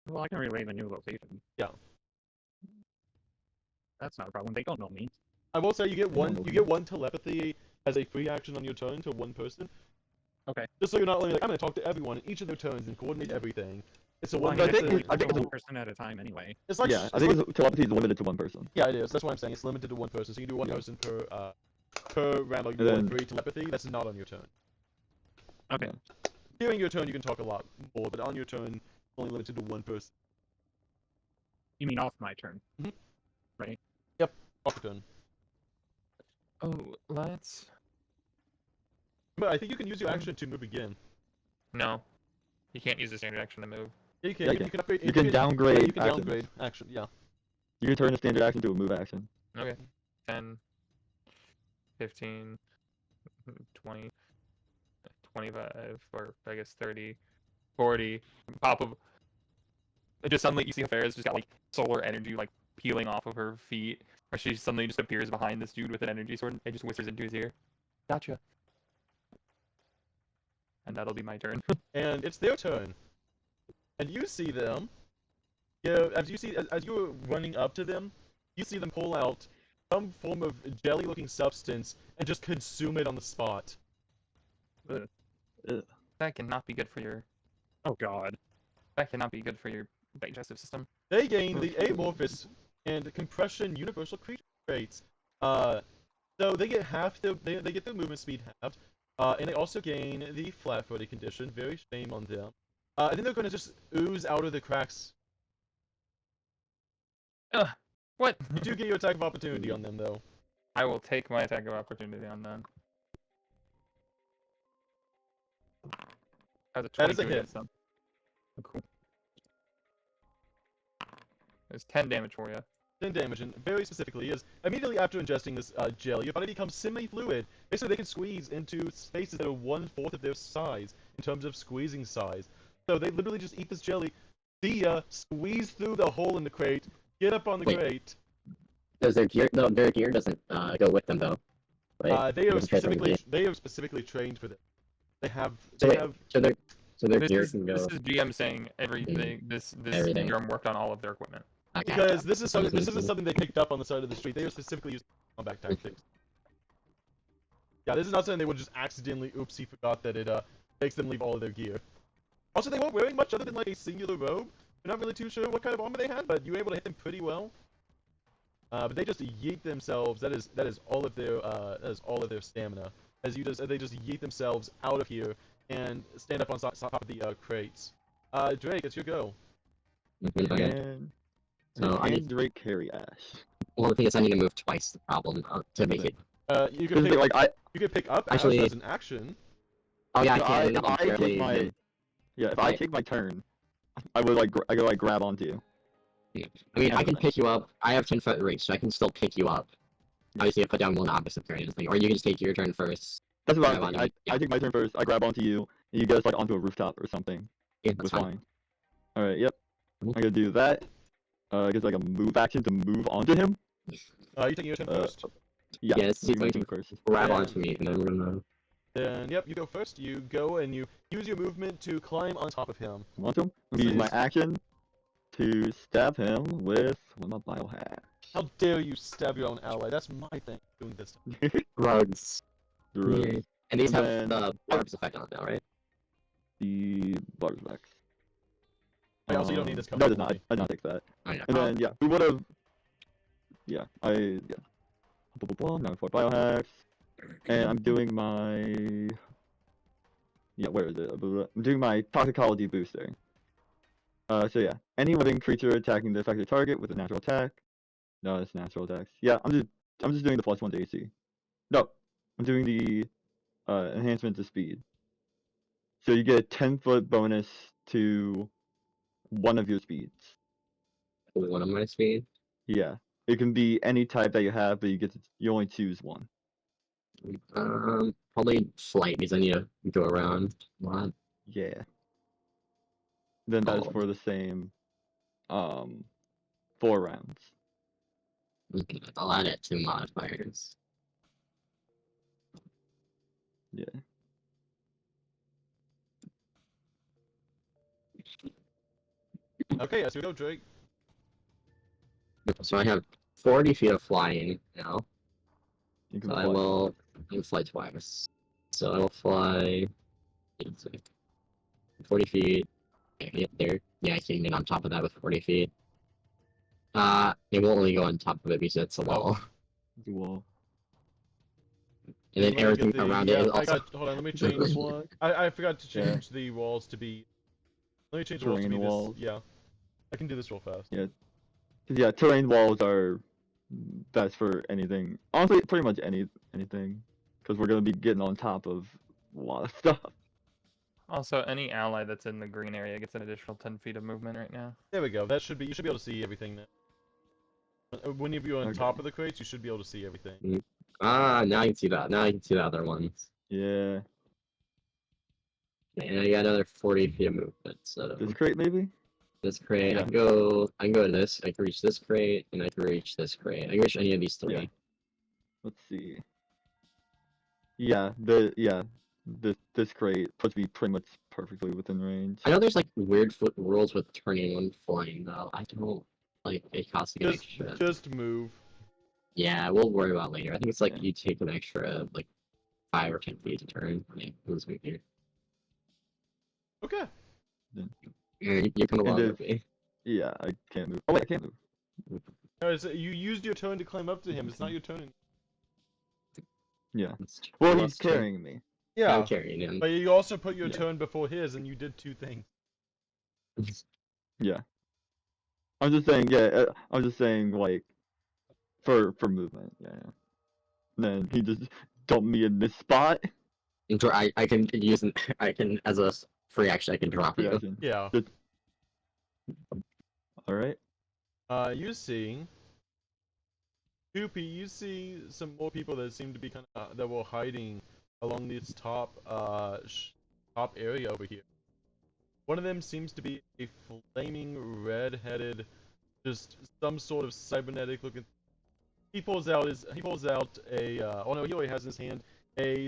Well, I can relay the new location. Yeah. That's not a problem. They don't know me. I will say you get one. don't You know. get one telepathy as a free action on your turn to one person. Okay. Just so you're not only like I'm gonna talk to everyone in each of their turns and coordinate everything. It's a Well, one. I I mean, think it's it's- I think one it's- person at a time anyway. It's like Yeah, I it's think like, telepathy is limited to one person. yeah, it is. That's what I'm saying. It's limited to one person, so you can do one Yeah. person per round. Like And roll then- 3 telepathy. That's not on your turn. Okay. Yeah. During your turn, you can talk a lot more, but on your turn, only limited to one person. You mean off my turn? Mhm. Right. Off your turn. Oh, let's. But I think you can use your action to move again. No. You can't use the standard action to move. Yeah, you can. Yeah, you can upgrade. You can downgrade Yeah, you can actions. downgrade action. Yeah. You can turn a standard action to a move action. Okay. 10, 15, 20, 25, or I guess 30, 40. Pop of. It just suddenly you see Farrah's just got like solar energy like peeling off of her feet, or she suddenly just appears behind this dude with an energy sword and just whispers into his ear, "Gotcha." And that'll be my turn. And it's their turn. And you see them. Yeah, as you're running up to them, you see them pull out some form of jelly-looking substance and just consume it on the spot. That cannot be good for your. Oh God. That cannot be good for your digestive system. They gain the Amorphous and Compression Universal Creature traits. So they get they get their movement speed halved, and they also gain the flat-footed condition. Very shame on them. And then they're gonna just ooze out of the cracks. What? You do get your attack of opportunity on them, though. I will take my attack of opportunity on them. That was a That is 22 a hit. against them. Oh, cool. There's 10 damage for you. 10 damage, and very specifically is immediately after ingesting this jelly, your body becomes semi-fluid. Basically, they can squeeze into spaces that are 1/4 of their size in terms of squeezing size. So they literally just eat this jelly, squeeze through the hole in the crate, get up on the Wait. crate. Does their gear? No, their gear doesn't go with them though. Right? They are Doesn't transfer specifically gear. they are specifically trained for this. They have So they wait, have so their This gear is, can this go. is GM saying everything. This Everything. GM worked on all of their equipment. Okay, because gotcha. this isn't something they picked up on the side of the street. They are specifically using combat tactics. Yeah, this is not something they would just accidentally oopsie forgot that it makes them leave all of their gear. Also, they weren't wearing much other than like a singular robe. We're not really too sure what kind of armor they had, but you were able to hit them pretty well. But they just yeet themselves. That is all of their stamina. They just yeet themselves out of here and stand up on top of the crates. Drake, it's your go. Okay. And So I can need. Drake carry Ash? Well, the thing is, I need to move twice. The problem to make it. You Because can pick, like you can pick up Ash Actually- as an action. Oh yeah, I if can. if I take my him. if I Right. take my turn, I would like I could like grab onto you. I mean, I can pick you up. I have 10-foot reach, so I can still pick you up. Obviously, I put down one opposite turn, or you can just take your turn first. That's what Grab I'm onto saying. me. I take my turn first. I grab onto you, and you get us like onto a rooftop or something. Yeah, That's that's fine. fine. All right. Yep. Mhm. I'm gonna do that. I guess like a move action to move onto him. You take your turn first. Yeah. Yeah, it's I'm taking my going turn first. Grab Yeah. onto me, and then we're gonna. Then yep, you go first. You go and you use your movement to climb on top of him. Want him? I'm gonna use my action to stab him with one of my biohack. How dare you stab your own ally? That's my thing. Doing this. Rugs. Drugs. And these And have then- the barbs effect on it now, right? The Barzac. Wait, also, you don't need this No, cover it does not. for me. I did not take that. Oh, yeah. And then yeah, we would have. Yeah, yeah. Blah, blah, blah, now 4 biohacks, and I'm doing my. Yeah, where is it? Blah, blah, blah. I'm doing my toxicology booster. So yeah, any living creature attacking the affected target with a natural attack. No, it's natural attacks. Yeah, I'm just doing the +1 to AC. No, I'm doing the enhancement to speed. So you get a 10-foot bonus to one of your speeds. One of my speed. Yeah, it can be any type that you have, but you only choose one. Probably flight because I need to go around a lot. Yeah. Then that is Oh. for the same 4 rounds. Okay, I'll add it to modifiers. Yeah. Okay, yes, we go, Drake. So I have 40 feet of flying now. You can So fly I will twice. fly twice. So I will fly 40 feet. Yeah, get there. Yeah, I can get on top of that with 40 feet. It will only go on top of it because it's a wall. The wall. And then Let me get everything the around it is I also. got. Hold on, let me change. I forgot to change the walls to be. Let me change the walls to Terrain be walls. this. Yeah, I can do this real fast. Yeah. 'Cause, yeah, terrain walls are best for anything. Honestly, pretty much anything. Because we're gonna be getting on top of a lot of stuff. Also, any ally that's in the green area gets an additional 10 feet of movement right now. There we go. That should be. You should be able to see everything now. Whenever you're on Okay. top of the crates, you should be able to see everything. Now I can see that. Now I can see the other ones. Yeah. And I got another 40 feet of movement. So This crate maybe? this crate, Yeah. I can go to this. I can reach this crate, and I can reach this crate. I can reach any of these three. Yeah. Let's see. Yeah, this crate puts me pretty much perfectly within range. I know there's like weird rules with turning when flying though. I don't like it costs like an extra. Just move. Yeah, we'll worry about it later. I think it's like Yeah. you take an extra like 5 or 10 feet to turn. Yeah, let's move here. Okay. You come along with me. Yeah, I can't move. Oh wait, I can't move. Alright, so you used your turn to climb up to him. It's not your turn. Yeah. Let's- Well, let's he's turn. carrying me. Yeah. I'm carrying him. But you also put your Yeah. turn before his, and you did two things. Yeah. I'm just saying. Yeah. I'm just saying like for movement. Yeah. And then he just dumped me in this spot. I can use I can as a free action I can drop you. Reaction. Yeah. All right. You see, you see some more people that seem to be that were hiding along this top top area over here. One of them seems to be a flaming red-headed, just some sort of cybernetic looking. He pulls out a oh no, he already has in his hand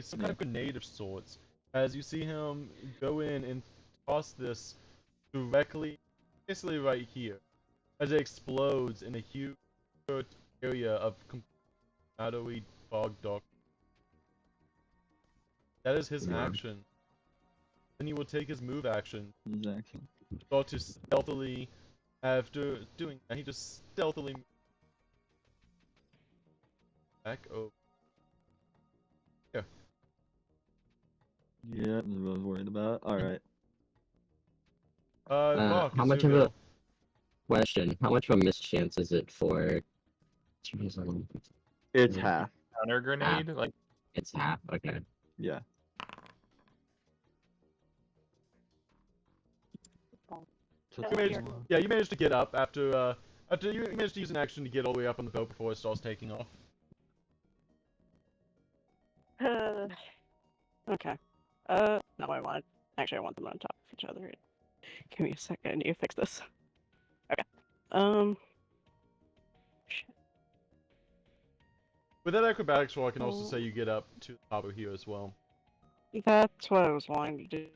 some kind of grenade of sorts. As you see him go in and toss this directly, basically right here, as it explodes in a huge area of completely fog dark. That is his Yeah. action. Then he will take his move action. His action. Start to stealthily, after doing that, he just stealthily back over. Yeah, that's what I was worried about. All right. Mark, how it's much your of go. a question? How much of a mischance is it for? It's Yeah. half. Counter grenade? Like, It's half. Okay. Yeah. You managed to get up after you managed to use an action to get all the way up on the boat before it starts taking off. Okay. No, I want. Actually, I want them on top of each other. Give me a second. I need to fix this. Okay. Shit. With that acrobatics roll, I can also say you get up to the top of here as well. That's what I was wanting to do.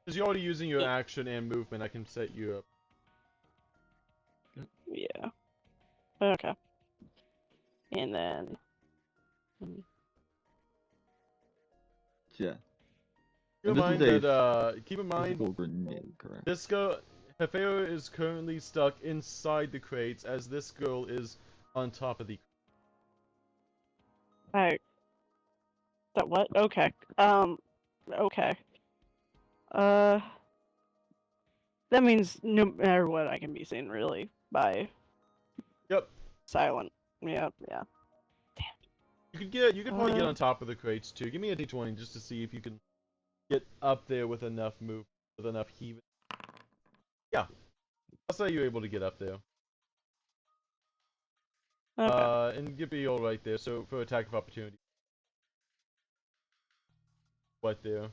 Because you're already using your action and movement, I can set you up. Yeah. Okay. And then. Yeah. Keep in And this mind is a that keep in mind physical grenade, correct? this girl, Hefeo is currently stuck inside the crates as this girl is on top of the. Alright. That what? Okay. Okay. That means no matter what, I can be seen really by. Yep. Silent. Yeah. You could probably get on top of the crates too. Give me a d20 just to see if you can get up there with enough move, with enough heave. Yeah. I'll say you're able to get up there. Okay. And you'd be alright there, so for attack of opportunity. What there?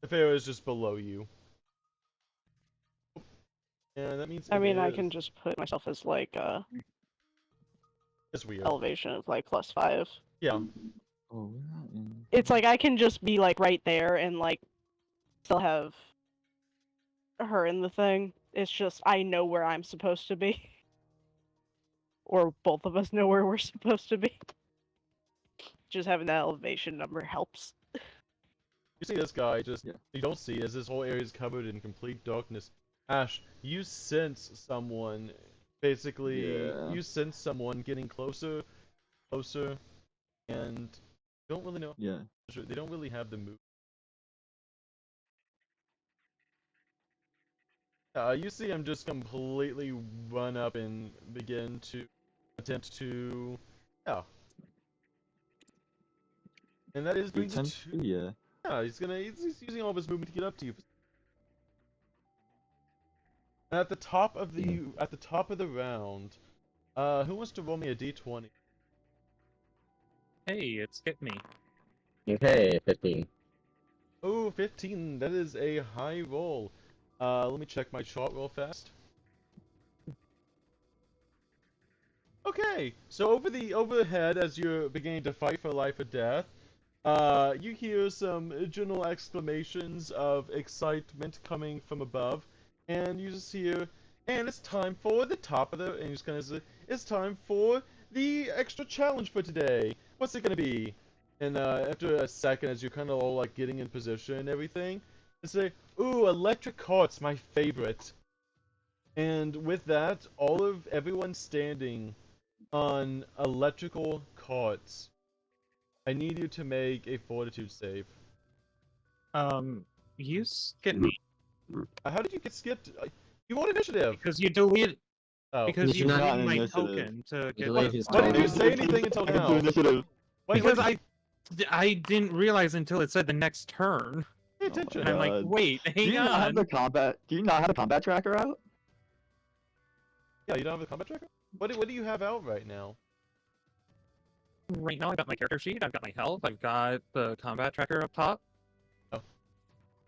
The Pharaoh is just below you. And that means I mean, I is. can just put myself as like It's weird. elevation of like +5. Yeah. Oh, we're not in. It's like I can just be like right there and like still have her in the thing. It's just I know where I'm supposed to be. or both of us know where we're supposed to be. Just having that elevation number helps. You see this guy, just Yeah. you don't see as this whole area is covered in complete darkness. Ash, you sense someone, basically, Yeah. you sense someone getting closer, closer, and you don't really know. Yeah. They don't really have the move. You see him just completely run up and begin to attempt to, yeah. And that is doing just two. Yeah. Yeah, he's using all of his movement to get up to you. And at the top of the round, who wants to roll me a d20? Hey, it's hit me. Okay, 15. Oh, 15. That is a high roll. Let me check my chart real fast. Okay, so overhead as you're beginning to fight for life or death, you hear some general exclamations of excitement coming from above, and you just hear, and it's time for the top of the, and you just kind of say, it's time for the extra challenge for today. What's it gonna be? And after a second, as you're kind of all like getting in position and everything, you say, "Ooh, electric cart's my favorite." And with that, everyone standing on electrical carts, I need you to make a fortitude save. You skipped me How did you get skipped? You want initiative. because you deleted Oh. because Did you you not- deleted Not my initiative. token to get deleted the his Why didn't you token. say anything until I can do now? initiative. because I didn't realize until it said the next turn. Pay Oh my attention. And I'm like, God. wait, Do hang you not have on. the combat? Do you not have the combat tracker out? Yeah, you don't have the combat tracker? What do you have out right now? Right now, I've got my character sheet, I've got my health, I've got the combat tracker up top.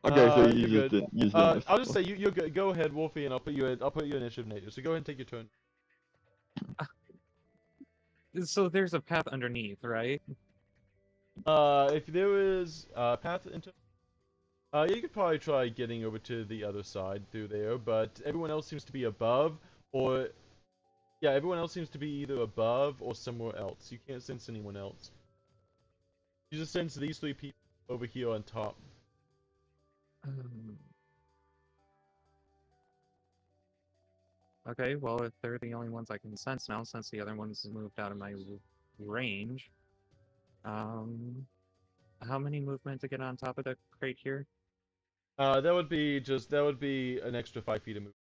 Okay, so you you're just good. didn't use I'll just say you go ahead, Wolfie, and I'll put you initiative nature. So go ahead and take your turn. So there's a path underneath, right? If there is path into, yeah, you could probably try getting over to the other side through there, but everyone else seems to be above, or yeah, everyone else seems to be either above or somewhere else. You can't sense anyone else. You just sense these three people over here on top. Okay, well, if they're the only ones I can sense now, since the other ones moved out of my range, how many movement to get on top of the crate here? That would be an extra 5 feet of movement.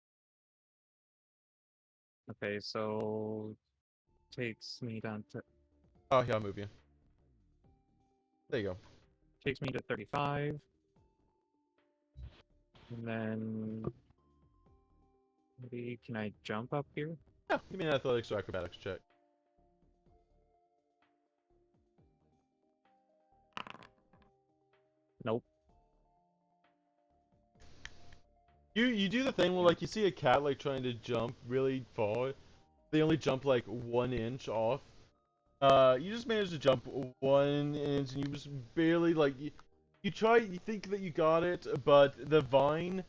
Okay, so takes me down to Oh, yeah, I'll move you. There you go. takes me to 35, and then maybe can I jump up here? Yeah, give me an athletics or acrobatics check. Nope. You do the thing where like you see a cat like trying to jump really far. They only jump like 1 inch off. You just managed to jump 1 inch, and you just barely like you think that you got it, but the vine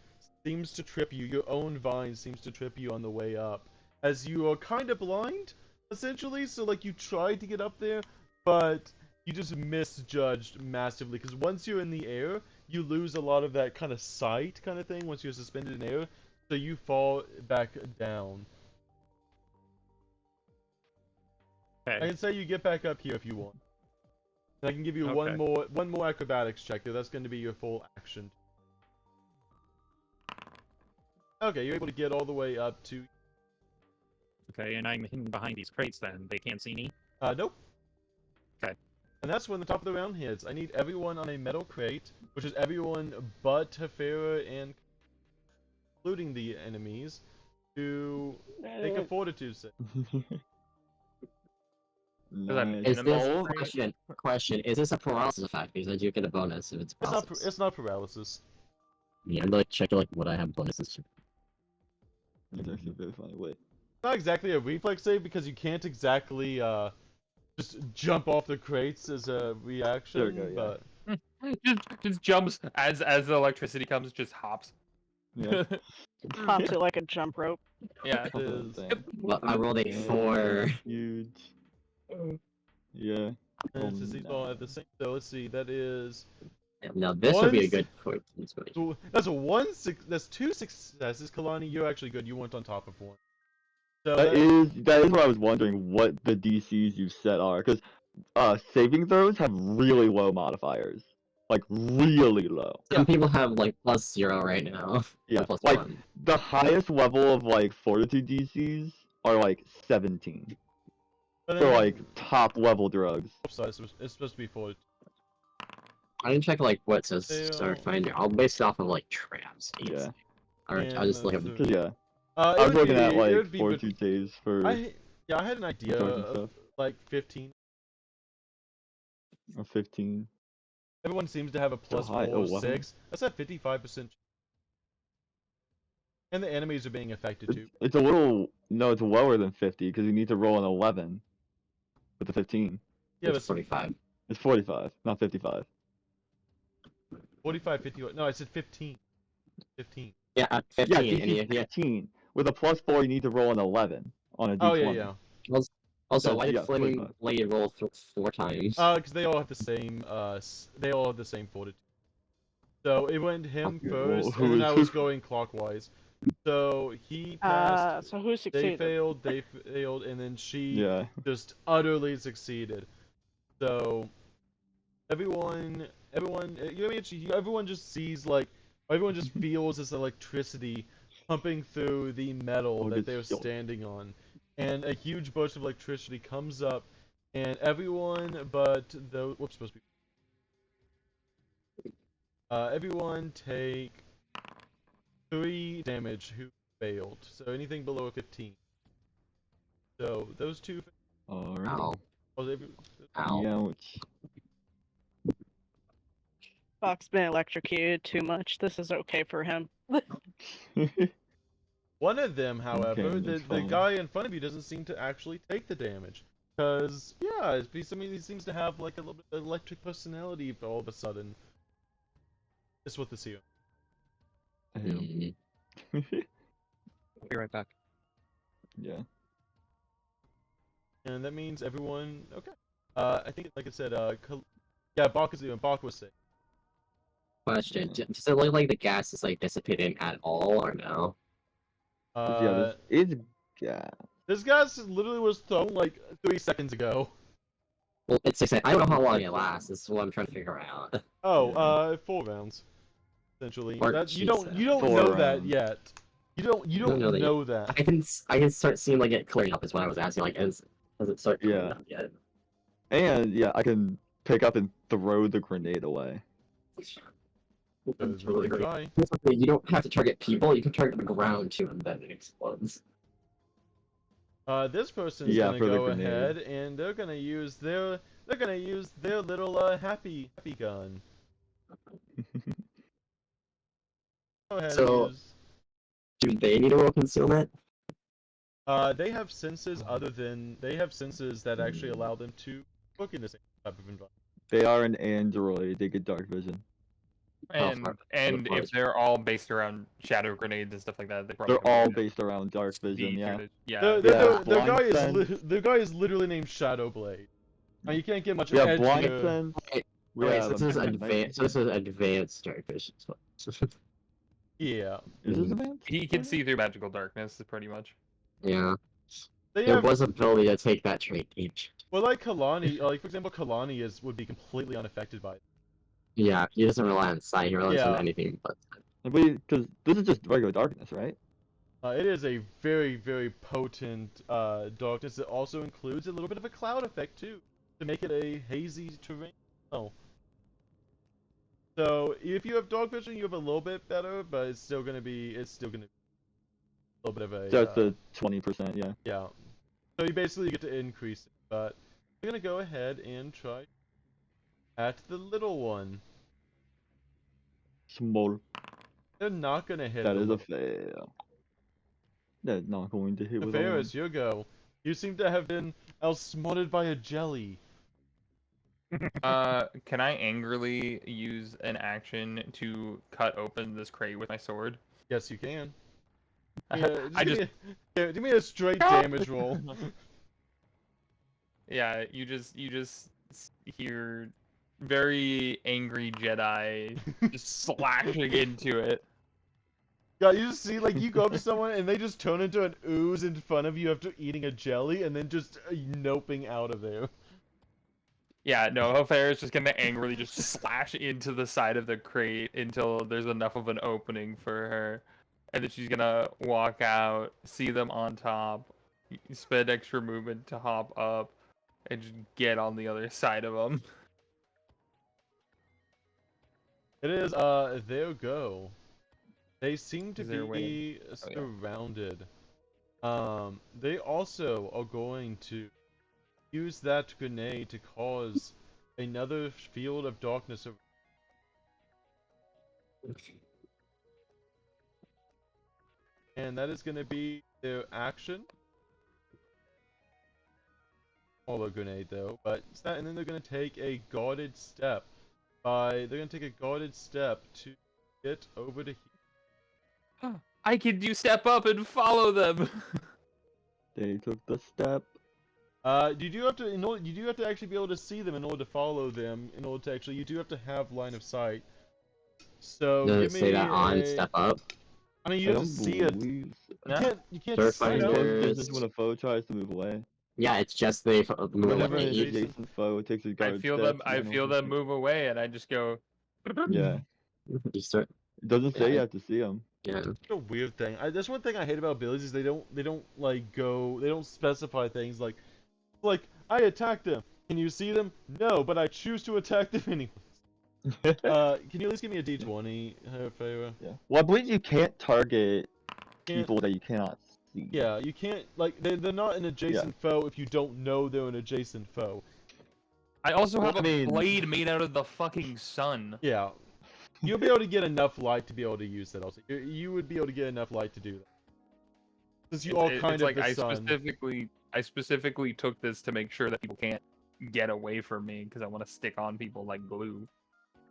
seems to trip you. Your own vine seems to trip you on the way up, as you are kind of blind, essentially. So like you tried to get up there, but you just misjudged massively. Because once you're in the air, you lose a lot of that kind of sight kind of thing once you're suspended in air. So you fall back down. I Okay. can say you get back up here if you want. And I can give you Okay. one more acrobatics check there. That's going to be your full action. Okay, you're able to get all the way up to. Okay, and I'm hidden behind these crates then. They can't see me? Nope. Okay. And that's when the top of the round hits. I need everyone on a metal crate, which is everyone but Tefera and including the enemies, to make a fortitude save. Nice. Is this Oh, question? Is this a paralysis effect? Because I do get a bonus if it's paralysis. It's not paralysis. Yeah, I'm like checking like what I have bonuses to. That's actually a very funny way. Not exactly a reflex save because you can't exactly just jump off the crates as a reaction. There we go, yeah. But just jumps as the electricity comes, just hops. Yeah. Pops it like a jump rope. Yeah. It is. Well, I rolled a Yeah. 4. Huge. Yeah. And Oh, it's these all at the same. So let's see. That is. Now this would be a Once- good point. So that's a 1-6. That's 2 successes. Kalani, you're actually good. You weren't on top of one. So that is what I was wondering what the DCs you set are, because saving throws have really low modifiers, like really low. Some people have like +0 right now. Yeah, Or like +1. the highest level of like fortitude DCs are like 17 but for then, like top level drugs. so it's supposed to be 4. I didn't check like what says Fail. Starfinder. I'll base it off of like traps. Yeah, Or I'll And just look that's up. the- 'cause, yeah, It I was would looking be- at it like would be bet- fortitude saves for I had an idea drugs and of stuff. like 15. Or 15. Everyone seems to have a +4 high. or Oh, wow. 6. That's at 55%. And the enemies are being affected too. It's a little no, it's lower than 50 because you need to roll an 11 with the 15. Yeah, It's but 45. It's 45, not 55. 45, 50. No, I said 15. 15. Yeah, at Yeah, 15. DC and you, yeah. 15. With a +4, you need to roll an 11 on a D20. Oh yeah, yeah. Also, So, why did yeah, Flaming 45. Lady roll 4 times? Because they all have the same. They all have the same fortitude. So it went him Okay, first, well, and who then is I who? was going clockwise. So he passed. So who They succeeded? failed. They failed, and then she Yeah. just utterly succeeded. So everyone, you know, what I mean? Everyone just sees like, everyone just feels this electricity pumping through the metal Oh, that good they're skill. standing on, and a huge burst of electricity comes up, and everyone but the whoops, supposed to be. Everyone take 3 damage who failed. So anything below a 15. So those two. Alright. Ow. Oh, Ow. Ouch. Fox been electrocuted too much. This is okay for him. one of them, however, Okay, the that's fine. guy in front of you doesn't seem to actually take the damage. Because, yeah, he seems to have like a little bit of electric personality all of a sudden. That's what this here. Mm. I'll be right back. Yeah. And that means everyone. Okay. I think, like I said, yeah, Bach was sick. Question: Does it look like the gas is like dissipating at all, or no? Yeah, it's yeah. This gas literally was thrown like 3 seconds ago. Well, it's 6. I don't know how long it lasts. This is what I'm trying to figure out. Oh, Yeah. 4 rounds. Essentially, Or you don't Four know that rounds. yet. You don't know that. I can start seeing like it clearing up. Is what I was asking. Like, does it start clearing Yeah. up yet? And yeah, I can pick up and throw the grenade away. That's really great. try. You don't have to target people. You can target the ground too, and then it explodes. This person's Yeah, gonna for the go grenade. ahead and they're gonna use their little happy gun. Go ahead So- and use. Do they need a roll concealment? They have senses that actually allow them to work in the same type of environment. They are an android. They get dark vision. And fuck. and What if they're all based around shadow grenades and stuff like that, they probably They're all based around dark vision. Yeah. Yeah. Their guy is literally named Shadowblade. Now you can't get much Yeah, edge blind here. sense. We Wait, have so this is a- advanced. So this is advanced dark vision. Yeah. Is this advanced? He can see through magical darkness, pretty much. Yeah, They there have was ability to take that trait each. well, like Kalani, like for example, Kalani would be completely unaffected by it. Yeah, he doesn't rely on sight. He relies on Yeah. anything but. Because this is just regular darkness, right? It is a very, very potent darkness that also includes a little bit of a cloud effect too, to make it a hazy terrain. Oh. So if you have dark vision, you have a little bit better, but it's still gonna be a little bit of a. Just the 20%. Yeah. Yeah. So you basically get to increase it, but we're gonna go ahead and try at the little one. Small. They're not gonna hit. That the is a little- fail. That's not going to hit with a Ferris, your go. You seem to have been outsmarted by a jelly. Can I angrily use an action to cut open this crate with my sword? Yes, you can. Yeah, I just give me a straight damage roll. yeah, you just hear very angry Jedi just slashing into it. Yeah, you just see, like, you go up to someone and they just turn into an ooze in front of you after eating a jelly and then just noping out of there. Yeah, no, Hofera is just gonna angrily just slash into the side of the crate until there's enough of an opening for her. And then she's gonna walk out, see them on top, spend extra movement to hop up, and just get on the other side of them. It is, there go. They seem to Is there a way? be Oh, yeah. surrounded. They also are going to use that grenade to cause another field of darkness. And that is going to be their action. All a grenade though, but it's that, and then they're going to take a guarded step. They're going to take a guarded step to get over to here. I can do step up and follow them. They took the step. You do have to, you do have to actually be able to see them in order to follow them. In order to actually, you do have to have line of sight. So Does give it say me that on a. step up? I mean, you I have to don't see it. believe. You can't see Starfinder. it. Close There's- distance when a foe tries to move away. Yeah, it's just they move Whenever an away. Jason. adjacent foe takes a I guard feel step, them. I feel them move away, and I just go. Yeah. You start. It doesn't say Yeah. you have to see them. Yeah. It's a weird thing. That's one thing I hate about abilities is they don't like go, they don't specify things like I attacked them. Can you see them? No, but I choose to attack them anyway. Can you at least give me a d20, Farah? Yeah. Well, I believe you can't target Can't- people that you cannot see. Yeah, you can't, like, they're not an adjacent foe if you don't know they're an adjacent foe. I also Well, have I a mean- blade made out of the fucking sun. Yeah. You'll be able to get enough light to be able to use that also. You would be able to get enough light to do that. Since you all kind It's of like the I sun. specifically took this to make sure that people can't get away from me because I want to stick on people like glue.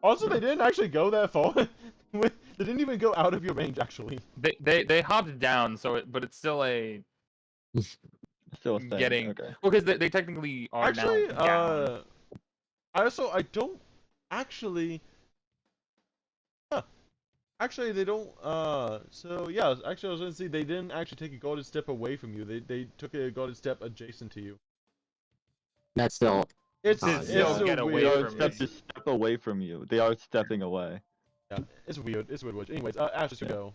Also, they didn't actually go that far. They didn't even go out of your range, actually. They hopped down, but it's still a Still a thing. getting Okay. well because they technically are Actually, now down. I don't actually. Huh. Actually, they don't. So yeah. Actually, I was gonna say they didn't actually take a guarded step away from you. They took a guarded step adjacent to you. That's still. It's Oh, it's yeah. so Get away They weird. are from me. to step away from you. They are stepping away. Yeah, it's weird. It's weird. Anyways, Ash, you Yeah. go.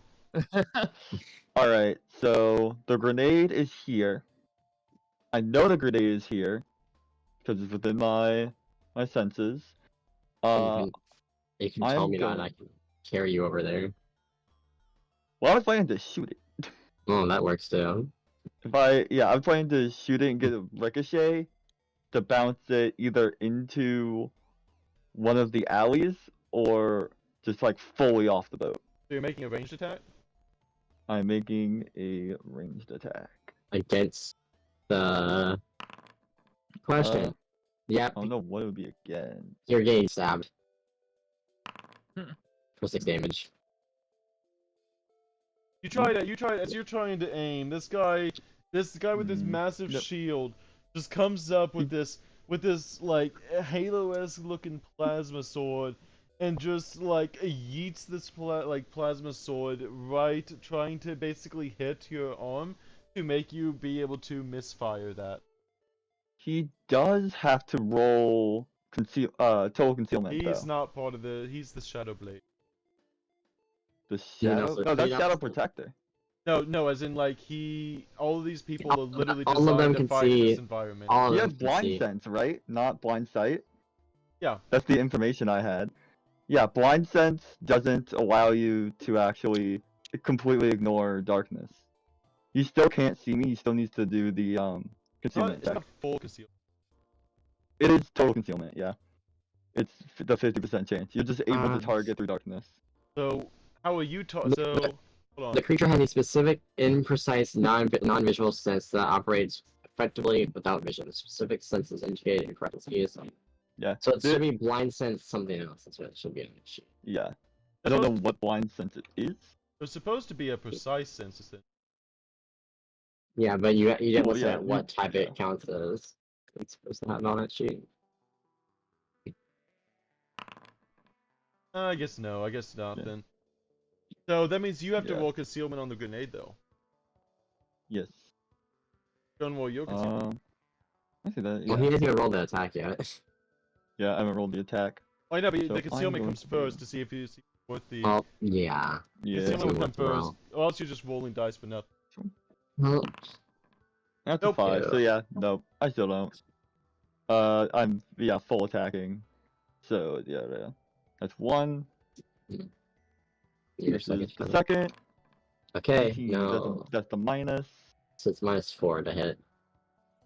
All right. So the grenade is here. I know the grenade is here because it's within my senses. You can tell I'm me that, and going- I can carry you over there. Well, I was planning to shoot it. Oh, that works too. I'm planning to shoot it and get a ricochet to bounce it either into one of the alleys or just like fully off the boat. So you're making a ranged attack. I'm making a ranged attack. Against the question. Yeah, I don't know what it would be again. you're getting stabbed. Hmm. For 6 damage. You try to. As you're trying to aim. This guy with this massive Yep. shield just comes up with this like Halo-esque looking plasma sword, and just like yeets this plasma sword right, trying to basically hit your arm to make you be able to misfire that. He does have to roll total concealment He's though. not part of the. He's the Shadow Blade. The You know, shadow. so No, that's you know- Shadow Protector. No, as in like all of these people are literally all of them designed to can fight in see this environment. all of He them has can blind see. sense, right? Not blind sight. Yeah. That's the information I had. Yeah, blind sense doesn't allow you to actually completely ignore darkness. You still can't see me. He still needs to do the concealment It's not check. a full conceal. It is total concealment. Yeah, it's the 50% chance. You're just able to Um, target through darkness. So how are you The- So hold on. The creature has a specific, imprecise, non-visual sense that operates effectively without vision. Specific senses indicated incorrectly. Yeah. So it should be blind sense something else. That's what it should be. Yeah. I don't know what blind sense it is. There's supposed to be a precise sense. Yeah, but you didn't Well, listen yeah, at what type yeah. it counts as. It's supposed to have on that sheet. I guess no. I guess not Yeah. then. So that means you have to Yeah. roll concealment on the grenade, though. Yes. Don't roll your concealment. I see that. Well, Yeah. he hasn't even rolled the attack yet. Yeah, I haven't rolled the attack. Oh, I know, but So the I'm concealment going comes to first to see if you see worth the. Well, yeah. Yeah. Concealment would come Concealment first, roll. or else you're just rolling dice for nothing. Well, That's a Nope. 5. Ew. So yeah, nope. I still don't. I'm full attacking. So yeah. That's 1. Your This is second the time. second. Okay, 18. no. That's the minus. So it's -4 to hit.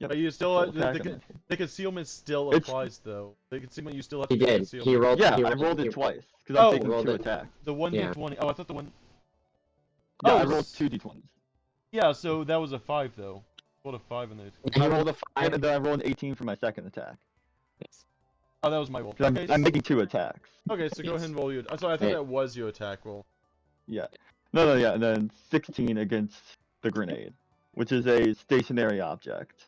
Yep. But you still Full attack and then full. the concealment still It's- applies though. The concealment you still have He to get did. concealment. He rolled. Yeah, he I rolled he it twice because I'm Oh, taking rolled 2 it. attacks. The 1d20. Oh, I thought the one. Yeah, Oh, I rolled 2 d20s. Yeah, so that was a 5 though. Rolled a 5 in there. He I rolled rolled a 5 and then I rolled an 18 for my second attack. Oh, that was my roll. 'Cause Okay, I'm making 2 attacks. okay, so go ahead and roll your. Sorry, I thought Hey. that was your attack roll. Yeah. No, yeah, and then 16 against the grenade, which is a stationary object.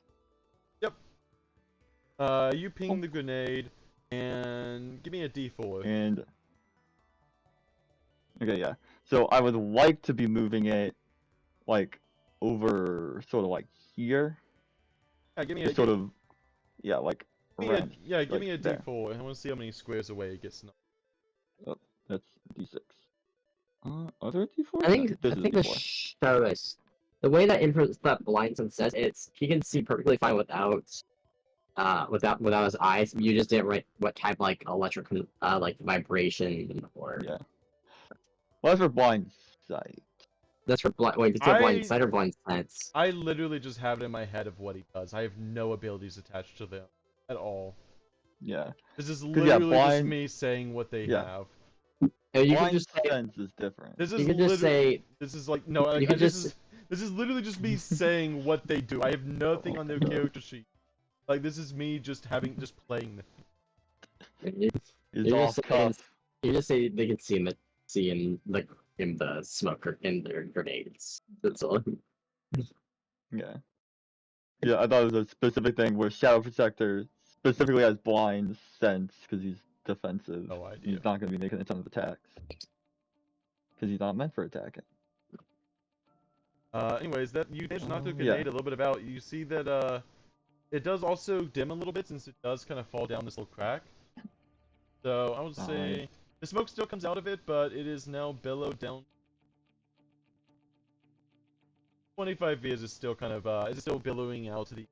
You ping the grenade and give me a d4. And okay, yeah. So I would like to be moving it like over sort of like here. Yeah, give me a Just sort of like around. give like me a there. d4. I want to see how many squares away it gets knocked. That's D6. Are there a D4? I think This I is think a the D4. show is the way that influence that blindsman says it's he can see perfectly fine without his eyes. You just didn't write what type like electric like vibration or Yeah. Well, that's for blind sight. that's for blind. Wait, it's blind sight or blind sense? I literally just have it in my head of what he does. I have no abilities attached to them at all. Yeah. This is 'Cause, literally just blind- me saying what they Yeah. have. And you can Blind just say sense is different. This is you can just literally. say This is like no. you can this is literally just me saying what they do. I have nothing on their character sheet. Like this is me just playing them. It's you all just say cuff. you just say they can see in the smoke or in their grenades. That's all. Yeah. Yeah, I thought it was a specific thing where Shadow Protector specifically has blind sense because he's defensive. No idea. He's not going to be making a ton of attacks. Because he's not meant for attacking. Anyways, that you just knocked the Yeah. grenade a little bit about. You see that it does also dim a little bit since it does kind of fall down this little crack. So I would say the smoke still comes out of it, but it is now billowed down. 25 feet is still kind of is still billowing out to the.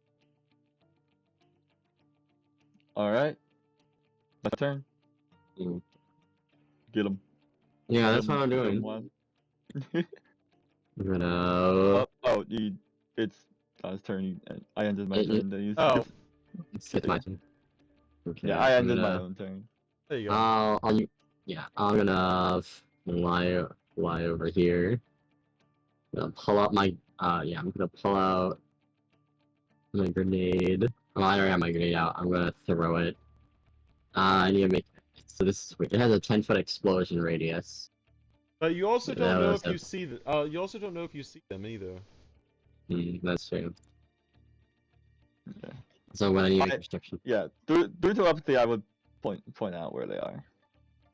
Alright. My turn. Mm. Get him. Yeah, that's what I'm doing. I'm gonna. It's his turn. I ended my It- turn. Then Oh. It's my turn. Okay, Yeah, I I'm ended my gonna- own turn. There you go. I'm gonna fly over here. I'm gonna pull out my I'm gonna pull out my grenade. Oh, I already have my grenade out. I'm gonna throw it. I need to make so this it has a 10-foot explosion radius. But you also don't that know was if you see you also don't know if you see them either. That's true. Okay. So I'm gonna need a perception. Yeah, through telepathy, I would point out where they are.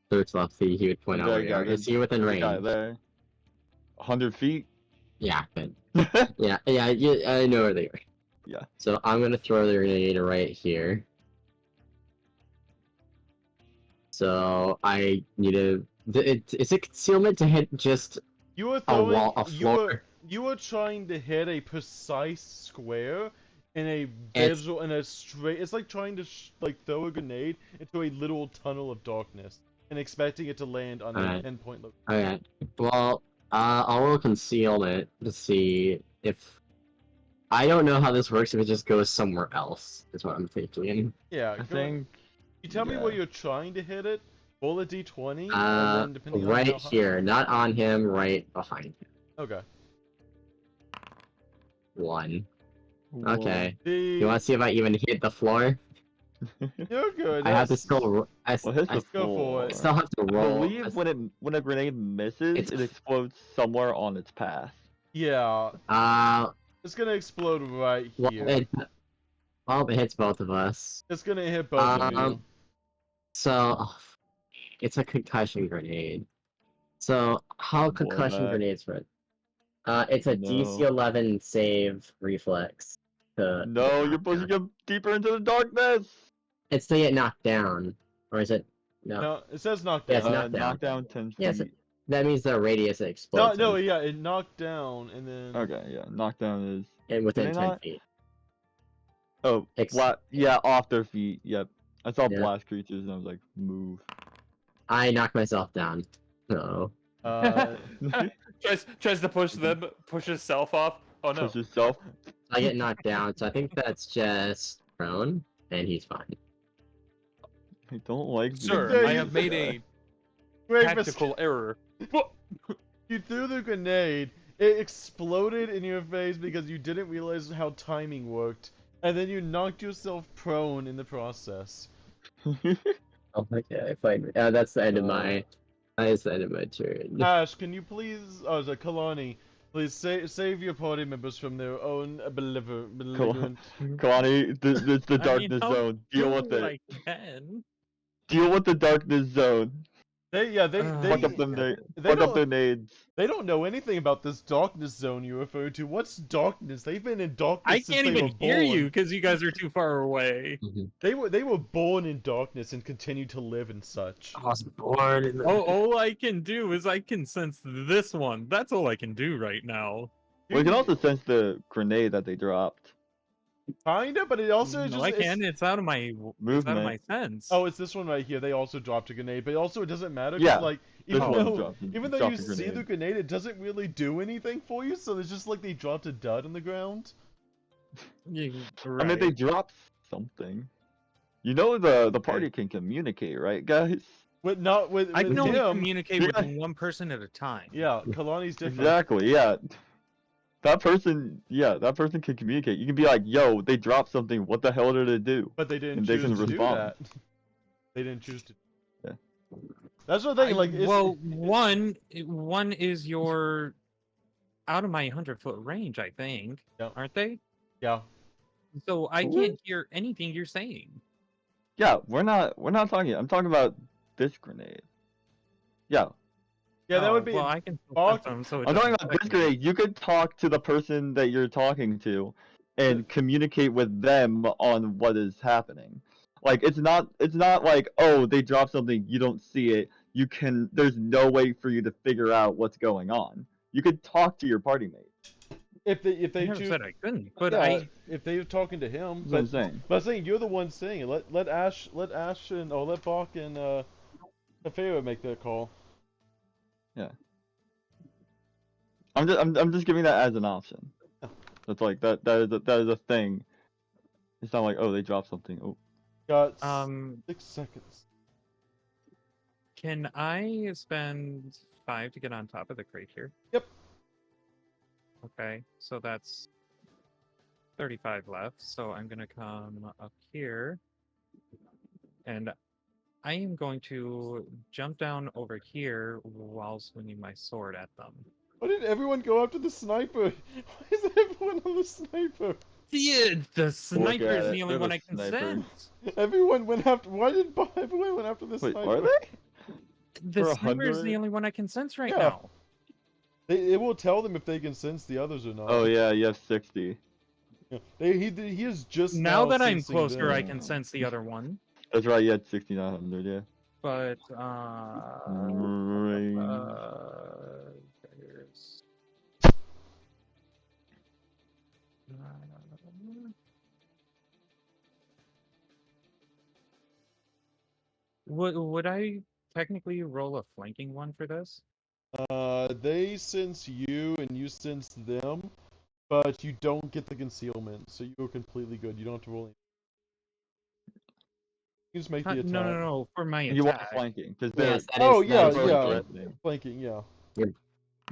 Through telepathy, he would point out There where you you go, are. Is he within The range? guy there. 100 feet. Yeah, good. yeah, I know where they are. Yeah. So I'm gonna throw the grenade right here. So I need to. Is it concealment to hit just You were a throwing wall, a floor? you were trying to hit a precise square in a It's- visual in a straight. It's like trying to like throw a grenade into a little tunnel of darkness and expecting it to land on Alright. an endpoint location. Okay. Well, I'll roll concealment to see if. I don't know how this works if it just goes somewhere else. Is what I'm thinking. Yeah, I go think. You tell me yeah. where you're trying to hit it. Roll a d20, and then depending on Right how high... here, not on him, right behind him. Okay. 1. Whoa. Okay. The... You want to see if I even hit the floor? You're good. I have to yes. still. Well, hit the Go for it. still have to I roll. believe when a grenade misses, It's- it explodes somewhere on its path. Yeah. It's gonna explode right Well, here. it hits both of us. It's gonna hit both of you. So it's a concussion grenade. So how Boy, concussion back. grenades work? It's a DC No. 11 save reflex. To No, get you're knocked supposed to down. get deeper into the darkness. It's to get knocked down, or is it? No. No, it says knocked Yeah, down. it's knocked down. Knockdown 10 Yes, feet. that means the radius it No, explodes no, in, yeah, it knocked down and then. Okay, yeah. Knockdown is. and Do within they 10 not? feet. Oh, yeah, off their feet. Yep. I saw Yeah. blast creatures and I was like, move. I knocked myself down. No. Tries to push them, push himself off. Oh no. Push yourself. I get knocked down, so I think that's just prone, and he's fine. I don't like these Sir, Yeah, I you- have made a Wait, tactical error. you threw the grenade. It exploded in your face because you didn't realize how timing worked, and then you knocked yourself prone in the process. Oh, okay, fine. That's the end of my. That's the end of my turn. Ash, can you please, Kalani, please save your party members from their own belligerent. Kalani, it's the I mean, darkness I'll zone. do Deal with what it. I can. Deal with the darkness zone. They Fuck up them they fuck up don't their nades. they don't know anything about this darkness zone you refer to. What's darkness? They've been in darkness I since can't they were even hear born. you because you guys are too far away. They were born in darkness and continue to live in such. I was born in the. All I can do is I can sense this one. That's all I can do right now. We can also sense the grenade that they dropped. Kinda, but it also No, just I can. It's out of my Movement. sense. Oh, it's this one right here. They also dropped a grenade, but also it doesn't matter. 'Cause, Yeah, like this even one though dropped you a see the grenade. grenade, it doesn't really do anything for you. So it's just like they dropped a dud on the ground. Yeah, I mean, they right. dropped something. You know the party can communicate, right, guys? With not with I can only him. communicate Yeah. with one person at a time. Yeah, Kalani's different. Exactly. Yeah. That person can communicate. You can be like, "Yo, they dropped something. What the hell did it do?" But they didn't And they choose can to do respond. that. They didn't choose to. Yeah. That's the thing. Like, one is your out of my 100-foot range, I think. Yep. Aren't they? Yeah. So I What? can't hear anything you're saying. Yeah, we're not talking. I'm talking about this grenade. Yeah, Yeah, that would be. Well, I can Fuck. sense them, so it I'm talking doesn't about affect this me. grenade. You could talk to the person that you're talking to, and communicate with them on what is happening. Like it's not like, oh, they dropped something, you don't see it. You can. There's no way for you to figure out what's going on. You could talk to your party mate. If I they never choose. said I couldn't, but Yeah, if they're talking to him. That's what I'm saying. But I'm saying you're the one saying it. Let Ash and let Bach and Tefera make that call. Yeah. I'm just giving that as an option. That's like that is a thing. It's not like, oh, they dropped something. Oh. Got 'Cause 6 seconds. can I spend 5 to get on top of the crate here? Yep. Okay, so that's 35 left. So I'm gonna come up here, and I am going to jump down over here while swinging my sword at them. Why did everyone go after the sniper? Why is everyone on the sniper? Yeah, the sniper at is it, the only they're one the I can sniper. sense. Everyone went after. Why did everyone went after the Wait, sniper? are they? The For sniper is the 100? only one I can sense right Yeah. now. It will tell them if they can sense the others or not. Oh yeah, you have 60. Yeah. He is just Now that I'm sensing closer, I them. can sense the other one. That's right, you had 6,900, yeah. But Ring. there's would I technically roll a flanking one for this? They sense you and you sense them, but you don't get the concealment, so you're completely good. You don't have to roll anything. You just make the attack. No, for my You want attack. flanking, because Yes, that Oh is- yeah, that is really yeah. flanking. threatening. Flanking, yeah.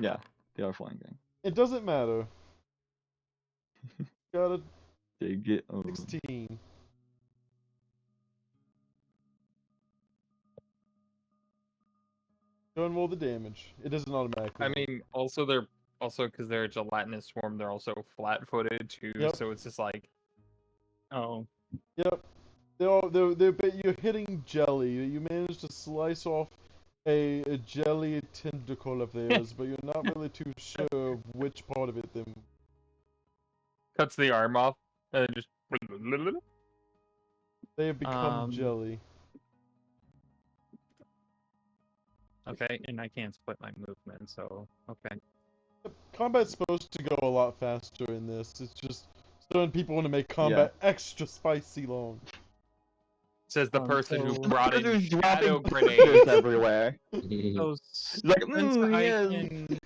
Yeah, they are flanking. It doesn't matter. Got a They get 16. Go and roll the damage. It doesn't automatically. I mean, also they're Also, because they're a gelatinous form, they're also flat-footed too. Yep. So it's just like, oh, Yep. But you're hitting jelly. You managed to slice off a jelly tentacle of theirs, but you're not really too sure of which part of it them. cuts the arm off and just. They have become Um, jelly. Okay, and I can't split my movement, so okay. Combat's supposed to go a lot faster in this. It's just certain people want to make Yeah. combat extra spicy long. Says the person who So- brought in There's shadow dropping pictures grenades. everywhere. So Like, since I yes. can